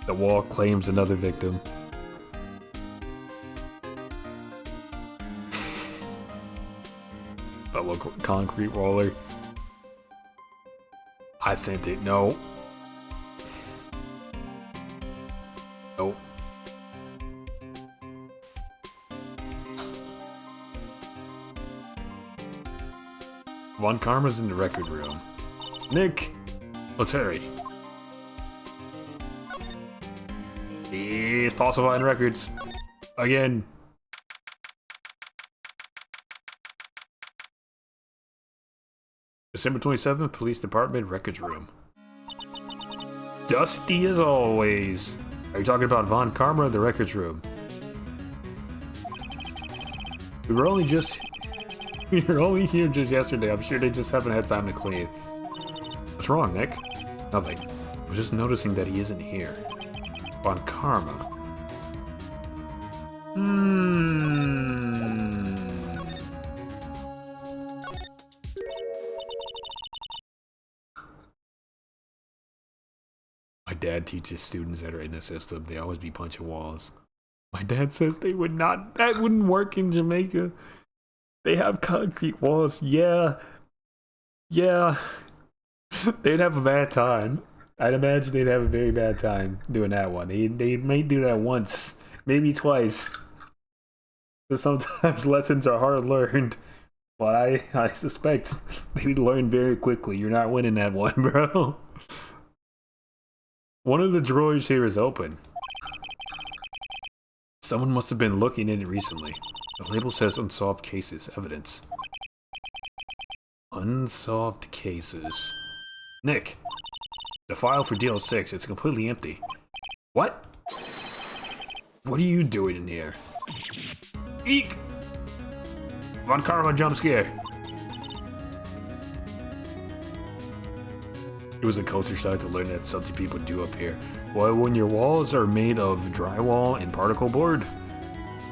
The wall claims another victim. Fellow concrete roller. I sent it. No. Nope. Von Karma's in the record room. Nick, let's hurry. He's falsifying records. Again. December 27th, Police Department Records Room. Dusty as always. Are you talking about Von Karma or the Records Room? We were only here just yesterday. I'm sure they just haven't had time to clean. What's wrong, Nick? Nothing. I'm just noticing that he isn't here. Von Karma. My dad teaches students that are in the system. They always be punching walls. My dad says they would not. That wouldn't work in Jamaica. They have concrete walls. Yeah. Yeah. They'd have a bad time. I'd imagine they'd have a very bad time doing that one. They may do that once, maybe twice. But sometimes lessons are hard learned. But I suspect they would learn very quickly. You're not winning that one, bro. One of the drawers here is open. Someone must have been looking in it recently. The label says unsolved cases. Evidence. Unsolved cases. Nick. The file for DL6, it's completely empty. What? What are you doing in here? Eek! Von Karma jump scare. It was a culture shock to learn that something people do up here. Well, when your walls are made of drywall and particle board,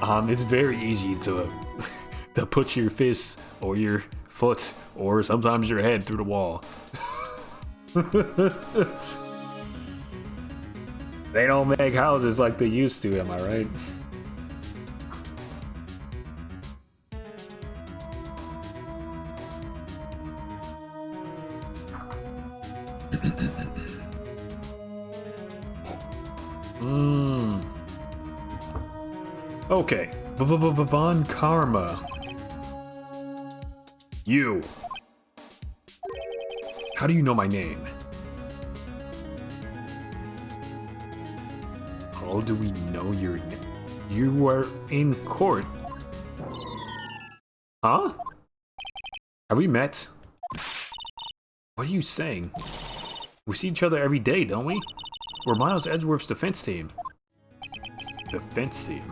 it's very easy to to put your fist or your foot or sometimes your head through the wall. They don't make houses like they used to, am I right? Okay, Von Karma. You. How do you know my name? How do we know your name? You were in court. Huh? Have we met? What are you saying? We see each other every day, don't we? We're Miles Edgeworth's defense team. Defense team?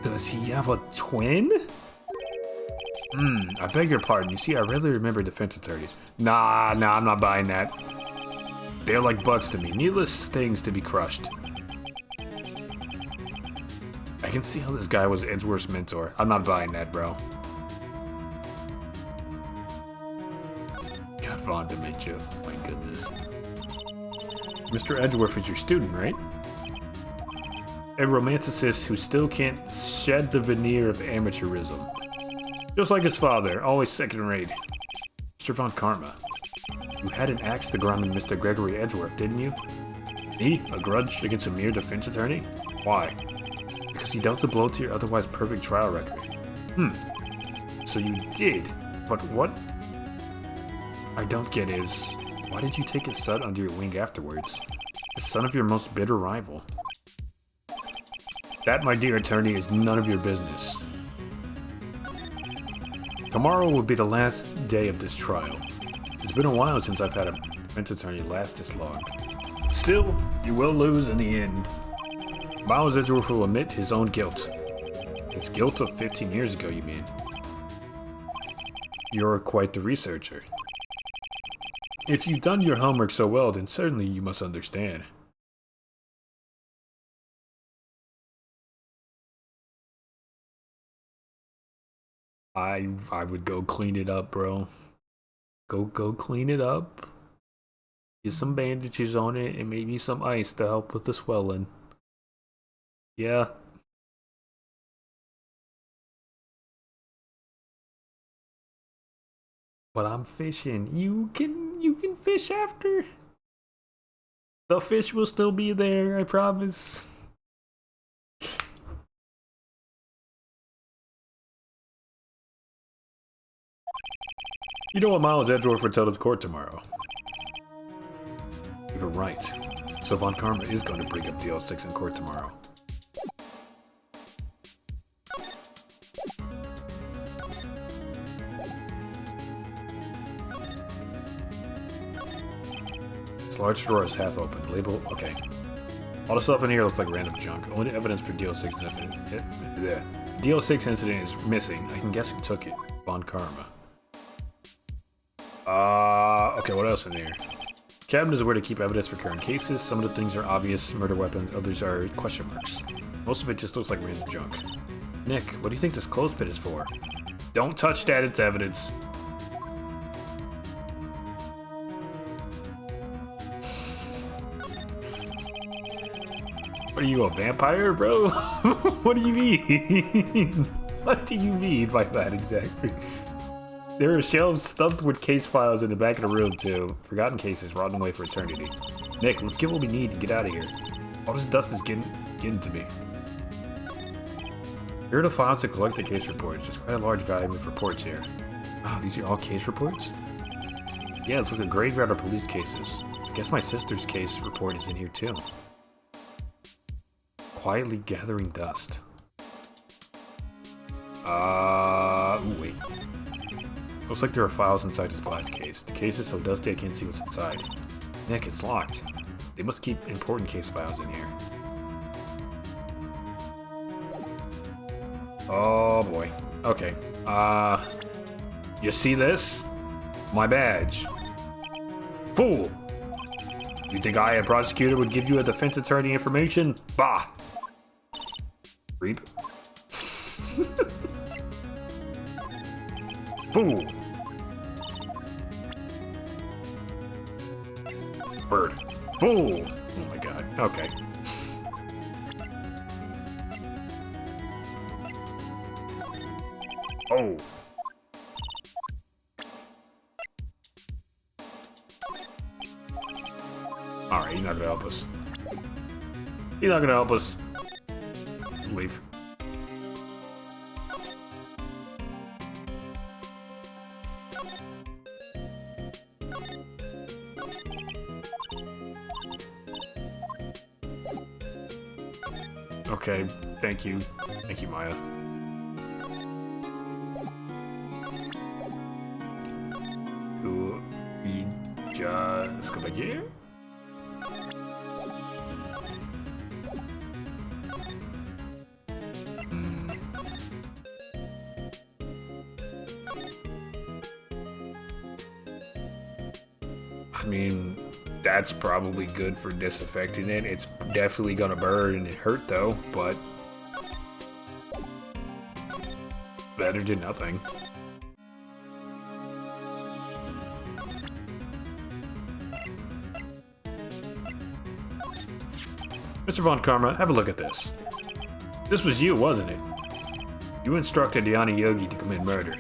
Does he have a twin? I beg your pardon. You see, I rarely remember defense attorneys. Nah, I'm not buying that. They're like bugs to me. Needless things to be crushed. I can see how this guy was Edgeworth's mentor. I'm not buying that, bro. Got Vaughn dementia. Oh my goodness. Mr. Edgeworth is your student, right? A romanticist who still can't shed the veneer of amateurism. Just like his father, always second rate. Mr. Von Karma. You had an axe to grind with Mr. Gregory Edgeworth, didn't you? Me? A grudge against a mere defense attorney? Why? Because he dealt a blow to your otherwise perfect trial record. So you did, but what I don't get is, why did you take his son under your wing afterwards? The son of your most bitter rival. That, my dear attorney, is none of your business. Tomorrow will be the last day of this trial. It's been a while since I've had a defense attorney last this long. Still, you will lose in the end. Miles Edgeworth will admit his own guilt. His guilt of 15 years ago, you mean? You're quite the researcher. If you've done your homework so well, then certainly you must understand. I would go clean it up, bro. Go clean it up. Get some bandages on it and maybe some ice to help with the swelling. Yeah. But I'm fishing. You can fish after. The fish will still be there, I promise. You know what Miles Edgeworth would tell the court tomorrow? You're right. So Von Karma is going to bring up DL6 in court tomorrow. Large drawer is half open. Label, okay. All the stuff in here looks like random junk. Only evidence for DL6 incident. The DL6 incident is missing. I can guess who took it. Von Karma. Okay, what else in here? Cabinet is where to keep evidence for current cases. Some of the things are obvious murder weapons, others are question marks. Most of it just looks like random junk. Nick, what do you think this clothespin is for? Don't touch that, it's evidence. What are you, a vampire, bro? What do you mean? What do you mean by that exactly? There are shelves stuffed with case files in the back of the room too. Forgotten cases rotting away for eternity. Nick, let's get what we need and get out of here. All this dust is getting to me. Here are the files to collect the case reports. There's quite a large volume of reports here. Wow, these are all case reports? Yeah, it's like a graveyard of police cases. I guess my sister's case report is in here too. Quietly gathering dust. Ooh, wait. Looks like there are files inside this glass case. The case is so dusty I can't see what's inside. Nick, it's locked. They must keep important case files in here. Oh boy. Okay. You see this? My badge. Fool! You think I, a prosecutor, would give you a defense attorney information? Bah! Reap. Fool! Bird. Fool! Oh my god. Okay. Oh. Alright, he's not gonna help us. He's not gonna help us. Leave. Okay, thank you. Thank you, Maya. We just go back here? I mean, that's probably good for disaffecting it. It's definitely gonna burn and hurt though, but better than nothing. Mr. Von Karma, have a look at this. This was you, wasn't it? You instructed the Ani Yogi to commit murder.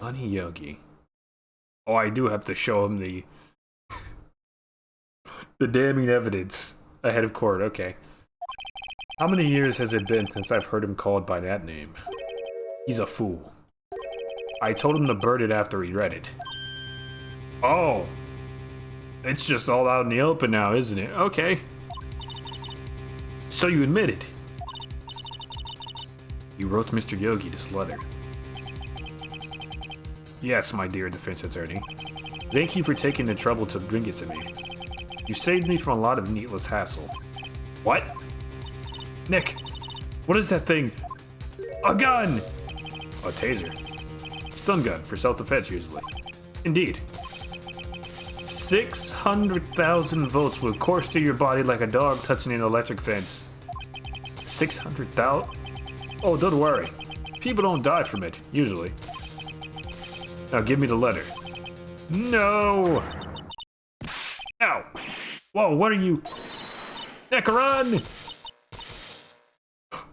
Ani Yogi. Oh, I do have to show him the damning evidence ahead of court. Okay. How many years has it been since I've heard him called by that name? He's a fool. I told him to burn it after he read it. Oh. It's just all out in the open now, isn't it? Okay. So you admit it. You wrote Mr. Yogi this letter. Yes, my dear defense attorney. Thank you for taking the trouble to bring it to me. You saved me from a lot of needless hassle. What? Nick, what is that thing? A gun! A taser. Stun gun for self-defense usually. Indeed. 600,000 volts will course through your body like a dog touching an electric fence. 600,000? Oh, don't worry. People don't die from it, usually. Now give me the letter. No! Ow! Whoa, what are you? Nick, run!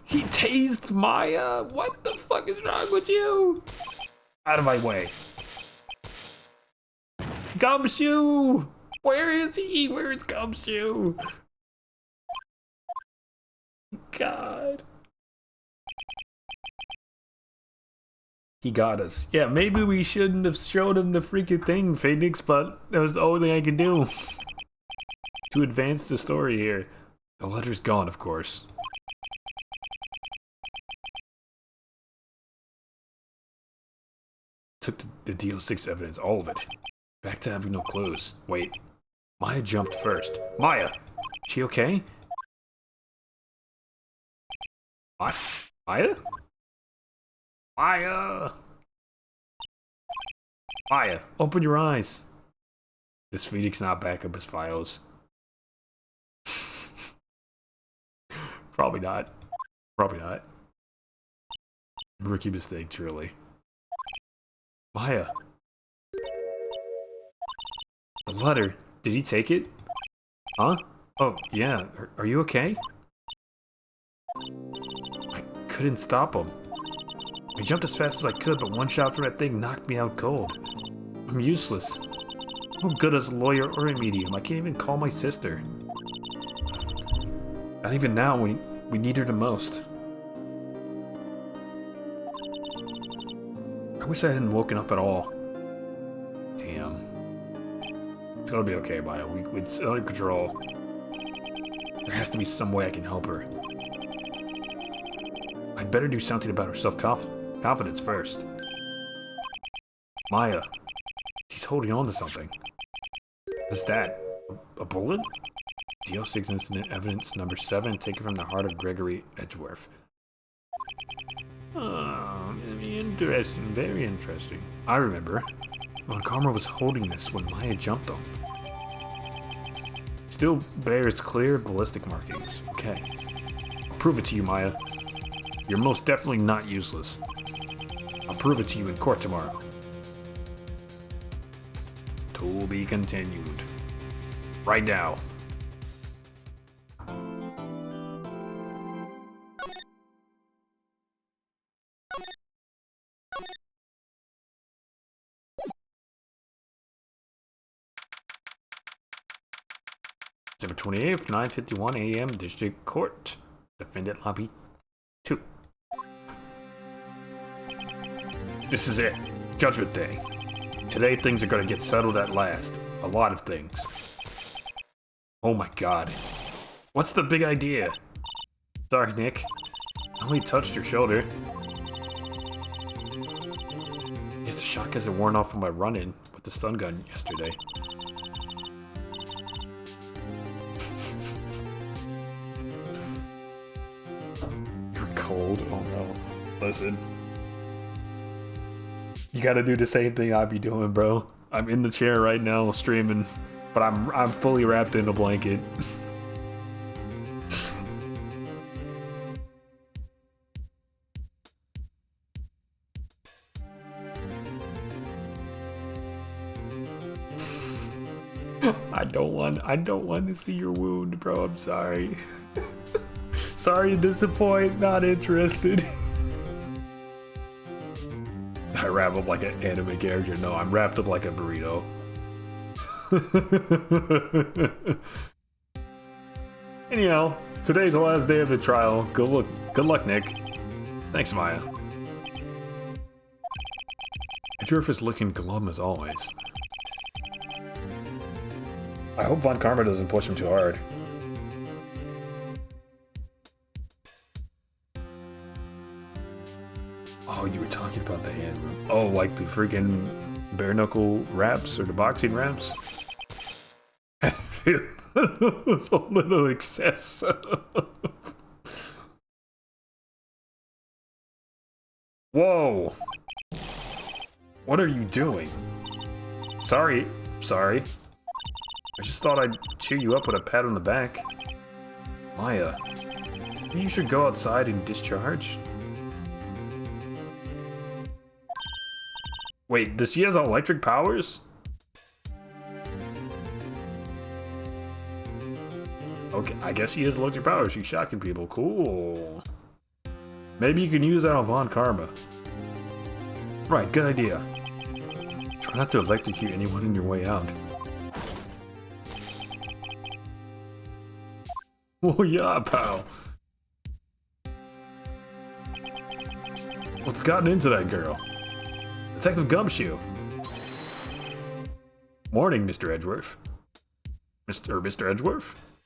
He tased Maya? What the fuck is wrong with you? Out of my way. Gumshoe! Where is he? Where's Gumshoe? God. He got us. Yeah, maybe we shouldn't have showed him the freaking thing, Phoenix, but that was the only thing I could do to advance the story here. The letter's gone, of course. Took the DO6 evidence, all of it. Back to having no clues. Wait, Maya jumped first. Maya! She okay? Maya? Maya! Maya, open your eyes. This Phoenix not back up his files. Probably not. Probably not. Rookie mistake, truly. Maya. The letter. Did he take it? Huh? Oh, yeah. Are you okay? I couldn't stop him. I jumped as fast as I could, but one shot from that thing knocked me out cold. I'm useless. I'm good as a lawyer or a medium. I can't even call my sister. Not even now when we need her the most. I wish I hadn't woken up at all. Damn. It's gonna be okay, Maya. It's under control. There has to be some way I can help her. I'd better do something about her self-confidence first. Maya. She's holding on to something. What's that? A bullet? DO6 incident evidence number 7 taken from the heart of Gregory Edgeworth. Oh, interesting. Very interesting. I remember. Von Karma was holding this when Maya jumped him. Still bears clear ballistic markings. Okay. I'll prove it to you, Maya. You're most definitely not useless. I'll prove it to you in court tomorrow. To be continued. Right now. December 28th, 9:51 a.m. District Court. Defendant Lobby 2. This is it. Judgment Day. Today things are gonna get settled at last. A lot of things. Oh my god. What's the big idea? Sorry, Nick. I only touched your shoulder. Guess the shock hasn't worn off from my run-in with the stun gun yesterday. You're cold? Oh no. Listen. You gotta do the same thing I be doing, bro. I'm in the chair right now streaming, but I'm fully wrapped in a blanket. I don't want to see your wound, bro. I'm sorry. Sorry to disappoint, not interested. I wrap up like an anime character. No, I'm wrapped up like a burrito. Anyhow, today's the last day of the trial. Good luck, Nick. Thanks, Maya. Edgeworth is looking glum as always. I hope Von Karma doesn't push him too hard. Oh, you were talking about the hand room. Oh, like the freaking bare knuckle wraps or the boxing wraps? I feel it was a little excessive. Whoa! What are you doing? Sorry. I just thought I'd cheer you up with a pat on the back. Maya, maybe you should go outside and discharge? Wait, does she have electric powers? Okay, I guess she has electric powers. She's shocking people. Cool. Maybe you can use that on Von Karma. Right, good idea. Try not to electrocute anyone on your way out. Oh yeah, pal. What's gotten into that girl? Detective Gumshoe. Morning, Mr. Edgeworth. Mr. Edgeworth?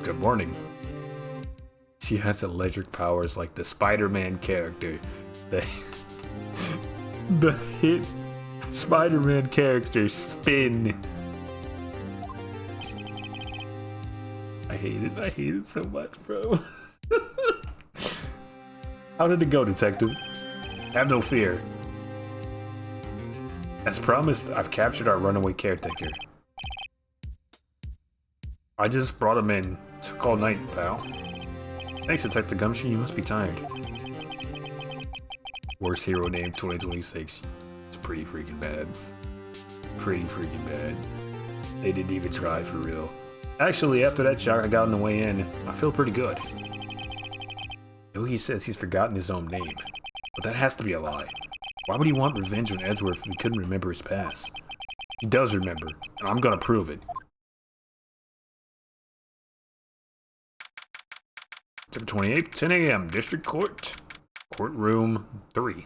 Good morning. She has electric powers like the Spider-Man character. The hit Spider-Man character spin. I hate it. I hate it so much, bro. How did it go, detective? Have no fear. As promised, I've captured our runaway caretaker. I just brought him in. Took all night, pal. Thanks, Detective Gumshoe. You must be tired. Worst hero name 2026. It's pretty freaking bad. Pretty freaking bad. They didn't even try for real. Actually, after that shock I got on the way in, I feel pretty good. Oh, he says he's forgotten his own name. But that has to be a lie. Why would he want revenge on Edgeworths if he couldn't remember his past? He does remember, and I'm gonna prove it. September 28th, 10 a.m. District Court. Courtroom 3.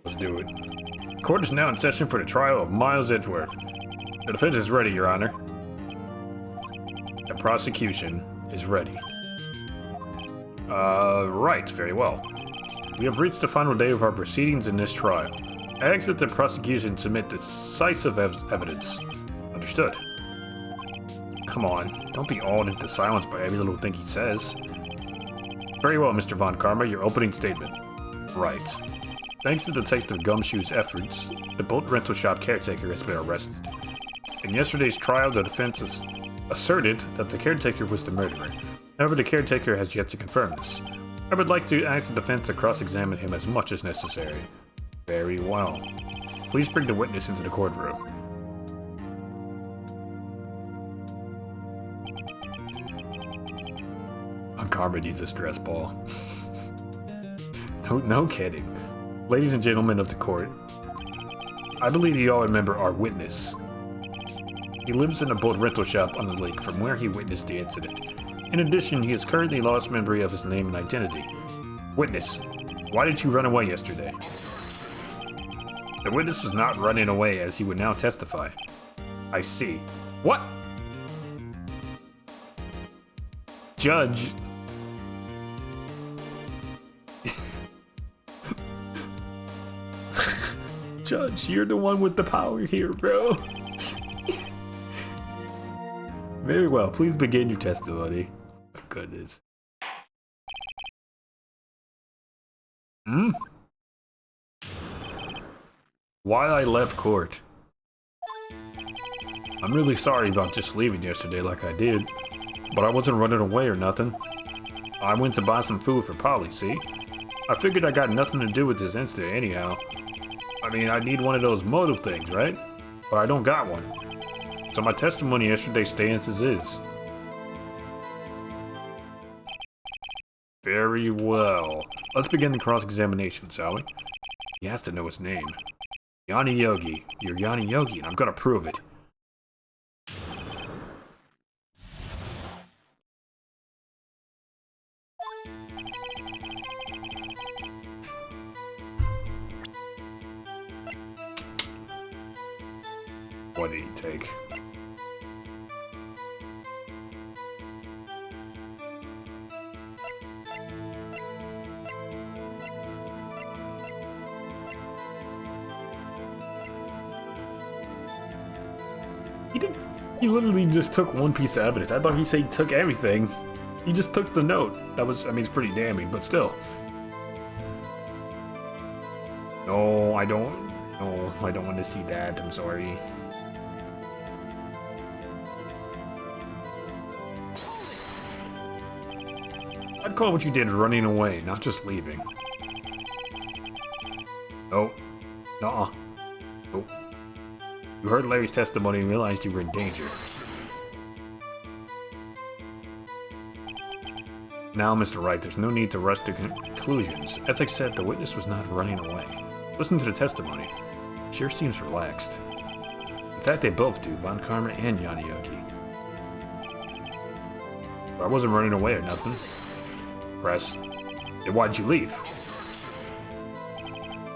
Let's do it. Court is now in session for the trial of Miles Edgeworth. The defense is ready, Your Honor. The prosecution is ready. Right, very well. We have reached the final day of our proceedings in this trial. I ask that the prosecution submit decisive evidence. Understood. Come on, don't be awed into silence by every little thing he says. Very well, Mr. Von Karma, your opening statement. Right. Thanks to Detective Gumshoe's efforts, the boat rental shop caretaker has been arrested. In yesterday's trial, the defense asserted that the caretaker was the murderer. However, the caretaker has yet to confirm this. I would like to ask the defense to cross-examine him as much as necessary. Very well. Please bring the witness into the courtroom. Karma needs a stress ball. No kidding. Ladies and gentlemen of the court, I believe you all remember our witness. He lives in a boat rental shop on the lake from where he witnessed the incident. In addition, he has currently lost memory of his name and identity. Witness, why did you run away yesterday? The witness was not running away, as he would now testify. I see. What? Judge. Judge, you're the one with the power here, bro. Very well, please begin your testimony. Oh my goodness. Why I left court? I'm really sorry about just leaving yesterday like I did, but I wasn't running away or nothing. I went to buy some food for Polly, see? I figured I got nothing to do with this incident anyhow. I mean, I need one of those motive things, right? But I don't got one. So my testimony yesterday stands as is. Very well. Let's begin the cross-examination, shall we? He has to know his name. Yanni Yogi. You're Yanni Yogi, and I'm gonna prove it. What did he take? He literally just took one piece of evidence. I thought he said he took everything. He just took the note. That was, I mean, it's pretty damning, but still. No, I don't want to see that. I'm sorry. I'd call what you did running away, not just leaving. Nope. Nuh-uh. Nope. You heard Larry's testimony and realized you were in danger. Now, Mr. Wright, there's no need to rush to conclusions. As I said, the witness was not running away. Listen to the testimony. Sure seems relaxed. In fact, they both do, Von Karma and Yanni Yogi. But I wasn't running away or nothing. Press. Then why'd you leave?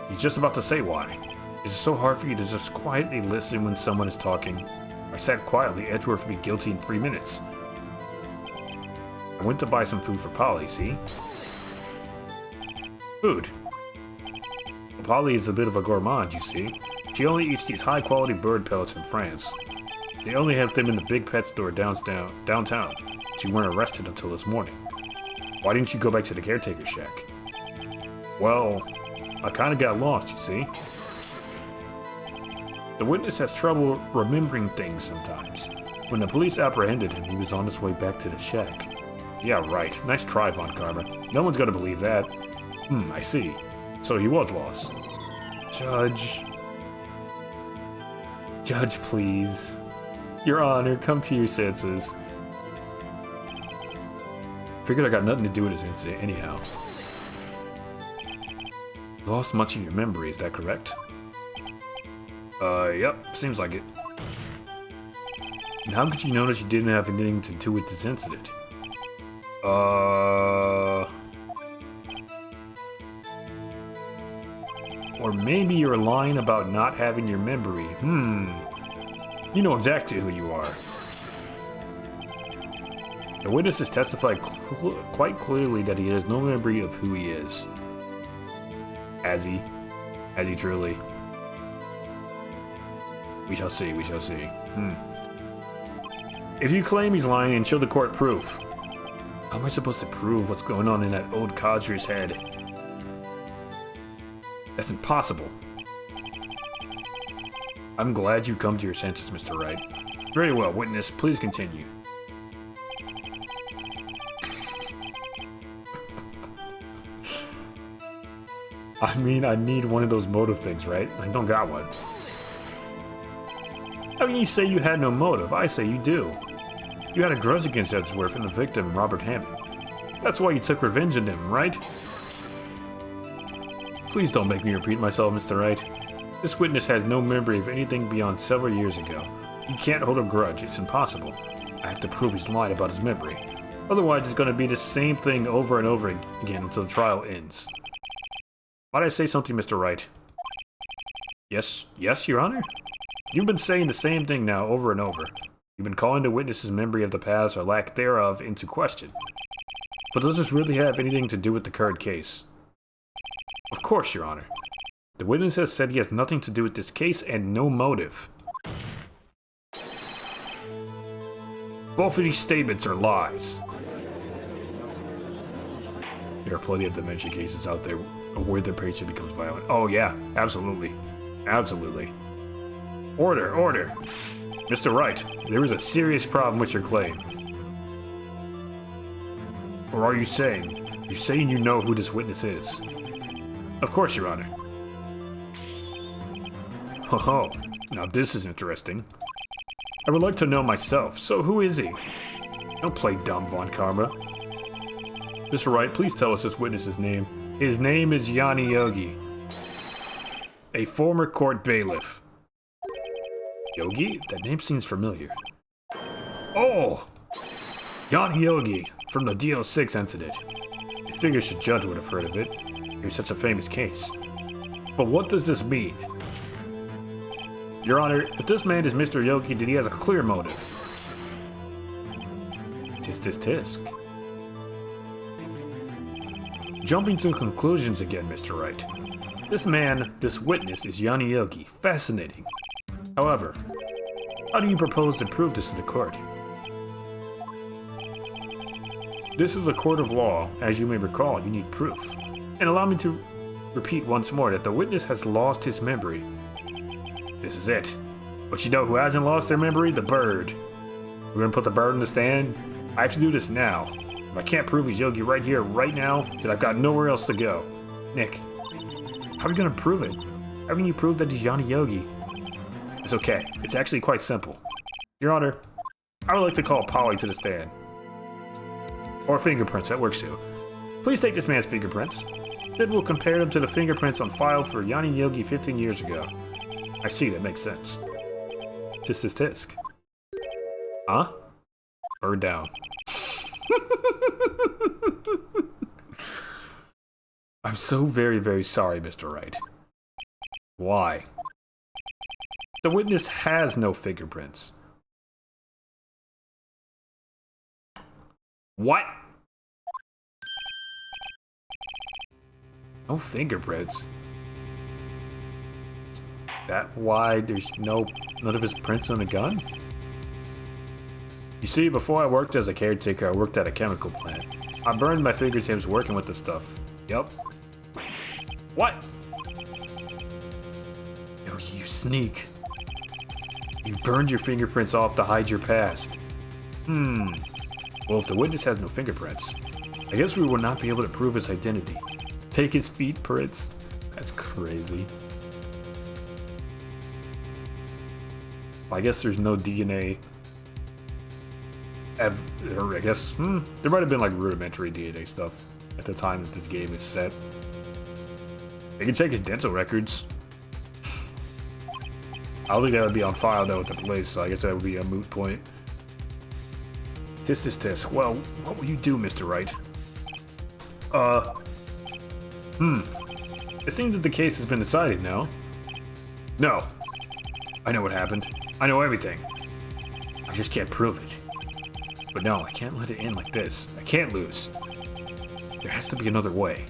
He's just about to say why. Is it so hard for you to just quietly listen when someone is talking? I sat quietly, Edgeworth would be guilty in 3 minutes. I went to buy some food for Polly, see? Food. Polly is a bit of a gourmand, you see. She only eats these high-quality bird pellets in France. They only have them in the big pet store downtown. She weren't arrested until this morning. Why didn't you go back to the caretaker shack? Well, I kinda got lost, you see. The witness has trouble remembering things sometimes. When the police apprehended him, he was on his way back to the shack. Yeah, right. Nice try, Von Karma. No one's gonna believe that. I see. So he was lost. Judge. Judge, please. Your Honor, come to your senses. Figured I got nothing to do with this incident anyhow. Lost much of your memory, is that correct? Yep, seems like it. And how could you notice you didn't have anything to do with this incident? Or maybe you're lying about not having your memory. You know exactly who you are. The witness has testified quite clearly that he has no memory of who he is. Has he? Has he truly? We shall see, we shall see. If you claim he's lying, and show the court proof. How am I supposed to prove what's going on in that old codger's head? That's impossible. I'm glad you come to your senses, Mr. Wright. Very well, witness, please continue. I mean, I need one of those motive things, right? I don't got one. How can you say you had no motive? I say you do. You had a grudge against Edgeworths and the victim, Robert Hammond. That's why you took revenge on him, right? Please don't make me repeat myself, Mr. Wright. This witness has no memory of anything beyond several years ago. He can't hold a grudge. It's impossible. I have to prove he's lied about his memory. Otherwise, it's going to be the same thing over and over again until the trial ends. Might I say something, Mr. Wright? Yes, Your Honor? You've been saying the same thing now over and over. You've been calling the witness's memory of the past or lack thereof into question. But does this really have anything to do with the current case? Of course, Your Honor. The witness has said he has nothing to do with this case and no motive. Both of these statements are lies. There are plenty of dementia cases out there where the patient becomes violent. Oh yeah, absolutely. Absolutely. Order, order. Mr. Wright, there is a serious problem with your claim. Or are you saying? You're saying you know who this witness is? Of course, Your Honor. Oh, now this is interesting. I would like to know myself, so who is he? Don't play dumb, Von Karma. Mr. Wright, please tell us this witness's name. His name is Yanni Yogi, a former court bailiff. Yogi? That name seems familiar. Oh! Yanni Yogi, from the DO6 incident. I figure the judge would have heard of it. It was such a famous case. But what does this mean? Your Honor, if this man is Mr. Yogi, then he has a clear motive. Tisk. Jumping to conclusions again, Mr. Wright. This witness is Yanni Yogi. Fascinating. However, how do you propose to prove this to the court? This is a court of law. As you may recall, you need proof. And allow me to repeat once more that the witness has lost his memory. This is it. But you know who hasn't lost their memory? The bird. We're gonna put the bird in the stand. I have to do this now. If I can't prove he's Yogi right here, right now, then I've got nowhere else to go. Nick, how are you gonna prove it? How can you prove that he's Yanni Yogi? It's okay. It's actually quite simple. Your Honor, I would like to call Polly to the stand. Or fingerprints, that works too. Please take this man's fingerprints. Then we'll compare them to the fingerprints on file for Yanni Yogi 15 years ago. I see, that makes sense. Tisk. Huh? Bird down. I'm so very, very sorry, Mr. Wright. Why? The witness has no fingerprints. What? No fingerprints? that why there's none of his prints on the gun? You see, before I worked as a caretaker, I worked at a chemical plant. I burned my fingertips working with the stuff. Yup. What? Oh, you sneak. You burned your fingerprints off to hide your past. Well, if the witness has no fingerprints, I guess we will not be able to prove his identity. Take his feet prints. That's crazy. I guess there's no DNA. Or I guess, there might have been like rudimentary DNA stuff at the time that this game is set. They can check his dental records. I don't think that would be on file though at the police, so I guess that would be a moot point. Tisk. Well, what will you do, Mr. Wright? It seems that the case has been decided now. No. I know what happened. I know everything. I just can't prove it. But no, I can't let it end like this. I can't lose. There has to be another way.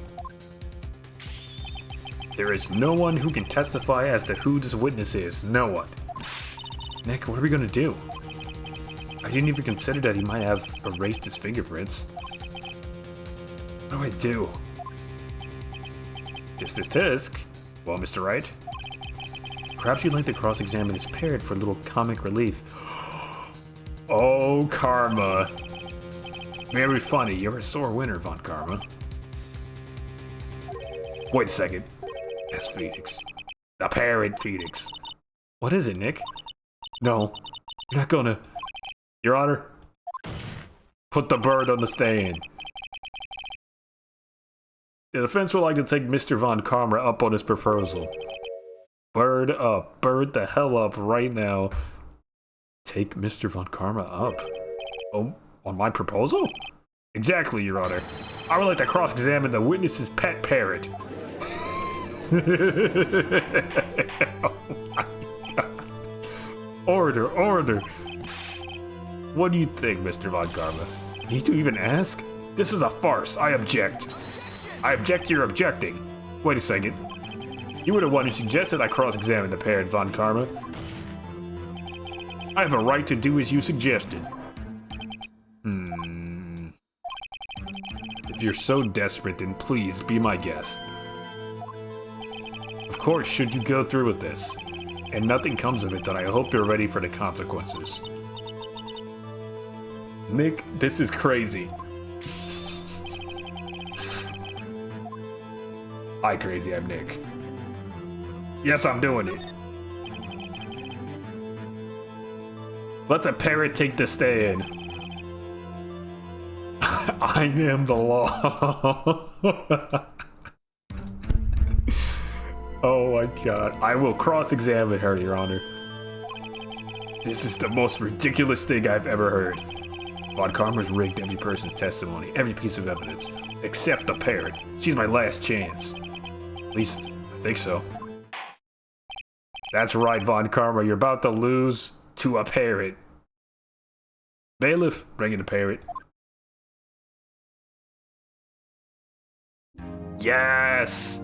There is no one who can testify as to who this witness is. No one. Nick, what are we gonna do? I didn't even consider that he might have erased his fingerprints. What do I do? Tisk. Well, Mr. Wright? Perhaps you'd like to cross-examine his parrot for a little comic relief. Oh, Karma. Very funny. You're a sore winner, Von Karma. Wait a second. That's Phoenix. The parrot Phoenix. What is it, Nick? No. You're not gonna... Your Honor? Put the bird on the stand. The defense would like to take Mr. Von Karma up on his proposal. Bird up. Bird the hell up right now. Take Mr. Von Karma up? Oh, on my proposal? Exactly, Your Honor. I would like to cross-examine the witness's pet parrot. Oh my God. Order. What do you think, Mr. Von Karma? Need to even ask? This is a farce. I object. I object to your objecting. Wait a second. You were the one who suggested I cross-examine the parrot, Von Karma. I have a right to do as you suggested. If you're so desperate, then please be my guest. Of course, should you go through with this, and nothing comes of it, then I hope you're ready for the consequences. Nick, this is crazy. Hi, crazy, I'm Nick. Yes, I'm doing it. Let the parrot take the stand. I am the law. Oh my God. I will cross-examine her, Your Honor. This is the most ridiculous thing I've ever heard. Von Karma's rigged every person's testimony, every piece of evidence, except the parrot. She's my last chance. At least, I think so. That's right, Von Karma. You're about to lose to a parrot. Bailiff, bring in the parrot. Yes!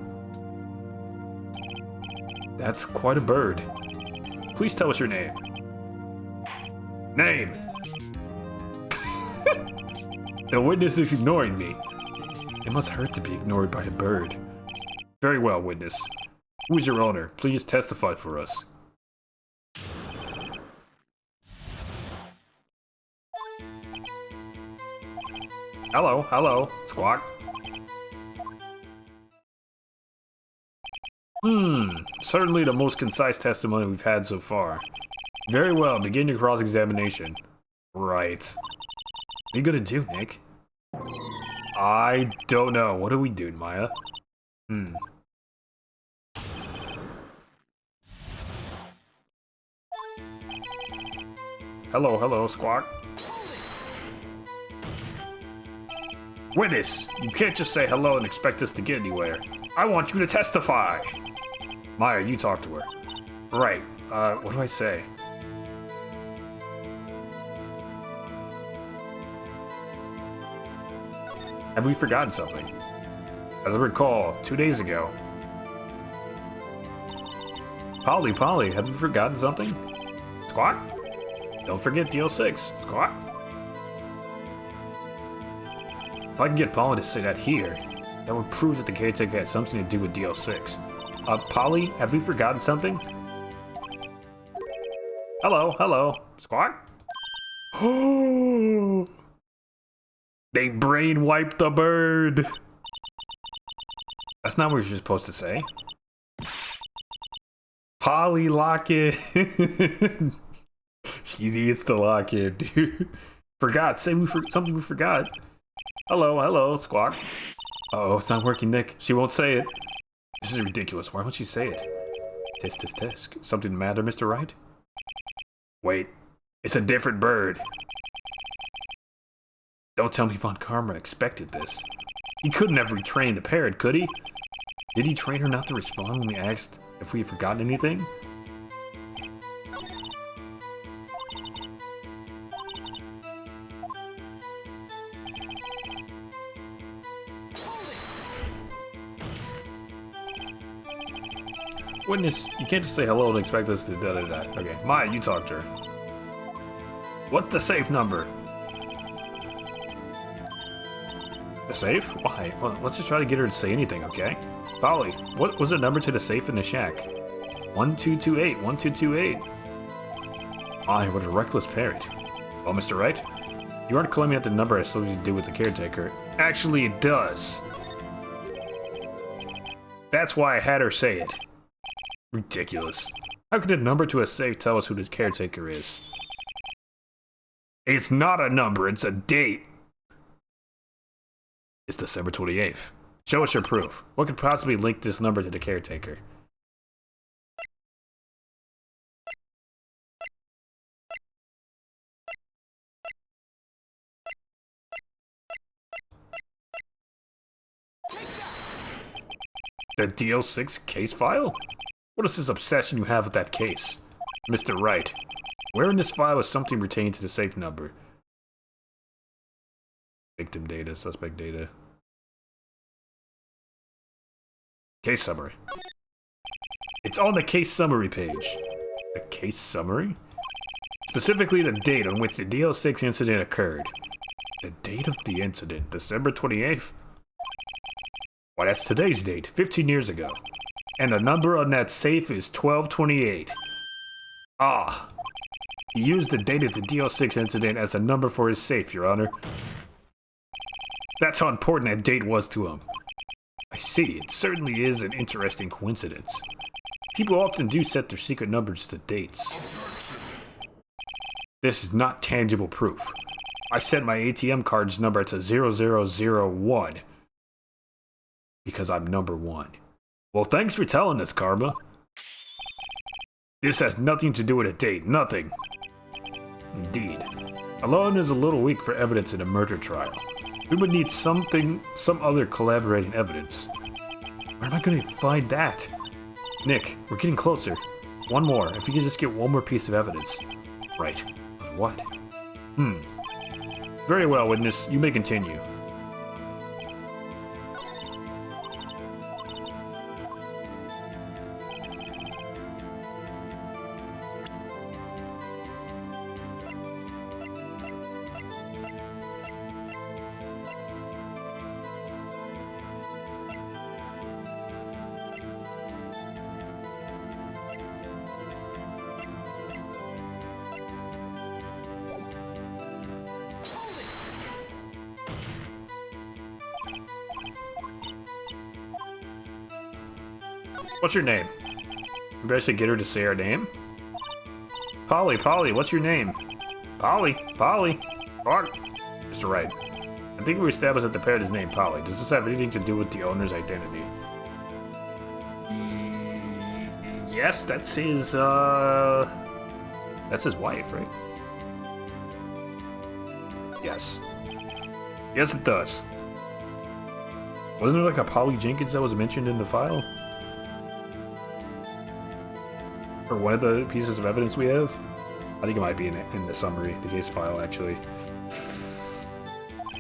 That's quite a bird. Please tell us your name. Name! The witness is ignoring me. It must hurt to be ignored by a bird. Very well, witness. Who is your owner? Please testify for us. Hello, Squawk. Certainly the most concise testimony we've had so far. Very well, begin your cross-examination. Right. What are you gonna do, Nick? I don't know. What do we do, Maya? Hello, Squawk. Witness, you can't just say hello and expect us to get anywhere. I want you to testify. Maya, you talk to her. Right, what do I say? Have we forgotten something? As I recall, 2 days ago. Polly, have you forgotten something? Squawk? Don't forget DL6. Squawk? If I can get Polly to say that here, that would prove that the caretaker had something to do with DL6. Polly, have you forgotten something? Hello. Squawk? They brain-wiped the bird! That's not what you're supposed to say. Polly, lock it! She needs to lock it, dude. Forgot. Say something we forgot. Hello, Squawk. Uh-oh, it's not working, Nick. She won't say it. This is ridiculous. Why won't she say it? Tisk. Something the matter, Mr. Wright? Wait. It's a different bird. Don't tell me Von Karma expected this. He couldn't have retrained the parrot, could he? Did he train her not to respond when we asked if we had forgotten anything? Witness, you can't just say hello and expect us to da-da-da. Okay, Maya, you talk to her. What's the safe number? The safe? Why? Well, let's just try to get her to say anything, okay? Polly, what was the number to the safe in the shack? 1228. My, what a reckless parrot. Well, Mr. Wright, you aren't claiming that the number has something to do with the caretaker. Actually, it does. That's why I had her say it. Ridiculous. How could a number to a safe tell us who the caretaker is? It's not a number, it's a date. It's December 28th. Show us your proof. What could possibly link this number to the caretaker? The DL6 case file? What is this obsession you have with that case? Mr. Wright, where in this file is something pertaining to the safe number? Victim data, suspect data. Case summary. It's on the case summary page. The case summary? Specifically the date on which the DL6 incident occurred. The date of the incident, December 28th? Why, that's today's date, 15 years ago. And the number on that safe is 1228. Ah. He used the date of the DL6 incident as a number for his safe, Your Honor. That's how important that date was to him. I see, it certainly is an interesting coincidence. People often do set their secret numbers to dates. This is not tangible proof. I set my ATM card's number to 0001. Because I'm number 1. Well, thanks for telling us, Karma. This has nothing to do with a date, nothing. Indeed. Alone is a little weak for evidence in a murder trial. We would need some other collaborating evidence. Where am I going to find that? Nick, we're getting closer. One more, if we can just get one more piece of evidence. Right. But what? Very well, witness. You may continue. What's your name? Maybe I should get her to say her name? Polly, what's your name? Polly. Bark. Mr. Wright, I think we established that the parrot is named Polly. Does this have anything to do with the owner's identity? Yes, that's his wife, right? Yes. Yes, it does. Wasn't there like a Polly Jenkins that was mentioned in the file? Or one of the pieces of evidence we have? I think it might be in the summary, the case file, actually.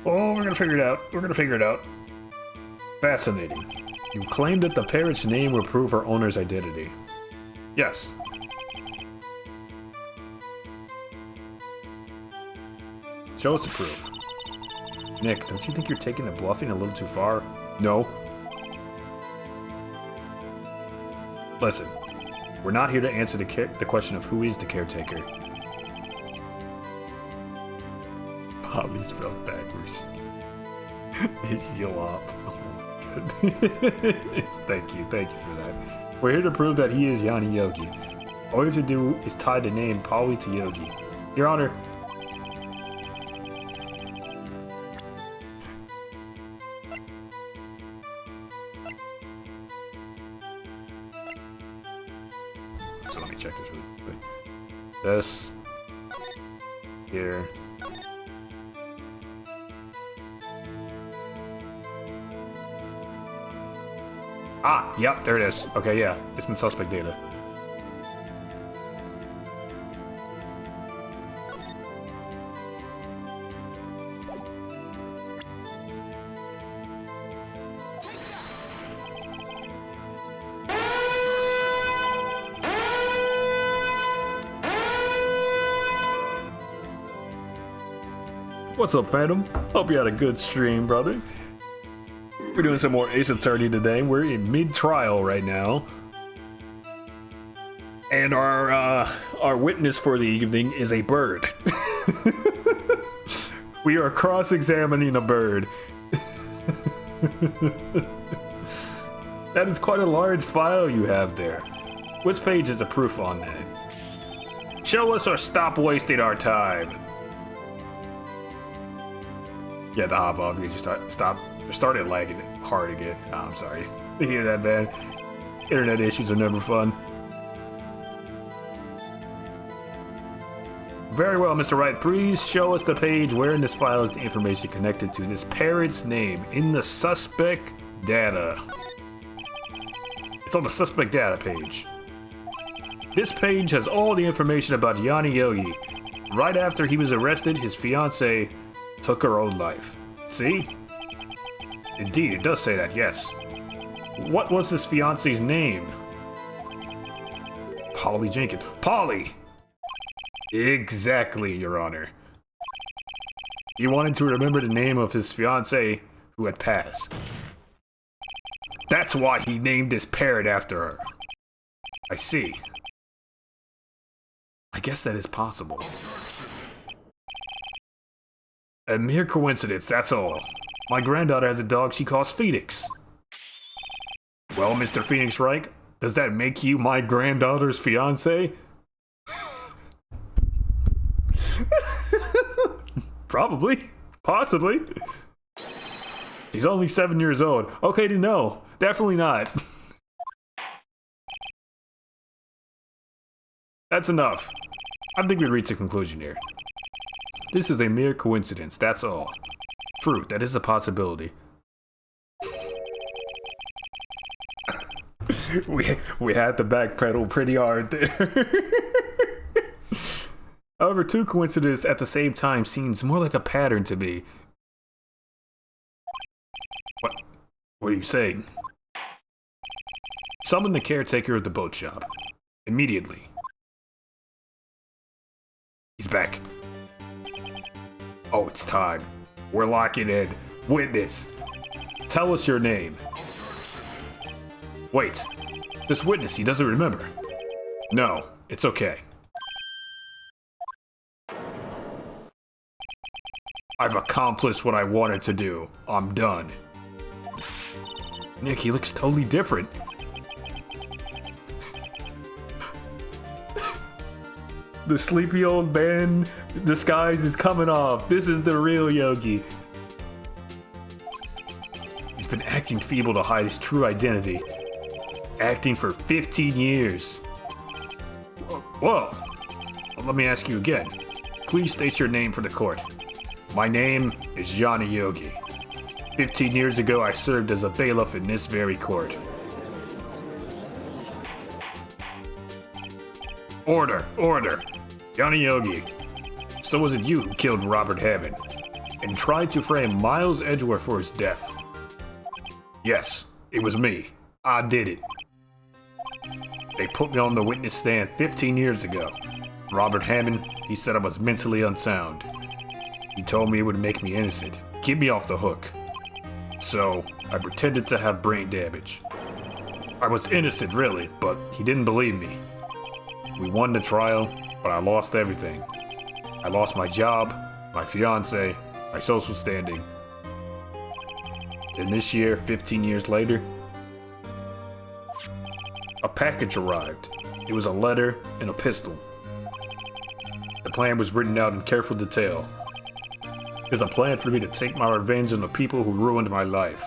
Oh, we're gonna figure it out. Fascinating. You claim that the parrot's name will prove our owner's identity. Yes. Show us the proof. Nick, don't you think you're taking the bluffing a little too far? No. Listen, we're not here to answer the question of who is the caretaker. Polly spelled backwards. You'll up. Oh my goodness. Thank you for that. We're here to prove that he is Yanni Yogi. All we have to do is tie the name Polly to Yogi. Your Honor. So let me check this really quickly. This. Here. Ah, yep, there it is. Okay, yeah, it's in suspect data. What's up, Phantom? Hope you had a good stream, brother. We're doing some more Ace Attorney today. We're in mid-trial right now. And our witness for the evening is a bird. We are cross-examining a bird. That is quite a large file you have there. Which page is the proof on that? Show us or stop wasting our time. Yeah, the hop off because you started lagging hard again. Oh, I'm sorry to hear that, man. Internet issues are never fun. Very well, Mr. Wright. Please show us the page where in this file is the information connected to this parrot's name in the suspect data. It's on the suspect data page. This page has all the information about Yanni Yogi. Right after he was arrested, his fiancée took her own life. See? Indeed, it does say that, yes. What was his fiancée's name? Polly Jenkins. Polly! Exactly, Your Honor. He wanted to remember the name of his fiancée who had passed. That's why he named his parrot after her. I see. I guess that is possible. A mere coincidence, that's all. My granddaughter has a dog she calls Phoenix. Well, Mr. Phoenix Wright, does that make you my granddaughter's fiancé? Probably. Possibly. She's only 7 years old. Okay to know. Definitely not. That's enough. I think we reached a conclusion here. This is a mere coincidence, that's all. True, that is a possibility. we had to backpedal pretty hard there. However, two coincidences at the same time seems more like a pattern to me. What are you saying? Summon the caretaker of the boat shop. Immediately. He's back. Oh, it's time. We're locking in. Witness. Tell us your name. Wait. This witness, he doesn't remember. No, it's okay. I've accomplished what I wanted to do. I'm done. Nick, he looks totally different. The sleepy old man disguise is coming off. This is the real Yogi. He's been acting feeble to hide his true identity. Acting for 15 years. Whoa. Let me ask you again. Please state your name for the court. My name is Yanni Yogi. 15 years ago, I served as a bailiff in this very court. Order, order. Yanni Yogi. So was it you who killed Robert Hammond and tried to frame Miles Edgeworth for his death? Yes, it was me. I did it. They put me on the witness stand 15 years ago. Robert Hammond, he said I was mentally unsound. He told me it would make me innocent, keep me off the hook. So, I pretended to have brain damage. I was innocent, really, but he didn't believe me. We won the trial, but I lost everything. I lost my job, my fiance, my social standing. Then this year, 15 years later, a package arrived. It was a letter and a pistol. The plan was written out in careful detail. It was a plan for me to take my revenge on the people who ruined my life.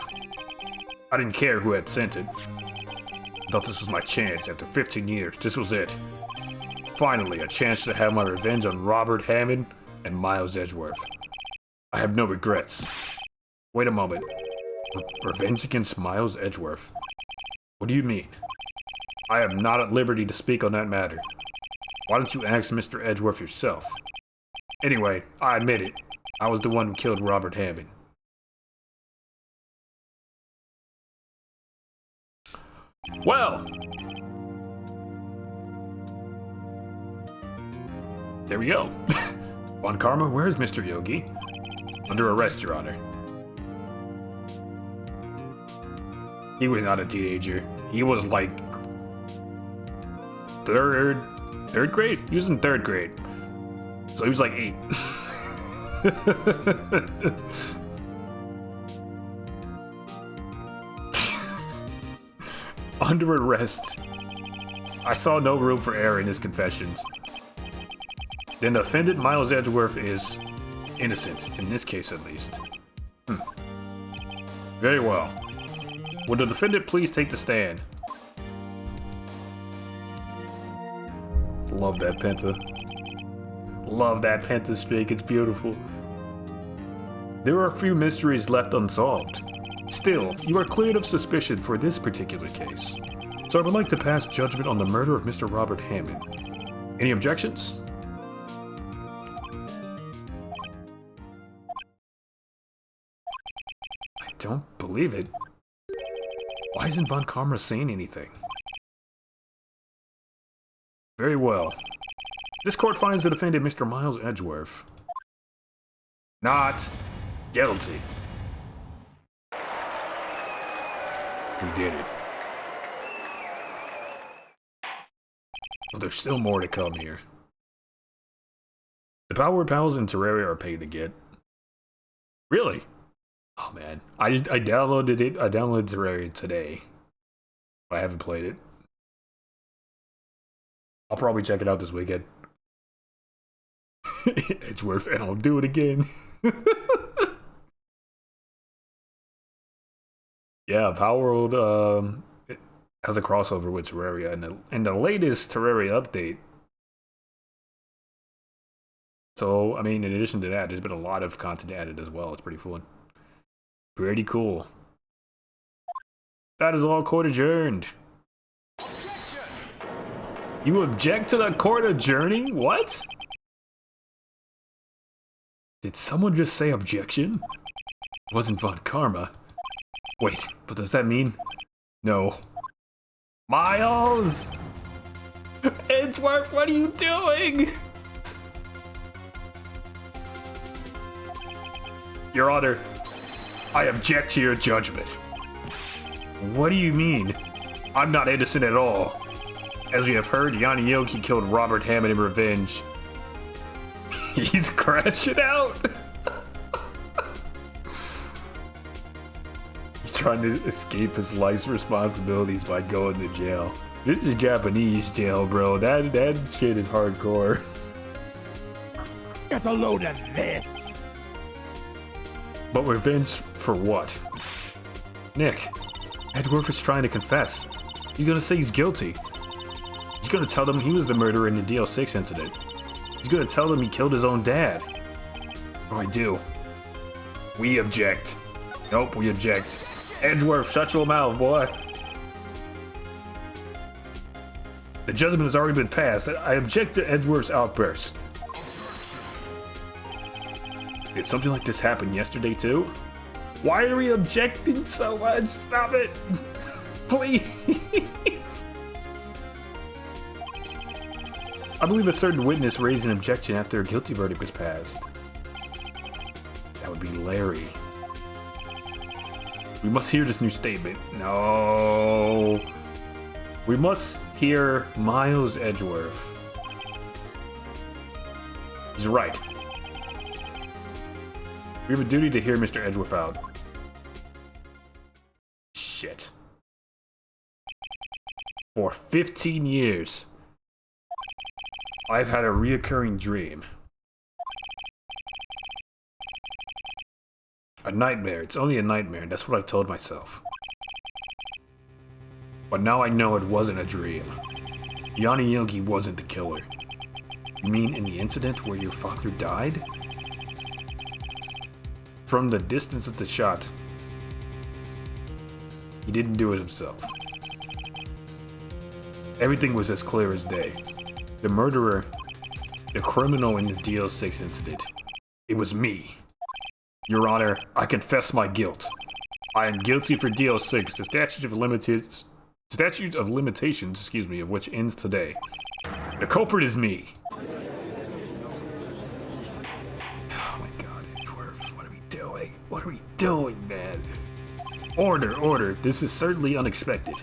I didn't care who had sent it. I thought this was my chance. After 15 years, this was it. Finally, a chance to have my revenge on Robert Hammond and Miles Edgeworth. I have no regrets. Wait a moment. Revenge against Miles Edgeworth? What do you mean? I am not at liberty to speak on that matter. Why don't you ask Mr. Edgeworth yourself? Anyway, I admit it. I was the one who killed Robert Hammond. Well, there we go. Von Karma, where's Mr. Yogi? Under arrest, Your Honor. He was not a teenager. He was like third grade? He was in third grade. So he was like 8. Under arrest. I saw no room for error in his confessions. Then the offended Miles Edgeworth is innocent, in this case at least. Very well. Will the defendant please take the stand? Love that penta. Love that penta streak, it's beautiful. There are a few mysteries left unsolved. Still, you are cleared of suspicion for this particular case. So I would like to pass judgment on the murder of Mr. Robert Hammond. Any objections? I don't believe it. Why isn't Von Karma saying anything? Very well. This court finds the defendant, Mr. Miles Edgeworth, not guilty. We did it. But there's still more to come here. The Power Pals in Terraria are paid to get. Really? Oh man, I downloaded it. I downloaded Terraria today. But I haven't played it. I'll probably check it out this weekend. Edgeworth, and I'll do it again. Yeah, Power World it has a crossover with Terraria, and the latest Terraria update. So, I mean, in addition to that, there's been a lot of content added as well. It's pretty fun. Pretty cool. That is all court adjourned. Objection! You object to the court adjourning? What? Did someone just say objection? It wasn't Von Karma. Wait, but does that mean? No. Miles! Edgeworth, what are you doing? Your Honor, I object to your judgment. What do you mean? I'm not innocent at all. As we have heard, Yanni Yoki killed Robert Hammond in revenge. He's crashing out. He's trying to escape his life's responsibilities by going to jail. This is Japanese jail, bro. That shit is hardcore. Get a load of this! But revenge for what? Nick, Edgeworth is trying to confess. He's gonna say he's guilty. He's gonna tell them he was the murderer in the DL6 incident. He's gonna tell them he killed his own dad. What do I do? We object. Nope, we object. Edgeworth, shut your mouth, boy. The judgment has already been passed. I object to Edgeworth's outburst. Did something like this happen yesterday too? Why are we objecting so much? Stop it! Please! I believe a certain witness raised an objection after a guilty verdict was passed. That would be Larry. We must hear this new statement. No. We must hear Miles Edgeworth. He's right. We have a duty to hear Mr. Edgeworth out. Shit. For 15 years, I've had a reoccurring dream. A nightmare. It's only a nightmare, and that's what I told myself. But now I know it wasn't a dream. Yanni Yogi wasn't the killer. You mean in the incident where your father died? From the distance of the shot, he didn't do it himself. Everything was as clear as day. The murderer, the criminal in the DL6 incident, it was me. Your Honor, I confess my guilt. I am guilty for DL6, the statute of limitations, of which ends today. The culprit is me. Oh my God, Edgeworth, what are we doing? What are we doing, man? Order. This is certainly unexpected.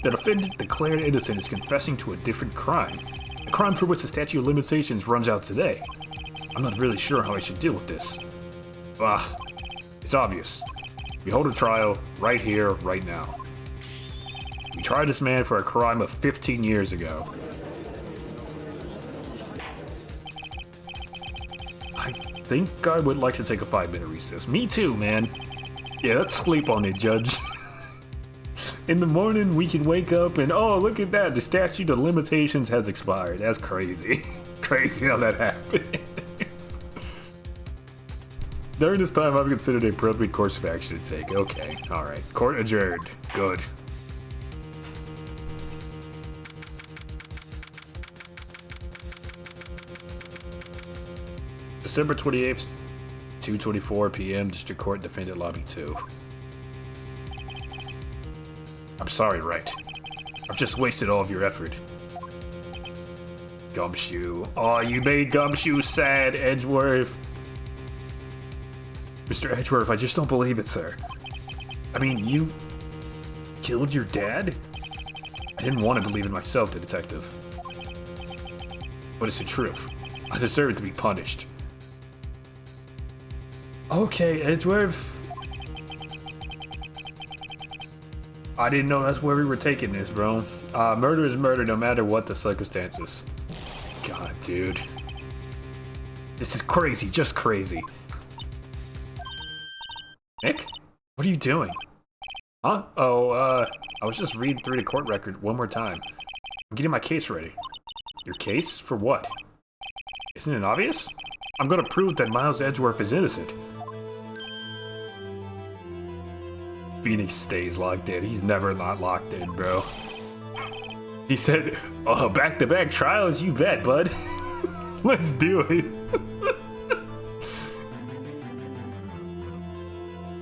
The defendant declared innocent is confessing to a different crime. A crime for which the statute of limitations runs out today. I'm not really sure how I should deal with this. It's obvious. We hold a trial right here, right now. We tried this man for a crime of 15 years ago. I think I would like to take a 5-minute recess. Me too, man. Yeah, let's sleep on it, Judge. In the morning, we can wake up and, oh, look at that, the statute of limitations has expired. That's crazy. Crazy how that happened. During this time, I've considered a appropriate course of action to take. Okay, alright. Court adjourned. Good. December 28th, 2:24 p.m., District Court, Defendant Lobby 2. I'm sorry, right? I've just wasted all of your effort. Gumshoe. Oh, you made Gumshoe sad, Edgeworth. Mr. Edgeworth, I just don't believe it, sir. I mean, you killed your dad? I didn't want to believe it myself, the detective. But it's the truth. I deserve it to be punished. Okay, Edgeworth. I didn't know that's where we were taking this, bro. Murder is murder no matter what the circumstances. God, dude. This is crazy, just crazy. Nick? What are you doing? Huh? Oh, I was just reading through the court record one more time. I'm getting my case ready. Your case? For what? Isn't it obvious? I'm gonna prove that Miles Edgeworth is innocent. Phoenix stays locked in. He's never not locked in, bro. He said, oh, back-to-back trials, you bet, bud. Let's do it.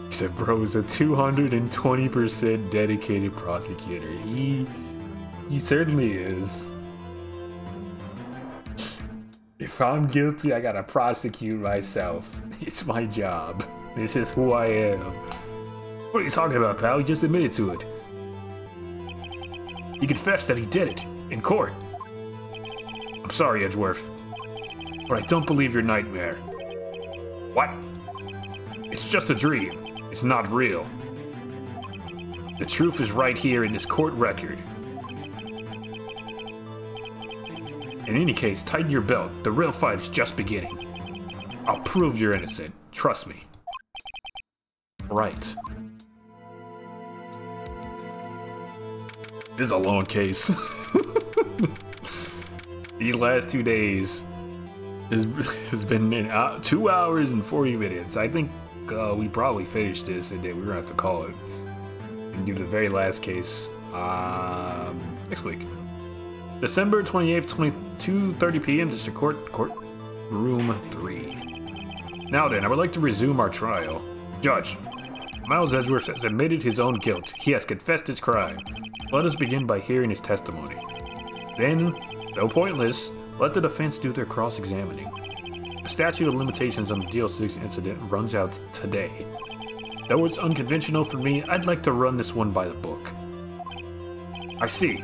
He said, bro is a 220% dedicated prosecutor. He certainly is. If I'm guilty, I gotta prosecute myself. It's my job. This is who I am. What are you talking about, pal? He just admitted to it. He confessed that he did it. In court. I'm sorry, Edgeworth. But I don't believe your nightmare. What? It's just a dream. It's not real. The truth is right here in this court record. In any case, tighten your belt. The real fight is just beginning. I'll prove you're innocent. Trust me. Right. This is a long case. These last 2 days has been 2 hours and 40 minutes. I think we probably finished this and then we're gonna have to call it and do the very last case next week. December 28th, 2:30 p.m. District Court, Room 3. Now then, I would like to resume our trial. Judge, Miles Edgeworth has admitted his own guilt. He has confessed his crime. Let us begin by hearing his testimony. Then, though pointless, Let the defense do their cross-examining. The statute of limitations on the DL6 incident runs out today. Though it's unconventional for me, I'd like to run this one by the book. I see.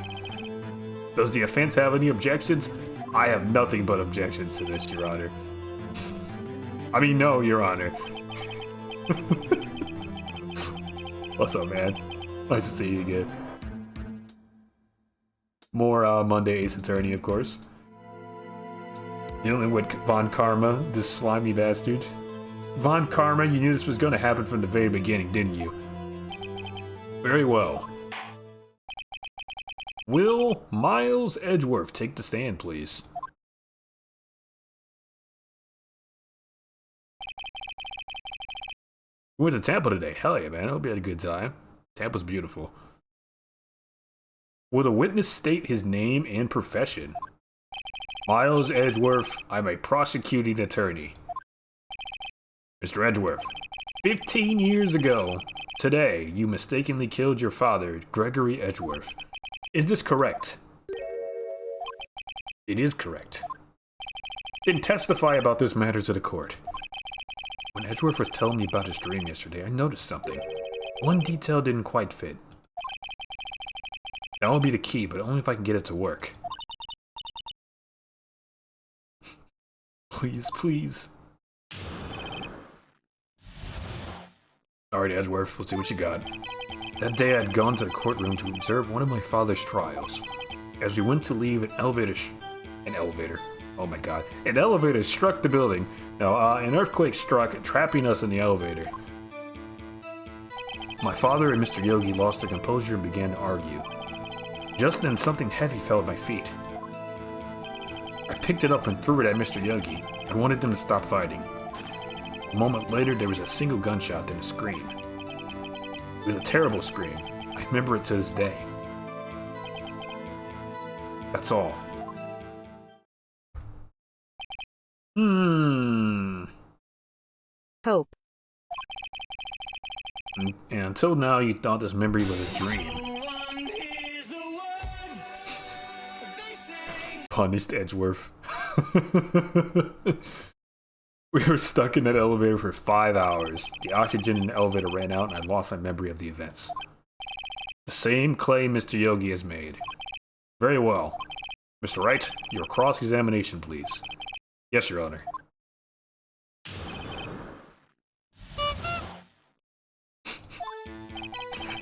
Does the offense have any objections? I have nothing but objections to this, Your Honor. I mean, no, Your Honor. What's up, man? Nice to see you again. More Monday Ace Attorney, of course. Dealing with Von Karma, this slimy bastard. Von Karma, you knew this was going to happen from the very beginning, didn't you? Very well. Will Miles Edgeworth take the stand, please? We went to Tampa today. Hell yeah, man. I hope you had a good time. Tampa's beautiful. Will the witness state his name and profession? Miles Edgeworth, I'm a prosecuting attorney. Mr. Edgeworth, 15 years ago, today, you mistakenly killed your father, Gregory Edgeworth. Is this correct? It is correct. Then testify about this matter to the court. When Edgeworth was telling me about his dream yesterday, I noticed something. One detail didn't quite fit. That will be the key, but only if I can get it to work. Please, please. Alright, Edgeworth, let's see what you got. That day I had gone to the courtroom to observe one of my father's trials. As we went to leave, an elevator struck the building. Now, an earthquake struck, trapping us in the elevator. My father and Mr. Yogi lost their composure and began to argue. Just then, something heavy fell at my feet. I picked it up and threw it at Mr. Yogi. I wanted them to stop fighting. A moment later, there was a single gunshot, then a scream. It was a terrible scream. I remember it to this day. That's all. Hope. And until now, you thought this memory was a dream. Punished Edgeworth. We were stuck in that elevator for 5 hours. The oxygen in the elevator ran out and I lost my memory of the events. The same claim Mr. Yogi has made. Very well. Mr. Wright, your cross-examination, please. Yes, Your Honor.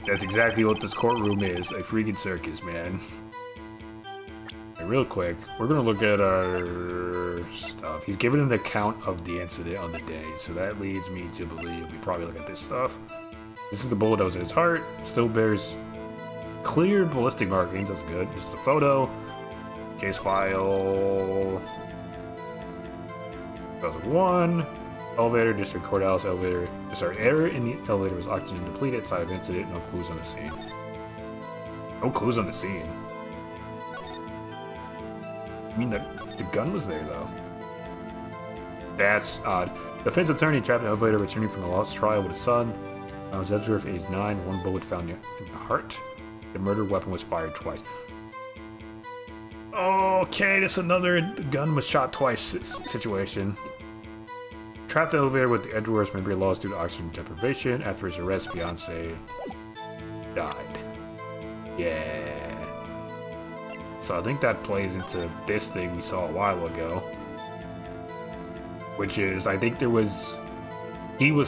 That's exactly what this courtroom is. A freaking circus, man. Real quick, we're gonna look at our stuff. He's given an account of the incident on the day, so that leads me to believe we probably look at this stuff. This is the bullet that was in his heart. Still bears clear ballistic markings. That's good. Just a photo. Case file. 2001. Elevator, district courthouse, elevator. Sorry, error in the elevator was oxygen depleted. Type of incident. No clues on the scene. No clues on the scene. I mean, the gun was there, though. That's odd. Defense attorney trapped in an elevator returning from a lost trial with his son. Was Edgeworth, age 9. One bullet found in the heart. The murder weapon was fired twice. Okay, this is another gun was shot twice situation. Trapped in the elevator with the Edgeworth's memory lost due to oxygen deprivation. After his arrest, fiance died. Yeah. So I think that plays into this thing we saw a while ago. Which is, I think he was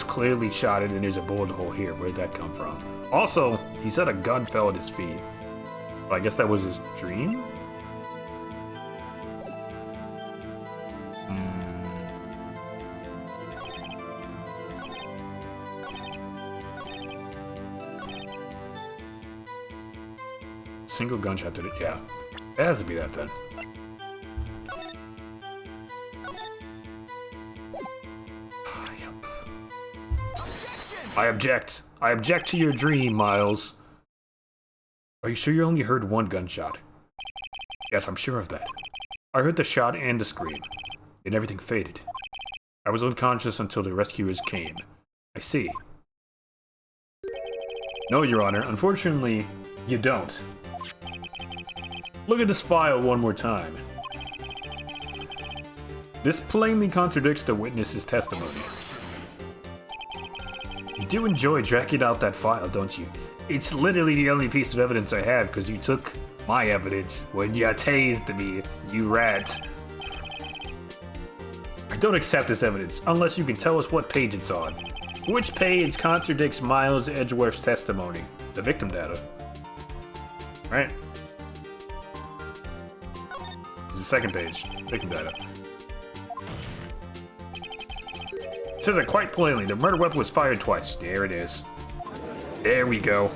clearly shot and there's a bullet hole here. Where'd that come from? Also, he said a gun fell at his feet. Well, I guess that was his dream? Single gunshot to the... yeah. It has to be that then. Yep. I object. I object to your dream, Miles. Are you sure you only heard one gunshot? Yes, I'm sure of that. I heard the shot and the scream. Then everything faded. I was unconscious until the rescuers came. I see. No, Your Honor. Unfortunately, you don't. Look at this file one more time. This plainly contradicts the witness's testimony. You do enjoy tracking out that file, don't you? It's literally the only piece of evidence I have because you took my evidence when you tased me, you rat. I don't accept this evidence unless you can tell us what page it's on. Which page contradicts Miles Edgeworth's testimony? The victim data. Right? It's the second page. Victim data. It says it quite plainly. The murder weapon was fired twice. There it is. There we go.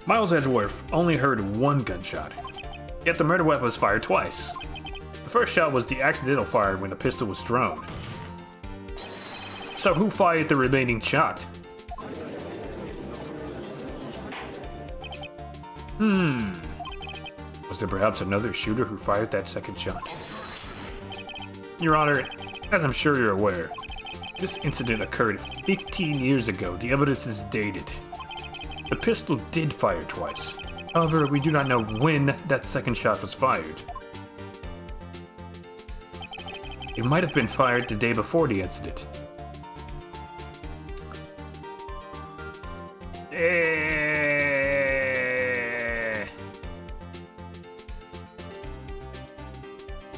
Miles Edgeworth only heard one gunshot. Yet the murder weapon was fired twice. The first shot was the accidental fire when the pistol was thrown. So who fired the remaining shot? Was there perhaps another shooter who fired that second shot? Your Honor, as I'm sure you're aware, this incident occurred 15 years ago. The evidence is dated. The pistol did fire twice. However, we do not know when that second shot was fired. It might have been fired the day before the incident.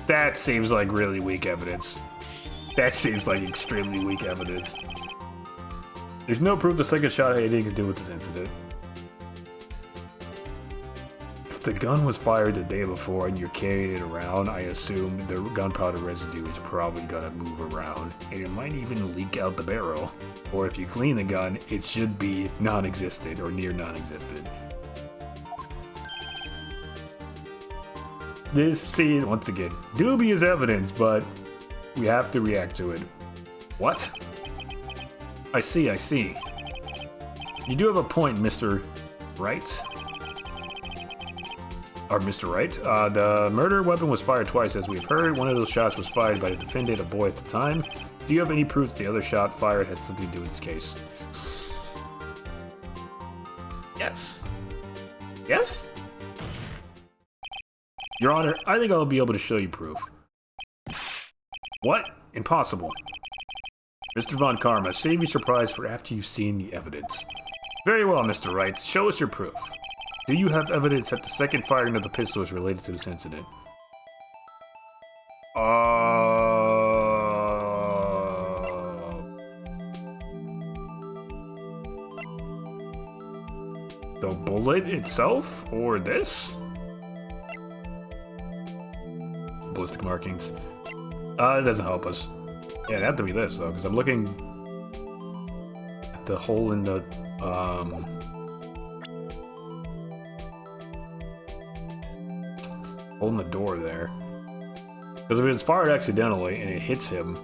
That seems like really weak evidence. That seems like extremely weak evidence. There's no proof the second shot had anything to do with this incident. If the gun was fired the day before and you're carrying it around, I assume the gunpowder residue is probably gonna move around, and it might even leak out the barrel. Or if you clean the gun, it should be non-existent or near non-existent. This scene, once again, dubious evidence, but we have to react to it. What? I see. You do have a point, Mr. Wright. Or Mr. Wright. The murder weapon was fired twice, as we've heard. One of those shots was fired by the defendant, a boy at the time. Do you have any proof that the other shot fired had something to do with this case? Yes. Yes? Your Honor, I think I'll be able to show you proof. What? Impossible. Mr. Von Karma, save your surprise for after you've seen the evidence. Very well, Mr. Wright. Show us your proof. Do you have evidence that the second firing of the pistol is related to this incident? The bullet itself? Or this? Ballistic markings. It doesn't help us. Yeah, it'd have to be this, though, because I'm looking at the hole in the, hole in the door there. Because if it's fired accidentally and it hits him,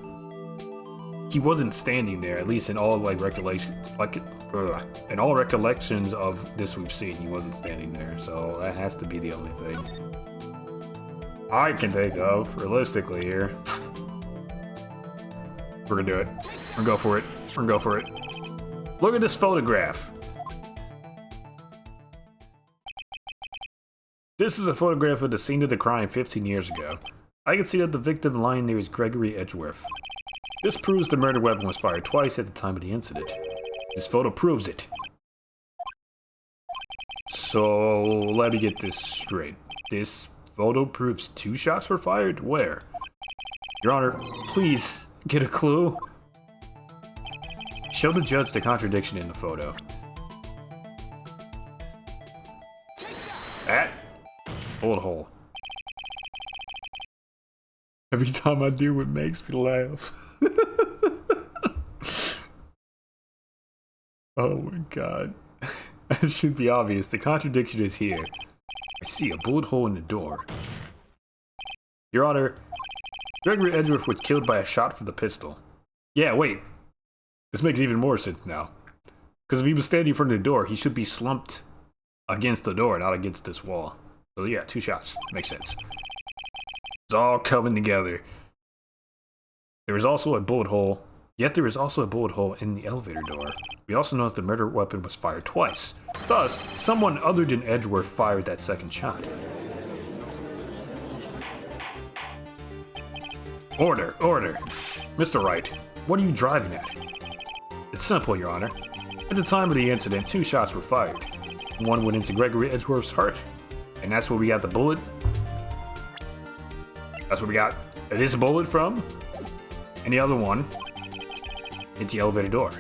he wasn't standing there, at least in all, like, in all recollections of this we've seen, he wasn't standing there, so that has to be the only thing I can think of, realistically, here. We're gonna do it. We're gonna go for it. We're gonna go for it. Look at this photograph. This is a photograph of the scene of the crime 15 years ago. I can see that the victim lying there is Gregory Edgeworth. This proves the murder weapon was fired twice at the time of the incident. This photo proves it. So, let me get this straight. This photo proves 2 shots were fired? Where? Your Honor, please get a clue. Show the judge the contradiction in the photo. That bullet hole. Every time I do, it makes me laugh. Oh my god. That should be obvious. The contradiction is here. I see a bullet hole in the door. Your Honor, Gregory Edgeworth was killed by a shot from the pistol. Yeah, wait. This makes even more sense now. Because if he was standing in front of the door, he should be slumped against the door, not against this wall. So yeah, 2 shots. Makes sense. It's all coming together. There was also a bullet hole Yet there is also a bullet hole in the elevator door. We also know that the murder weapon was fired twice. Thus, someone other than Edgeworth fired that second shot. Order, order. Mr. Wright, what are you driving at? It's simple, Your Honor. At the time of the incident, 2 shots were fired. One went into Gregory Edgeworth's heart, and that's where we got the bullet. That's where we got this bullet from. And the other one hit the elevator door.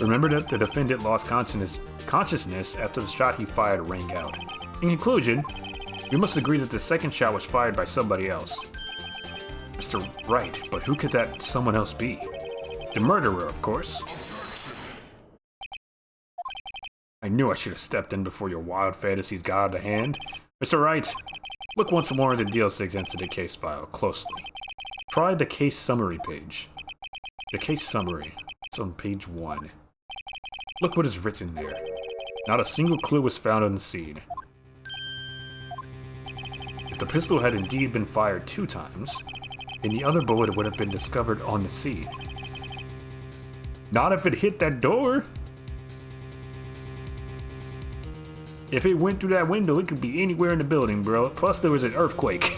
Remember that the defendant lost consciousness after the shot he fired rang out. In conclusion, we must agree that the second shot was fired by somebody else. Mr. Wright, but who could that someone else be? The murderer, of course. I knew I should have stepped in before your wild fantasies got out of hand. Mr. Wright, look once more at the DL6 incident case file closely. Try the case summary page. The case summary. It's on page 1. Look what is written there. Not a single clue was found on the scene. If the pistol had indeed been fired 2 times, then the other bullet would have been discovered on the scene. Not if it hit that door! If it went through that window, it could be anywhere in the building, bro. Plus, there was an earthquake.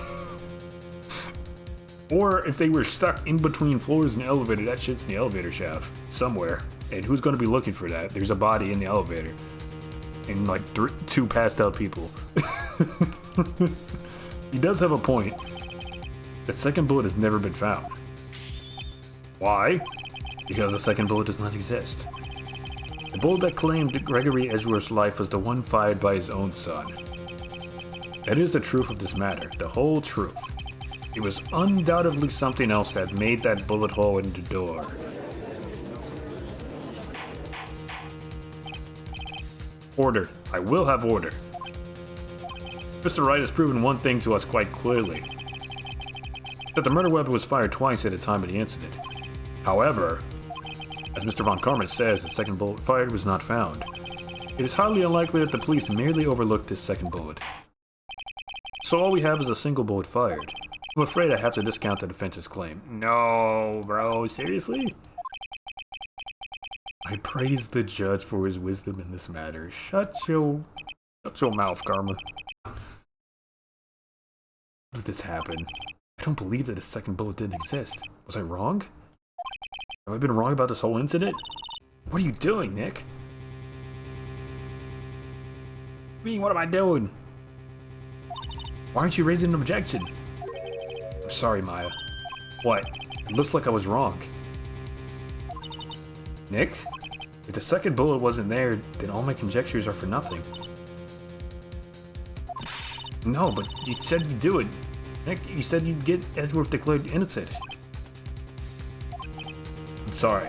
Or if they were stuck in between floors in the elevator, that shit's in the elevator shaft somewhere. And who's going to be looking for that? There's a body in the elevator. And like 2 passed out people. He does have a point. The second bullet has never been found. Why? Because the second bullet does not exist. The bullet that claimed Gregory Edgeworth's life was the one fired by his own son. That is the truth of this matter, the whole truth. It was undoubtedly something else that made that bullet hole in the door. Order. I will have order. Mr. Wright has proven one thing to us quite clearly. That the murder weapon was fired twice at the time of the incident. However, as Mr. Von Karman says, the second bullet fired was not found. It is highly unlikely that the police merely overlooked this second bullet. So all we have is a single bullet fired. I'm afraid I have to discount the defense's claim. No, bro, seriously? I praise the judge for his wisdom in this matter. Shut your mouth, Karma. How did this happen? I don't believe that a second bullet didn't exist. Was I wrong? Have I been wrong about this whole incident? What are you doing, Nick? What am I doing? Why aren't you raising an objection? I'm sorry, Maya. What? It looks like I was wrong. Nick? If the second bullet wasn't there, then all my conjectures are for nothing. No, but you said you'd do it. Nick, you said you'd get Edgeworth declared innocent. I'm sorry.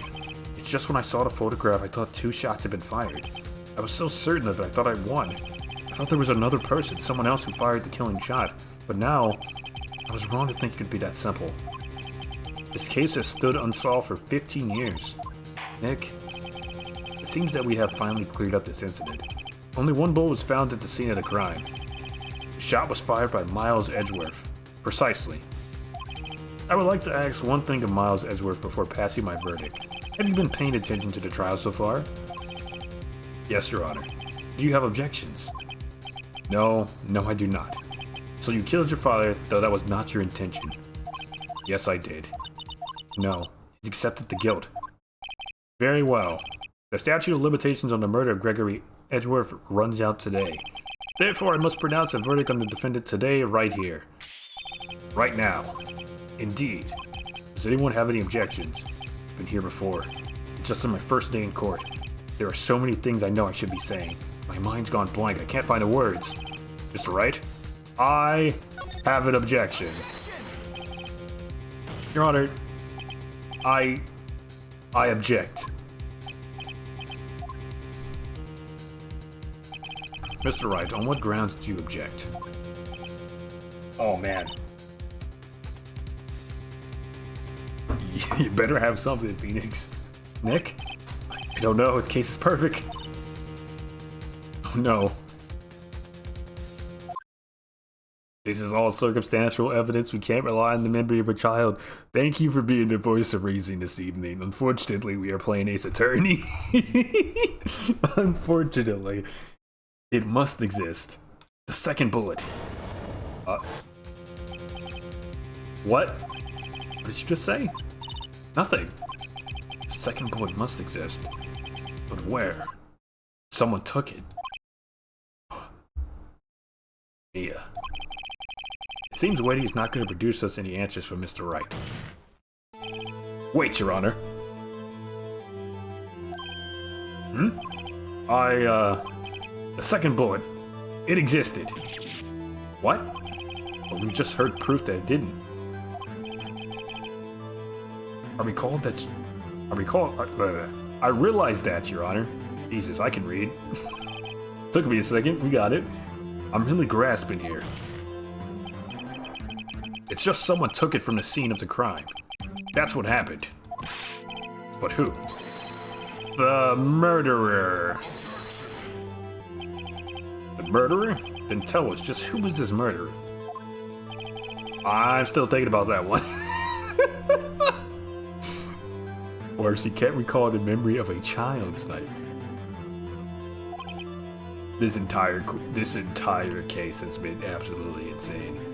It's just when I saw the photograph, I thought 2 shots had been fired. I was so certain of it, I thought I'd won. I thought there was another person, someone else who fired the killing shot. But now, I was wrong to think it could be that simple. This case has stood unsolved for 15 years. Nick, it seems that we have finally cleared up this incident. Only 1 bullet was found at the scene of the crime. The shot was fired by Miles Edgeworth. Precisely. I would like to ask one thing of Miles Edgeworth before passing my verdict. Have you been paying attention to the trial so far? Yes, Your Honor. Do you have objections? No, I do not. So you killed your father, though that was not your intention. Yes, I did. No, he's accepted the guilt. Very well. The statute of limitations on the murder of Gregory Edgeworth runs out today. Therefore, I must pronounce a verdict on the defendant today, right here. Right now. Indeed. Does anyone have any objections? I've been here before. It's just on my first day in court. There are so many things I know I should be saying. My mind's gone blank. I can't find the words. Mr. Wright? I have an objection. Your Honor, I object. Mr. Wright, on what grounds do you object? Oh, man. You better have something, Phoenix. Nick? I don't know, his case is perfect. Oh no. This is all circumstantial evidence. We can't rely on the memory of a child. Thank you for being the voice of reason this evening. Unfortunately, we are playing Ace Attorney. Unfortunately, it must exist. The second bullet. What? What did you just say? Nothing. The second bullet must exist. But where? Someone took it. Mia. It seems Whitey's not going to produce us any answers from Mr. Wright. Wait, Your Honor. The second bullet, it existed. What? Well, we just heard proof that it didn't. I realized that, Your Honor. Jesus, I can read. Took me a second, we got it. I'm really grasping here. It's just someone took it from the scene of the crime. That's what happened. But who? The murderer. The murderer? Then tell us, just who was this murderer? I'm still thinking about that one. Or she can't recall the memory of a child's life. This entire case has been absolutely insane.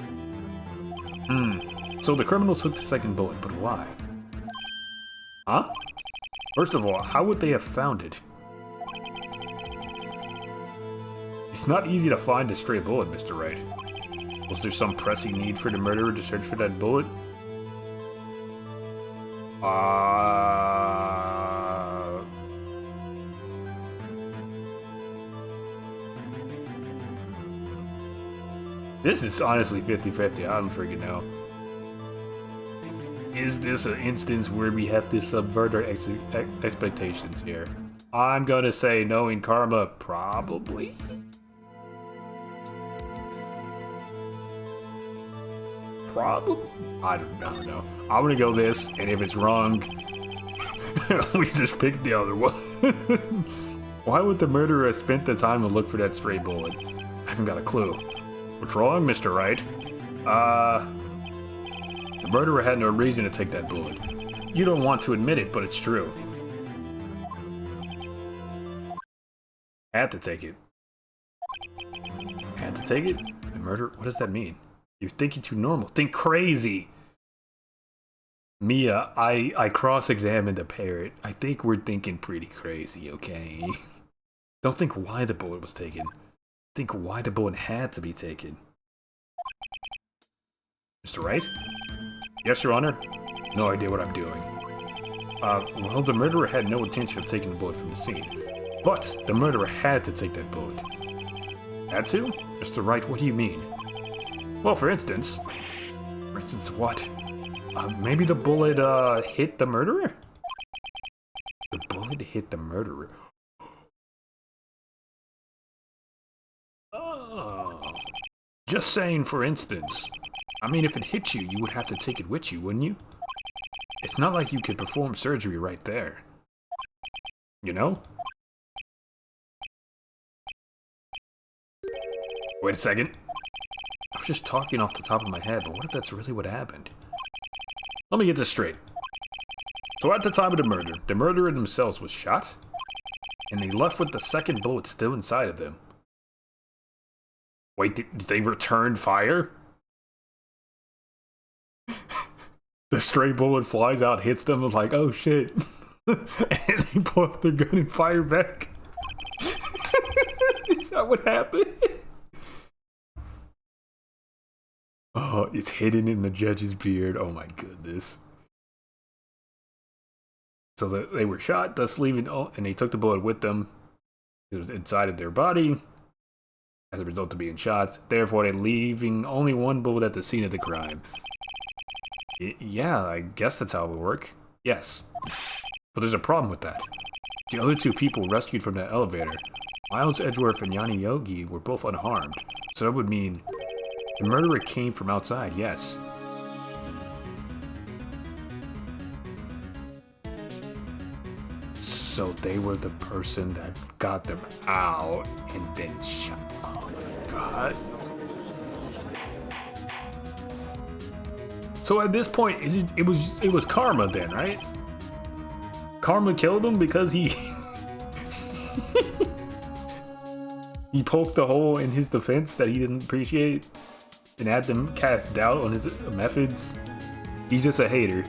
So the criminal took the second bullet, but why? Huh? First of all, how would they have found it? It's not easy to find a stray bullet, Mr. Wright. Was there some pressing need for the murderer to search for that bullet? This is honestly 50-50, I don't freaking know. Is this an instance where we have to subvert our expectations here? I'm gonna say knowing karma, probably? Probably? I don't know. I'm gonna go this, and if it's wrong, we just pick the other one. Why would the murderer have spent the time to look for that stray bullet? I haven't got a clue. What's wrong, Mr. Wright? The murderer had no reason to take that bullet. You don't want to admit it, but it's true. Had to take it. Had to take it? The murderer? What does that mean? You're thinking too normal. Think crazy! Mia, I cross-examined the parrot. I think we're thinking pretty crazy, okay? Don't think why the bullet was taken. Think why the bullet had to be taken. Mr. Wright? Yes, Your Honor? No idea what I'm doing. Well, the murderer had no intention of taking the bullet from the scene. But the murderer had to take that bullet. Had to? Mr. Wright, what do you mean? Well, for instance... For instance, what? Maybe the bullet, hit the murderer? The bullet hit the murderer? Oh. Just saying, for instance. I mean, if it hit you, you would have to take it with you, wouldn't you? It's not like you could perform surgery right there. You know? Wait a second. I was just talking off the top of my head, but what if that's really what happened? Let me get this straight. So at the time of the murderer themselves was shot, and they left with the second bullet still inside of them. Wait, did they return fire? The stray bullet flies out, hits them, and like, oh shit. And they pull up their gun and fire back. Is that what happened? Oh, it's hidden in the judge's beard. Oh my goodness. So they were shot, thus leaving, and they took the bullet with them. It was inside of their body as a result of being shot. Therefore, they're leaving only one bullet at the scene of the crime. Yeah, I guess that's how it would work. Yes. But there's a problem with that. The other two people rescued from that elevator, Miles Edgeworth and Yanni Yogi, were both unharmed. So that would mean the murderer came from outside, yes. So they were the person that got them out and then shot. Oh my god. So at this point, it was karma then, right? Karma killed him because he he poked the hole in his defense that he didn't appreciate and had them cast doubt on his methods. He's just a hater.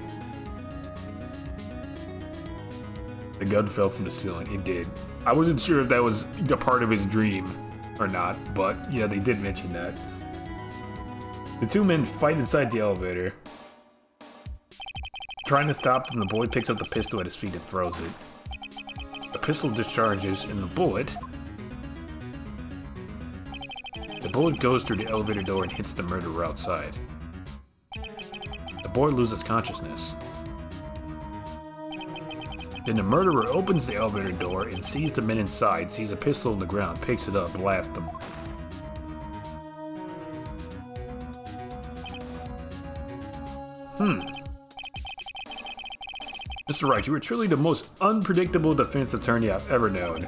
The gun fell from the ceiling. It did. I wasn't sure if that was a part of his dream or not, but yeah, they did mention that. The two men fight inside the elevator. Trying to stop them, the boy picks up the pistol at his feet and throws it. The pistol discharges, and the bullet goes through the elevator door and hits the murderer outside. The boy loses consciousness. Then the murderer opens the elevator door and sees the men inside, sees a pistol on the ground, picks it up, blasts them. Mr. Wright, you are truly the most unpredictable defense attorney I've ever known.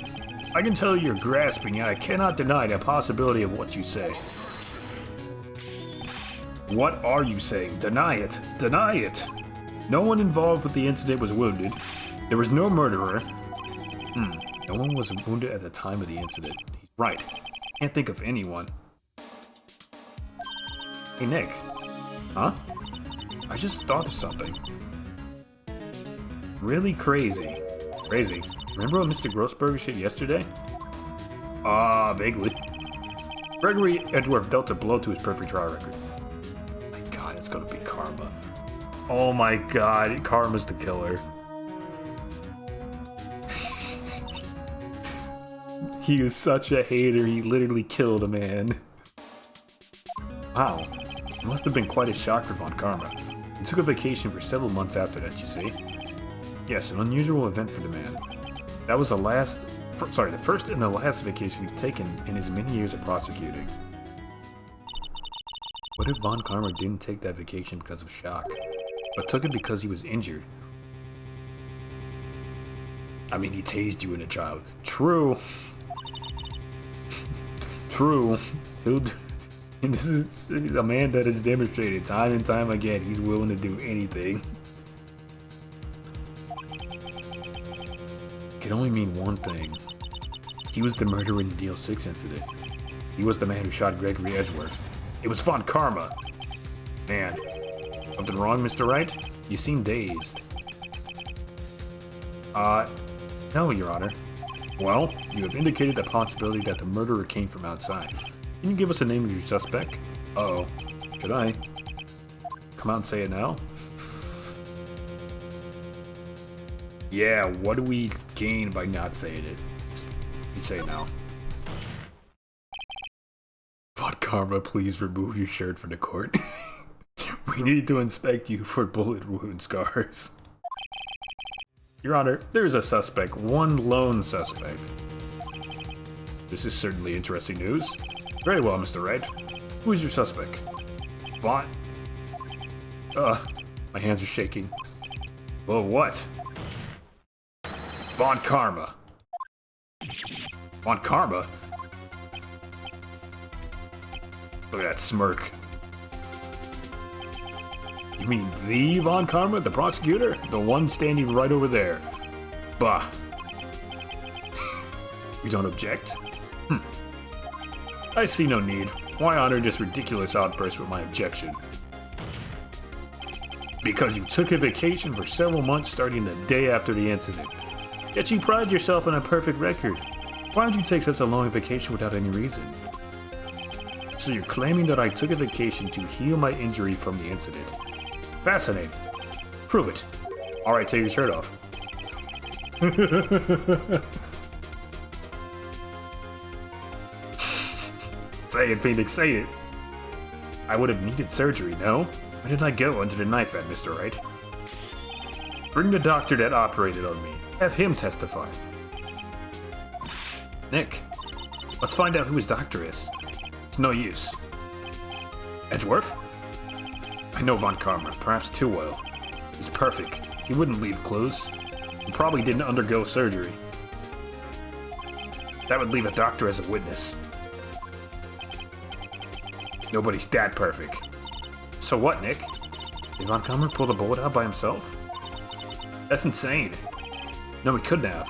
I can tell you're grasping, and I cannot deny the possibility of what you say. What are you saying? Deny it. Deny it. No one involved with the incident was wounded. There was no murderer. No one was wounded at the time of the incident. He's right. Can't think of anyone. Hey, Nick. Huh? I just thought of something. Really crazy. Crazy. Remember what Mr. Grossberger said yesterday? Vaguely. Gregory Edgeworths dealt a blow to his perfect trial record. My god, it's gonna be karma. Oh my god, karma's the killer. He is such a hater, he literally killed a man. Wow. It must have been quite a shock for Von Karma. He took a vacation for several months after that, you see? Yes, an unusual event for the man. That was the first and the last vacation he'd taken in his many years of prosecuting. What if Von Karma didn't take that vacation because of shock, but took it because he was injured? I mean, he tased you in a child. True. True. And this is a man that has demonstrated time and time again he's willing to do anything. It can only mean one thing. He was the murderer in the DL6 incident. He was the man who shot Gregory Edgeworths. It was Von Karma. Man, something wrong, Mr. Wright? You seem dazed. No, Your Honor. Well, you have indicated the possibility that the murderer came from outside. Can you give us the name of your suspect? Uh-oh. Should I? Come out and say it now? Yeah, what do we gain by not saying it? You say it now. Von Karma, please remove your shirt from the court. We need to inspect you for bullet wound scars. Your Honor, there is a suspect, one lone suspect. This is certainly interesting news. Very well, Mr. Wright. Who is your suspect? Von... my hands are shaking. Well, what? Von Karma. Von Karma? Look at that smirk. You mean the Von Karma, the prosecutor? The one standing right over there. Bah. You don't object? I see no need. Why honor this ridiculous outburst with my objection? Because you took a vacation for several months starting the day after the incident. Yet you pride yourself on a perfect record. Why did you take such a long vacation without any reason? So you're claiming that I took a vacation to heal my injury from the incident. Fascinating. Prove it. Alright, take your shirt off. Say it, Phoenix, say it. I would have needed surgery, no? Where did I go under the knife at, Mr. Wright? Bring the doctor that operated on me. Have him testify. Nick, let's find out who his doctor is. It's no use. Edgeworth? I know Von Karma, perhaps too well. He's perfect. He wouldn't leave clues. He probably didn't undergo surgery. That would leave a doctor as a witness. Nobody's that perfect. So what, Nick? Did Von Karma pull the bullet out by himself? That's insane. No, he couldn't have.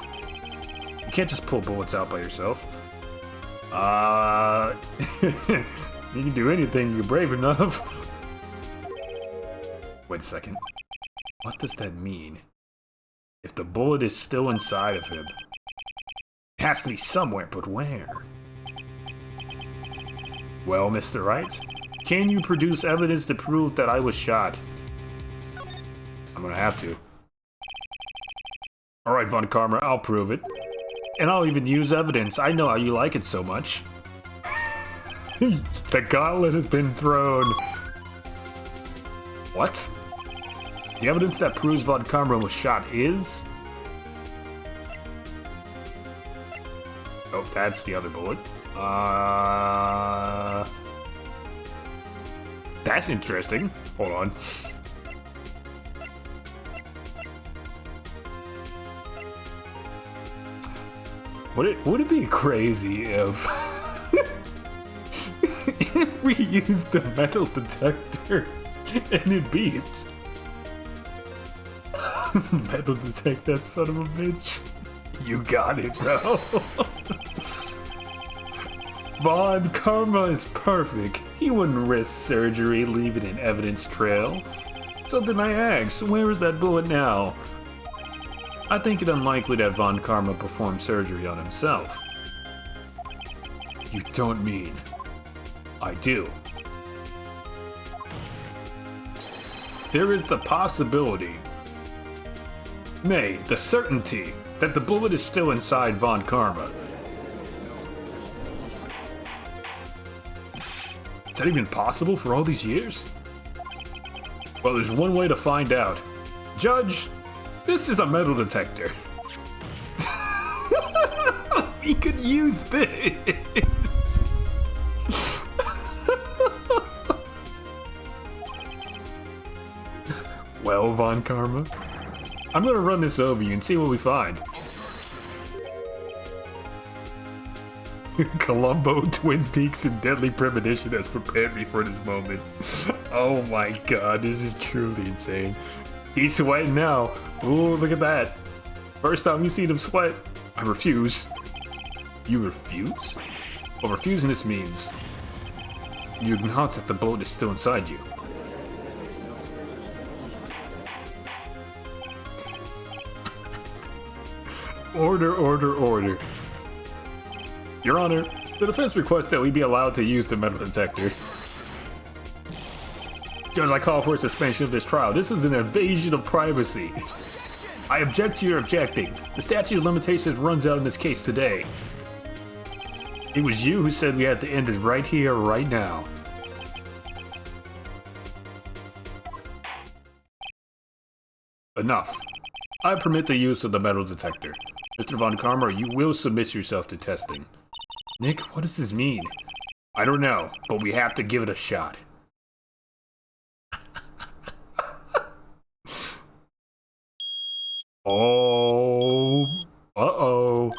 You can't just pull bullets out by yourself. You can do anything you're brave enough. Wait a second. What does that mean? If the bullet is still inside of him, it has to be somewhere, but where? Well, Mr. Wright, can you produce evidence to prove that I was shot? I'm gonna have to. Alright, Von Karma, I'll prove it. And I'll even use evidence. I know how you like it so much. The gauntlet has been thrown. What? The evidence that proves Von Karma was shot is... Oh, that's the other bullet. That's interesting. Hold on. Would it be crazy if... if we used the metal detector and it beeps? Metal detect that son of a bitch. You got it, bro. Von Karma is perfect. He wouldn't risk surgery leaving an evidence trail. So then I ask, where is that bullet now? I think it unlikely that Von Karma performed surgery on himself. You don't mean... I do. There is the possibility, nay, the certainty, that the bullet is still inside Von Karma. Is that even possible for all these years? Well, there's one way to find out. Judge, this is a metal detector. He could use this. Well, Von Karma, I'm gonna run this over you and see what we find. Columbo, Twin Peaks, and Deadly Premonition has prepared me for this moment. Oh my god, this is truly insane. He's sweating now. Ooh, look at that. First time you seen him sweat. I refuse. You refuse? Well, refusing this means you acknowledge that the bullet is still inside you. Order, order, order. Your Honor, the defense requests that we be allowed to use the metal detector. Judge, I call for a suspension of this trial. This is an invasion of privacy. I object to your objecting. The statute of limitations runs out in this case today. It was you who said we had to end it right here, right now. Enough. I permit the use of the metal detector. Mr. Von Karma, you will submit yourself to testing. Nick, what does this mean? I don't know, but we have to give it a shot. Oh, uh-oh.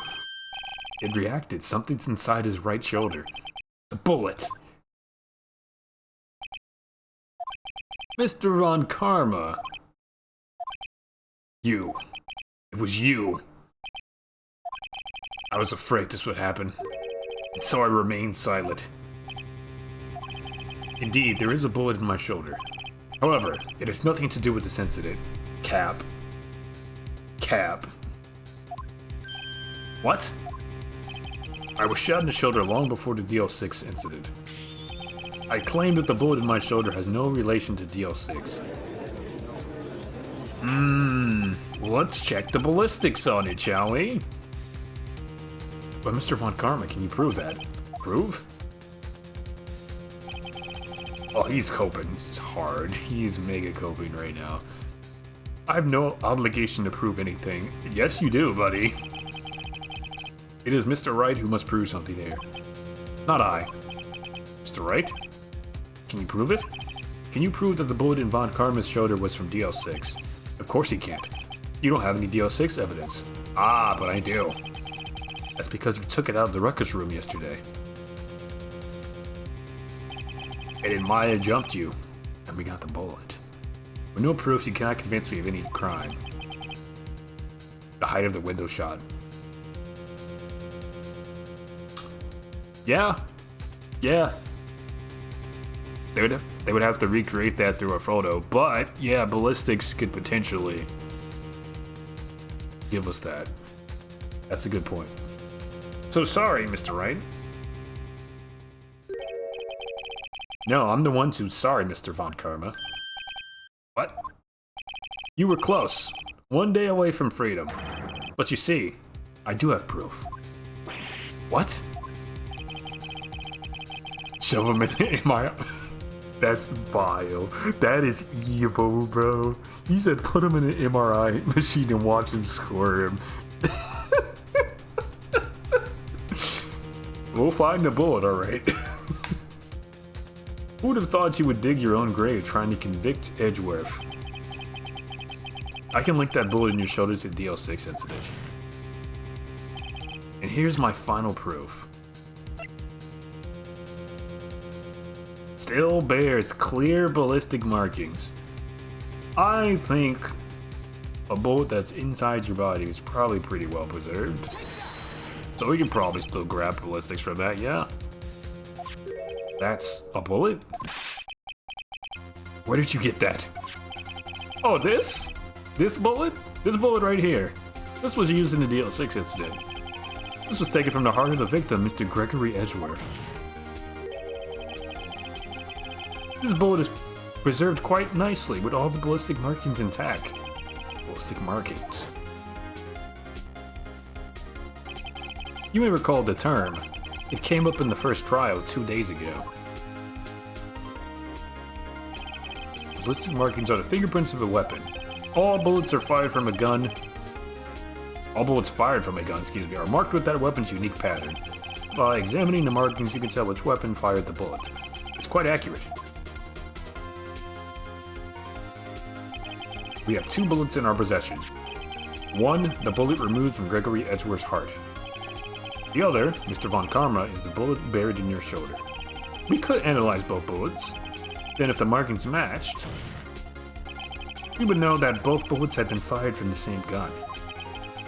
It reacted. Something's inside his right shoulder. The bullet. Mr. Von Karma. You. It was you. I was afraid this would happen, and so I remained silent. Indeed, there is a bullet in my shoulder. However, it has nothing to do with this incident. Cap. What? I was shot in the shoulder long before the DL6 incident. I claim that the bullet in my shoulder has no relation to DL6. Let's check the ballistics on it, shall we? But Mr. Von Karma, can you prove that? Prove? Oh, he's coping. It's hard. He's mega coping right now. I have no obligation to prove anything. Yes, you do, buddy. It is Mr. Wright who must prove something here. Not I. Mr. Wright? Can you prove it? Can you prove that the bullet in Von Karma's shoulder was from DL6? Of course he can't. You don't have any DL6 evidence. Ah, but I do. That's because you took it out of the ruckus room yesterday. And then Maya jumped you, and we got the bullet. With no proof, you cannot convince me of any crime. The height of the window shot. Yeah. Yeah. They would have to recreate that through a photo, but yeah, ballistics could potentially give us that. That's a good point. So sorry, Mr. Wright. No, I'm the one who's sorry, Mr. Von Karma. What? You were close. One day away from freedom. But you see, I do have proof. What? Shove him in my... That's vile. That is evil, bro. You said put him in an MRI machine and watch him squirm. We'll find the bullet, alright. Who would have thought you would dig your own grave trying to convict Edgeworth? I can link that bullet in your shoulder to the DL6 incident. And here's my final proof. Still bears clear ballistic markings. I think a bullet that's inside your body is probably pretty well preserved. So we can probably still grab ballistics from that, yeah. That's a bullet? Where did you get that? Oh, this? This bullet? This bullet right here. This was used in the DL6 incident. This was taken from the heart of the victim, Mr. Gregory Edgeworth. This bullet is preserved quite nicely with all the ballistic markings intact. Ballistic markings. You may recall the term. It came up in the first trial 2 days ago. Ballistic markings are the fingerprints of a weapon. All bullets fired from a gun, are marked with that weapon's unique pattern. By examining the markings, you can tell which weapon fired the bullet. It's quite accurate. We have 2 bullets in our possession. One, the bullet removed from Gregory Edgeworth's heart. The other, Mr. Von Karma, is the bullet buried in your shoulder. We could analyze both bullets. Then if the markings matched, we would know that both bullets had been fired from the same gun.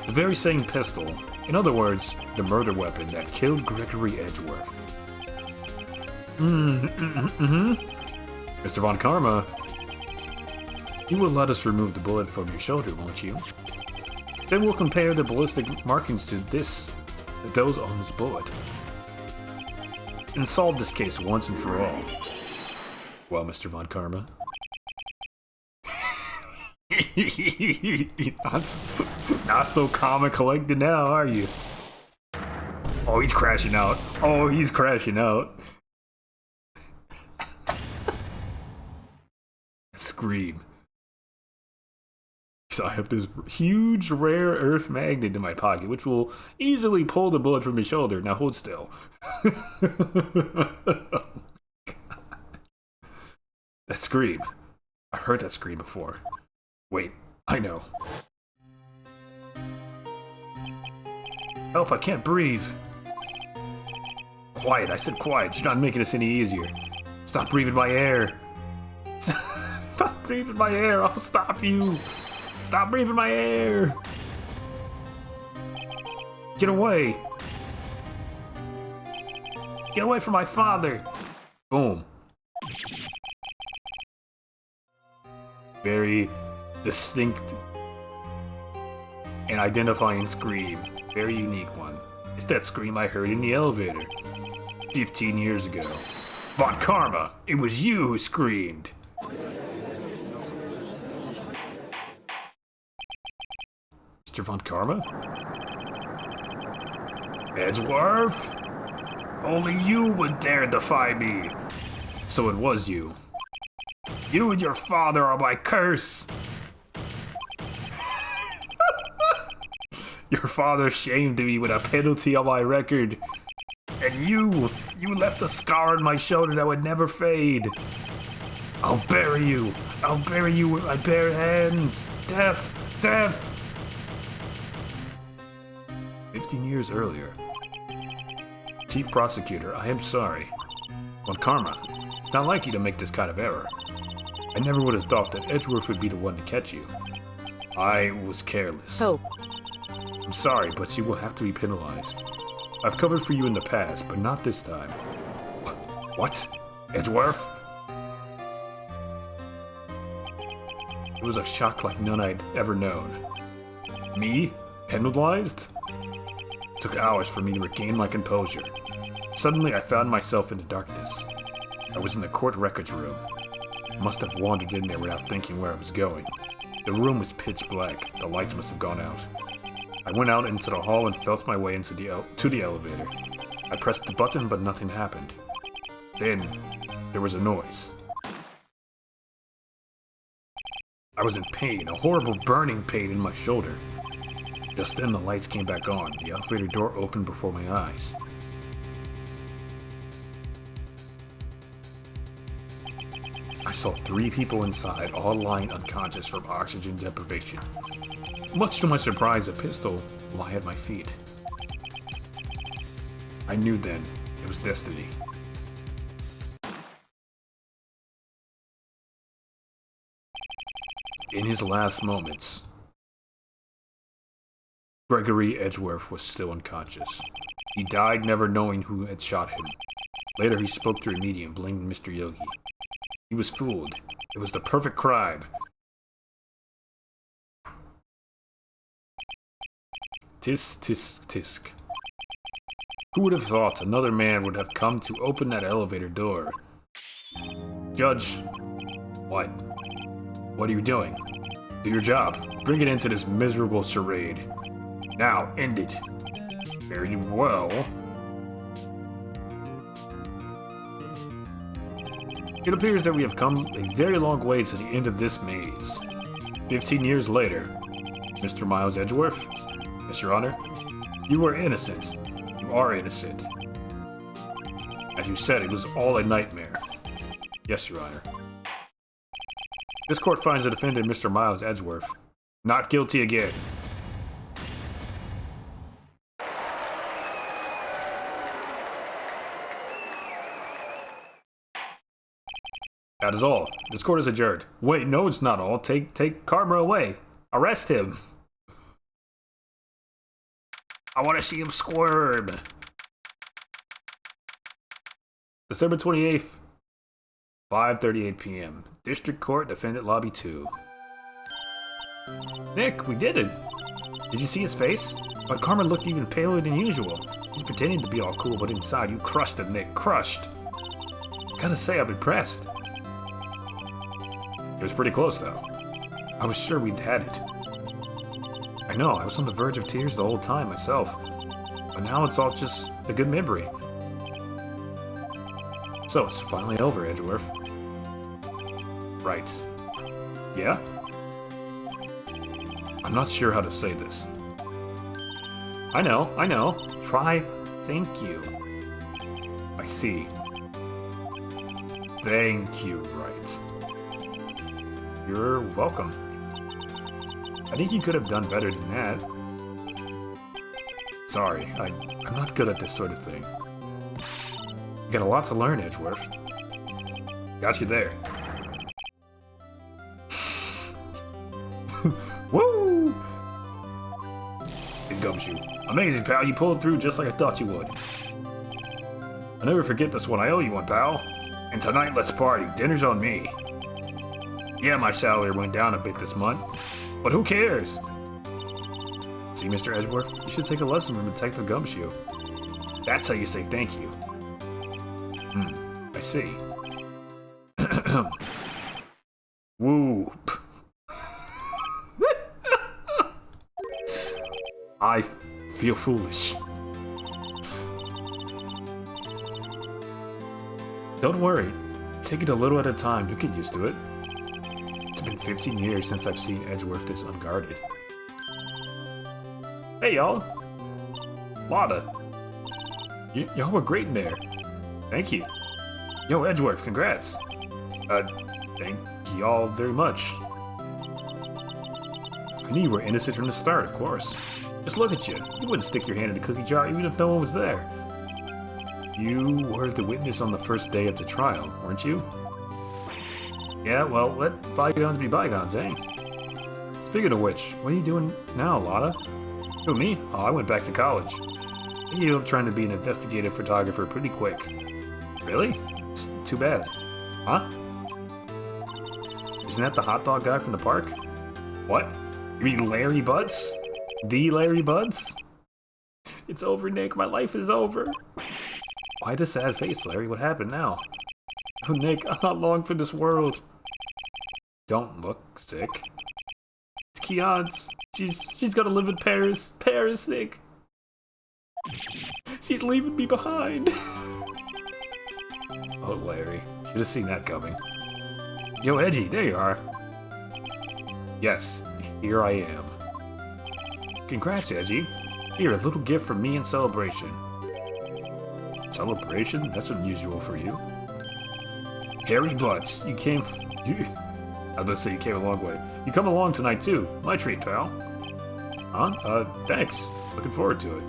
The very same pistol. In other words, the murder weapon that killed Gregory Edgeworth. Mr. Von Karma, you will let us remove the bullet from your shoulder, won't you? Then we'll compare the ballistic markings to those on this bullet. And solve this case once and for all. Well, Mr. Von Karma. not so calm and collected now, are you? Oh, he's crashing out. Oh, he's crashing out. Scream. So I have this huge rare earth magnet in my pocket, which will easily pull the bullet from your shoulder. Now hold still. That scream. I've heard that scream before. Wait, I know. Help, I can't breathe. Quiet, I said quiet. You're not making this any easier. Stop breathing my air. Stop breathing my air, I'll stop you. Stop breathing my air. Get away. Get away from my father. Boom. Very distinct and identifying scream. Very unique one. It's that scream I heard in the elevator 15 years ago. Von Karma, it was you who screamed. Mr. Von Karma? Edgeworth? Only you would dare defy me. So it was you. You and your father are my curse. Your father shamed me with a penalty on my record. And you left a scar on my shoulder that would never fade. I'll bury you with my bare hands. Death, death. 15 years earlier. Chief Prosecutor, I am sorry. Von Karma, it's not like you to make this kind of error. I never would have thought that Edgeworth would be the one to catch you. I was careless. Hope. I'm sorry, but you will have to be penalized. I've covered for you in the past, but not this time. What? Edgeworth? It was a shock like none I'd ever known. Me? Penalized? It took hours for me to regain my composure. Suddenly, I found myself in the darkness. I was in the court records room. I must have wandered in there without thinking where I was going. The room was pitch black. The lights must have gone out. I went out into the hall and felt my way into to the elevator. I pressed the button, but nothing happened. Then, there was a noise. I was in pain, a horrible burning pain in my shoulder. Just then the lights came back on. The elevator door opened before my eyes. I saw 3 people inside, all lying unconscious from oxygen deprivation. Much to my surprise, a pistol lay at my feet. I knew then it was destiny. In his last moments, Gregory Edgeworth was still unconscious. He died never knowing who had shot him. Later he spoke through a medium, blaming Mr. Yogi. He was fooled. It was the perfect crime. Tisk, tisk, tisk. Who would have thought another man would have come to open that elevator door? Judge. What? What are you doing? Do your job. Bring it into this miserable charade. Now, end it. Very well. It appears that we have come a very long way to the end of this maze. 15 years later, Mr. Miles Edgeworth, yes, Your Honor, you were innocent. You are innocent. As you said, it was all a nightmare. Yes, Your Honor. This court finds the defendant, Mr. Miles Edgeworth, not guilty again. That is all. This court is adjourned. Wait, no, it's not all. Take Karma away. Arrest him. I want to see him squirm. December 28th, 5:38 p.m. District Court, Defendant Lobby 2. Nick, we did it. Did you see his face? But Karma looked even paler than usual. He's pretending to be all cool, but inside you crushed him, Nick. Crushed. Gotta say, I'm impressed. It was pretty close, though. I was sure we'd had it. I know, I was on the verge of tears the whole time myself. But now it's all just a good memory. So, it's finally over, Edgeworth. Right. Yeah? I'm not sure how to say this. I know. Try thank you. I see. Thank you, right. You're welcome. I think you could have done better than that. Sorry, I'm not good at this sort of thing. You got a lot to learn, Edgeworth. Got you there. Woo! It's Gumshoe. Amazing, pal. You pulled through just like I thought you would. I'll never forget this one. I owe you one, pal. And tonight, let's party. Dinner's on me. Yeah, my salary went down a bit this month. But who cares? See, Mr. Edgeworth, you should take a lesson from Detective Gumshoe. That's how you say thank you. I see. Whoop. I feel foolish. Don't worry. Take it a little at a time. You'll get used to it. It's been 15 years since I've seen Edgeworth this unguarded. Hey, y'all. Lotta. Y'all were great in there. Thank you. Yo, Edgeworth, congrats. Thank y'all very much. I knew you were innocent from the start, of course. Just look at you. You wouldn't stick your hand in the cookie jar even if no one was there. You were the witness on the first day of the trial, weren't you? Yeah, well, let bygones be bygones, eh? Speaking of which, what are you doing now, Lotta? Who, me? Oh, I went back to college. I ended up trying to be an investigative photographer pretty quick. Really? It's too bad. Huh? Isn't that the hot dog guy from the park? What? You mean Larry Butts? The Larry Butts? It's over, Nick. My life is over. Why the sad face, Larry? What happened now? Oh, Nick, I'm not long for this world. Don't look sick. It's Keon's. She's gotta live in Paris. Paris, Nick. She's leaving me behind. Oh, Larry. Should have seen that coming. Yo, Edgy, there you are. Yes, here I am. Congrats, Edgy. Here, a little gift from me in celebration. Celebration? That's unusual for you. Harry Butts, you came... I was about to say you came a long way. You come along tonight, too. My treat, pal. Huh? Thanks. Looking forward to it.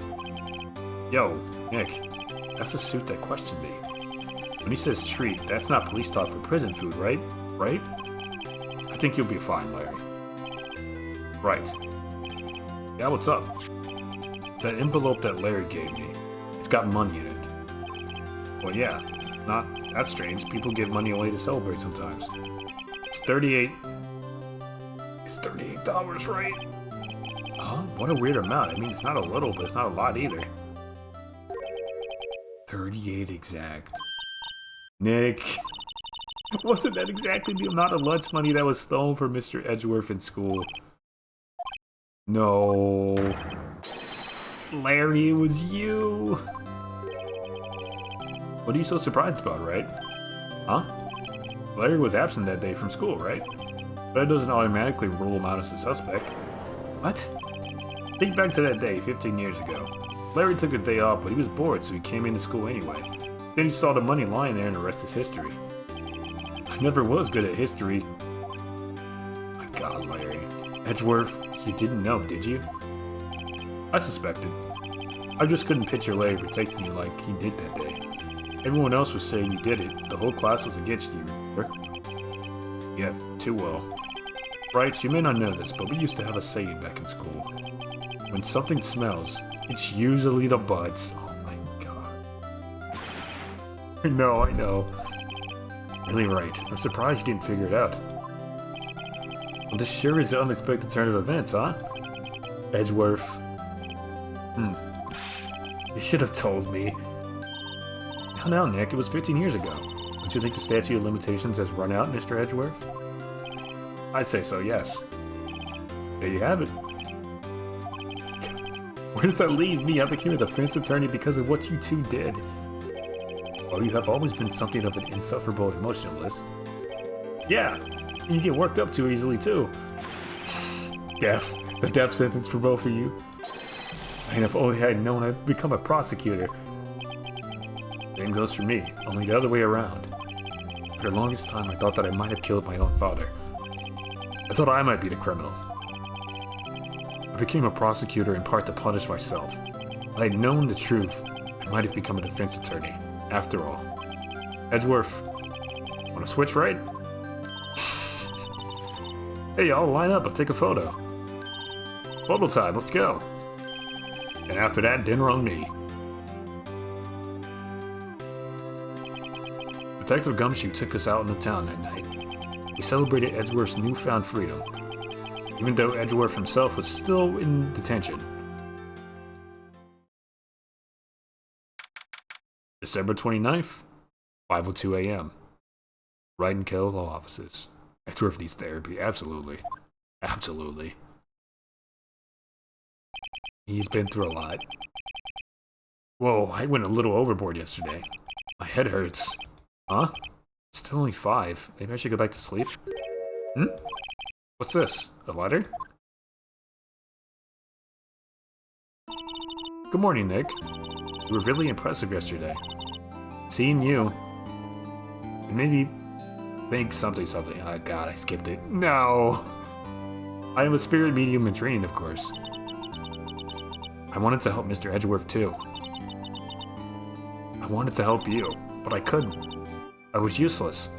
Yo, Nick, that's the suit that questioned me. When he says treat, that's not police talk for prison food, right? Right? I think you'll be fine, Larry. Right. Yeah, what's up? That envelope that Larry gave me, it's got money in it. Well, yeah, not that strange. People give money away to celebrate sometimes. It's $38, right? Huh? What a weird amount. I mean, it's not a little, but it's not a lot either. 38 exact. Nick, wasn't that exactly the amount of lunch money that was stolen from Mr. Edgeworth in school? No. Larry, it was you. What are you so surprised about, right? Huh? Larry was absent that day from school, right? That doesn't automatically rule him out as a suspect. What? Think back to that day 15 years ago. Larry took a day off, but he was bored, so he came into school anyway. Then he saw the money lying there and the rest is history. I never was good at history. My God, Larry. Edgeworth, you didn't know, did you? I suspected. I just couldn't picture Larry protecting you like he did that day. Everyone else was saying you did it. The whole class was against you, remember? Yeah, too well. Right, you may not know this, but we used to have a saying back in school. When something smells, it's usually the butts. Oh my God. I know. Really right. I'm surprised you didn't figure it out. Well, this sure is an unexpected turn of events, huh? Edgeworth. You should have told me. Now, Nick, it was 15 years ago. Don't you think the statute of limitations has run out, Mr. Edgeworth? I'd say so, yes. There you have it. Where does that leave me? I became a defense attorney because of what you two did. Well, you have always been something of an insufferable emotionalist. Yeah, and you get worked up too easily, too. Death. The death sentence for both of you. And if only I had known I'd become a prosecutor. Same goes for me, only the other way around. For the longest time, I thought that I might have killed my own father. I thought I might be the criminal. I became a prosecutor in part to punish myself. If I had known the truth, I might have become a defense attorney, after all. Edgeworth, wanna switch right? Hey y'all, line up, I'll take a photo. Photo time, let's go. And after that, dinner on me. Detective Gumshoe took us out in the town that night. We celebrated Edgeworth's newfound freedom, even though Edgeworth himself was still in detention. December 29th, 5:02 a.m. Wright and Kell Law Offices. Edgeworth needs therapy, absolutely. Absolutely. He's been through a lot. Whoa, I went a little overboard yesterday. My head hurts. Huh? It's still only 5. Maybe I should go back to sleep? What's this? A letter? Good morning, Nick. You were really impressive yesterday. Seeing you, it made me think something. Oh god, I skipped it. No! I am a spirit medium in training, of course. I wanted to help Mr. Edgeworth, too. I wanted to help you, but I couldn't. I was useless.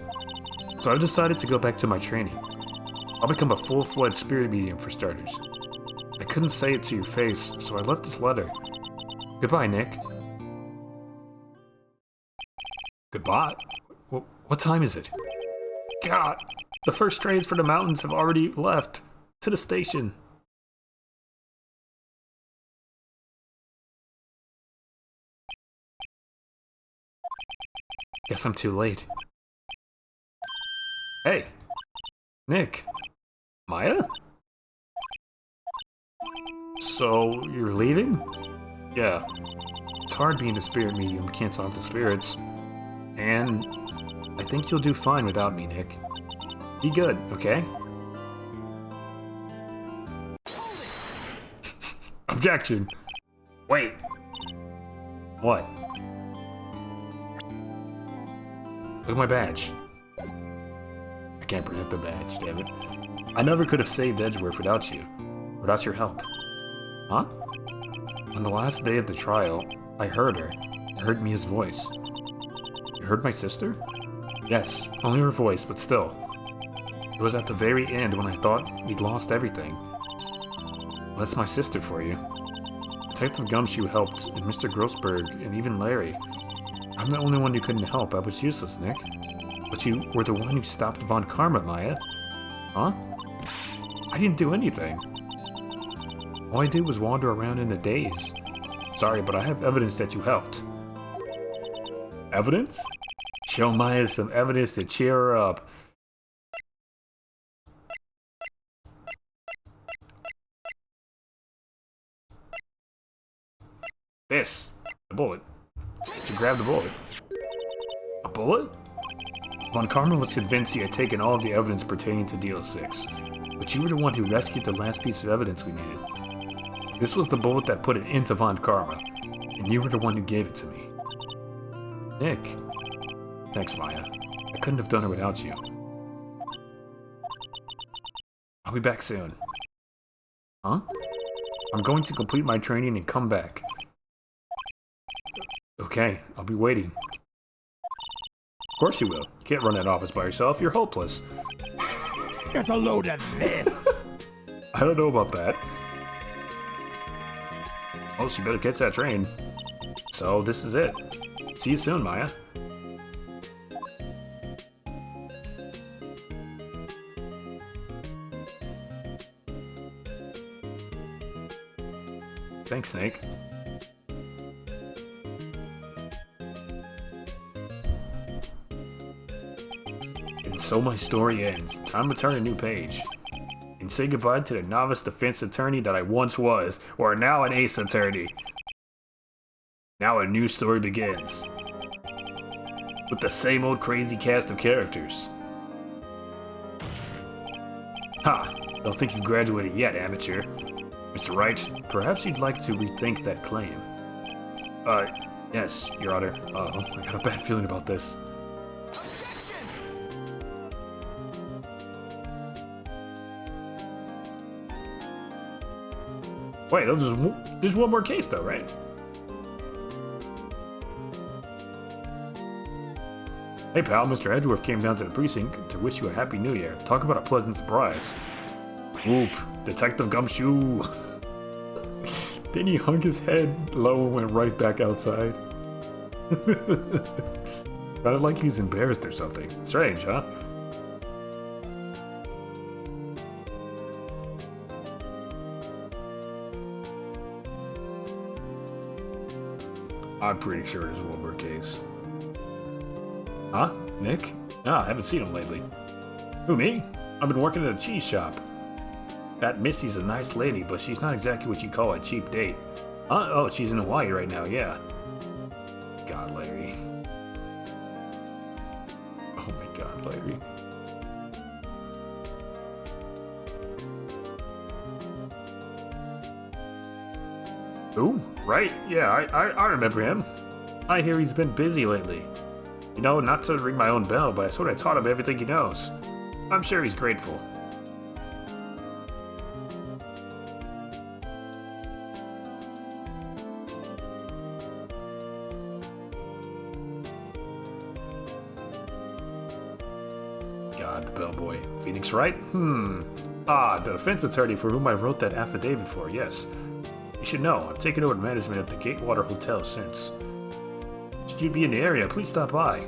So I decided to go back to my training. I'll become a full-fledged spirit medium for starters. I couldn't say it to your face, so I left this letter. Goodbye, Nick. Goodbye? What time is it? God! The first trains for the mountains have already left. To the station. Guess I'm too late. Hey! Nick. Maya? So, you're leaving? Yeah. It's hard being a spirit medium, can't talk to spirits. And I think you'll do fine without me, Nick. Be good, okay? Objection! Wait! What? Look at my badge. I can't bring up the badge, damn it. I never could have saved Edgeworth without you. Without your help. Huh? On the last day of the trial, I heard her. I heard Mia's voice. You heard my sister? Yes, only her voice, but still. It was at the very end when I thought we'd lost everything. Well, that's my sister for you. Detective Gumshoe helped, and Mr. Grossberg, and even Larry. I'm the only one you couldn't help. I was useless, Nick. But you were the one who stopped Von Karma, Maya. Huh? I didn't do anything. All I did was wander around in a daze. Sorry, but I have evidence that you helped. Evidence? Show Maya some evidence to cheer her up. This. The bullet. She grabbed the bullet. A bullet? Von Karma was convinced he had taken all of the evidence pertaining to Deal 6. But you were the one who rescued the last piece of evidence we needed. This was the bullet that put it into Von Karma. And you were the one who gave it to me. Nick. Thanks, Maya. I couldn't have done it without you. I'll be back soon. Huh? I'm going to complete my training and come back. Okay, I'll be waiting. Of course you will. You can't run that office by yourself. You're hopeless. Get a load of this! I don't know about that. Oh, so you better catch that train. So, this is it. See you soon, Maya. Thanks, Snake. And so my story ends. Time to turn a new page. And say goodbye to the novice defense attorney that I once was, or now an ace attorney. Now a new story begins. With the same old crazy cast of characters. Ha! Don't think you've graduated yet, amateur. Mr. Wright, perhaps you'd like to rethink that claim. Yes, Your Honor. I got a bad feeling about this. Wait, there's one more case though, right? Hey pal, Mr. Edgeworth came down to the precinct to wish you a happy new year. Talk about a pleasant surprise. Whoop, Detective Gumshoe. Then he hung his head low and went right back outside. Sounded like he was embarrassed or something. Strange, huh? I'm pretty sure there's one more case. Huh? Nick? Nah, I haven't seen him lately. Who, me? I've been working at a cheese shop. That Missy's a nice lady, but she's not exactly what you'd call a cheap date. Huh? Oh, she's in Hawaii right now, yeah. God, Larry. Oh my God, Larry. Who? Right, yeah, I remember him. I hear he's been busy lately. You know, not to ring my own bell, but I sort of taught him everything he knows. I'm sure he's grateful. The bellboy. Phoenix, right? Ah, the defense attorney for whom I wrote that affidavit for, yes. You should know, I've taken over the management of the Gatewater Hotel since. Should you be in the area, please stop by.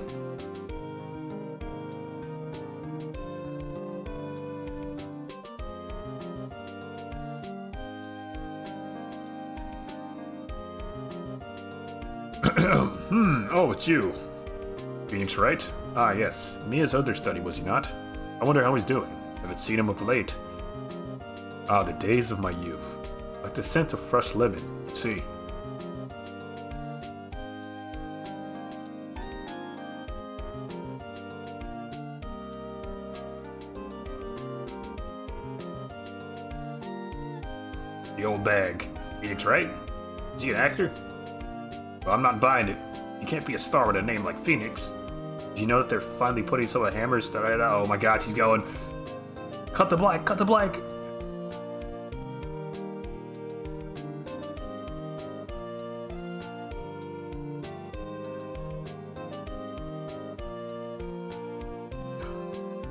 Oh, it's you. Phoenix, right? Ah, yes. Mia's understudy, was he not? I wonder how he's doing. Haven't seen him of late. Ah, the days of my youth. Like the scent of fresh lemon. See. The old bag. Phoenix, right? Is he an actor? Well, I'm not buying it. You can't be a star with a name like Phoenix. Did you know that they're finally putting some of the hammers that oh my god, he's going. Cut the black, cut the black!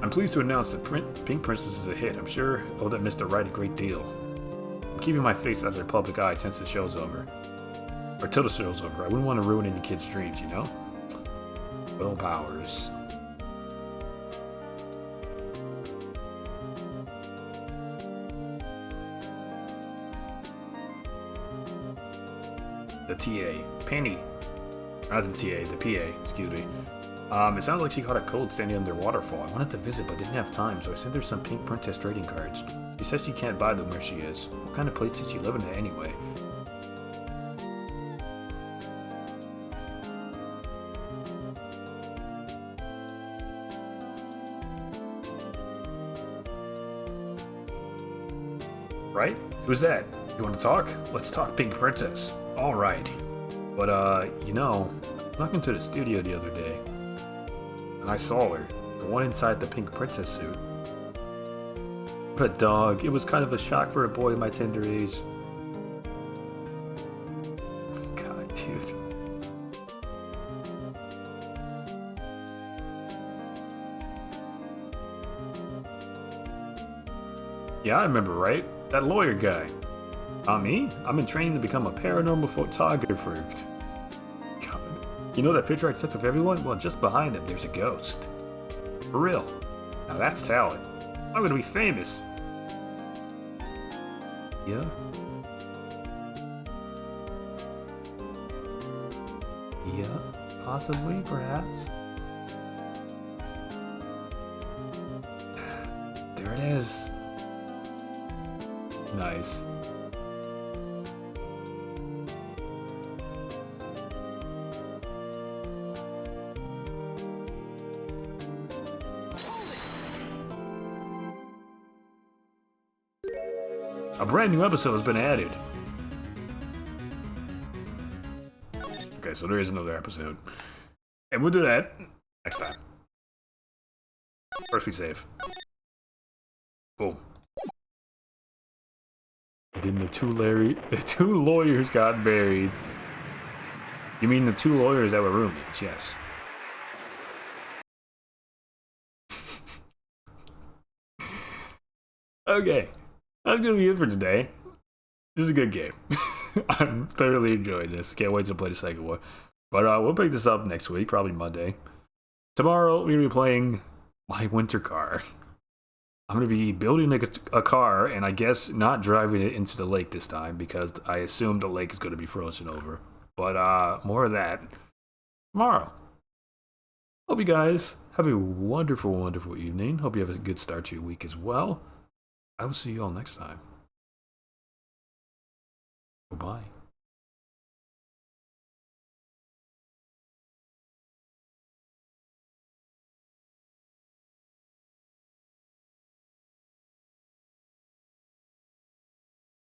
I'm pleased to announce that Pink Princess is a hit. I'm sure owe that Mr. Wright a great deal. I'm keeping my face out of the public eye since the show's over. Or till the show's over. I wouldn't want to ruin any kid's dreams, you know? Will Powers. The TA. Penny. Not the TA, the PA, excuse me. It sounds like she caught a cold standing under a waterfall. I wanted to visit but didn't have time, so I sent her some Pink Princess trading cards. She says she can't buy them where she is. What kind of place is she living in anyway? Right? Who's that? You want to talk? Let's talk Pink Princess. Alright. But, you know, I was walking to the studio the other day, and I saw her. The one inside the Pink Princess suit. What a dog. It was kind of a shock for a boy in my tender age. God, dude. Yeah, I remember, right? That lawyer guy. Me? I'm in training to become a paranormal photographer. God. You know that picture I took of everyone? Well, just behind them, there's a ghost. For real. Now that's talent. I'm gonna be famous. Yeah? Yeah, possibly, perhaps. There it is. Nice. A brand new episode has been added. Okay, so there is another episode. And we'll do that next time. First we save. Boom. And then the two lawyers got married. You mean the two lawyers that were roommates? Yes. Okay. That's gonna be it for today. This is a good game. I'm thoroughly enjoying this. Can't wait to play the second one. But we'll pick this up next week, probably Monday. Tomorrow, we're gonna be playing my winter car. I'm gonna be building a car, and I guess not driving it into the lake this time because I assume the lake is gonna be frozen over. But more of that tomorrow. Hope you guys have a wonderful, wonderful evening. Hope you have a good start to your week as well. I will see you all next time. Goodbye.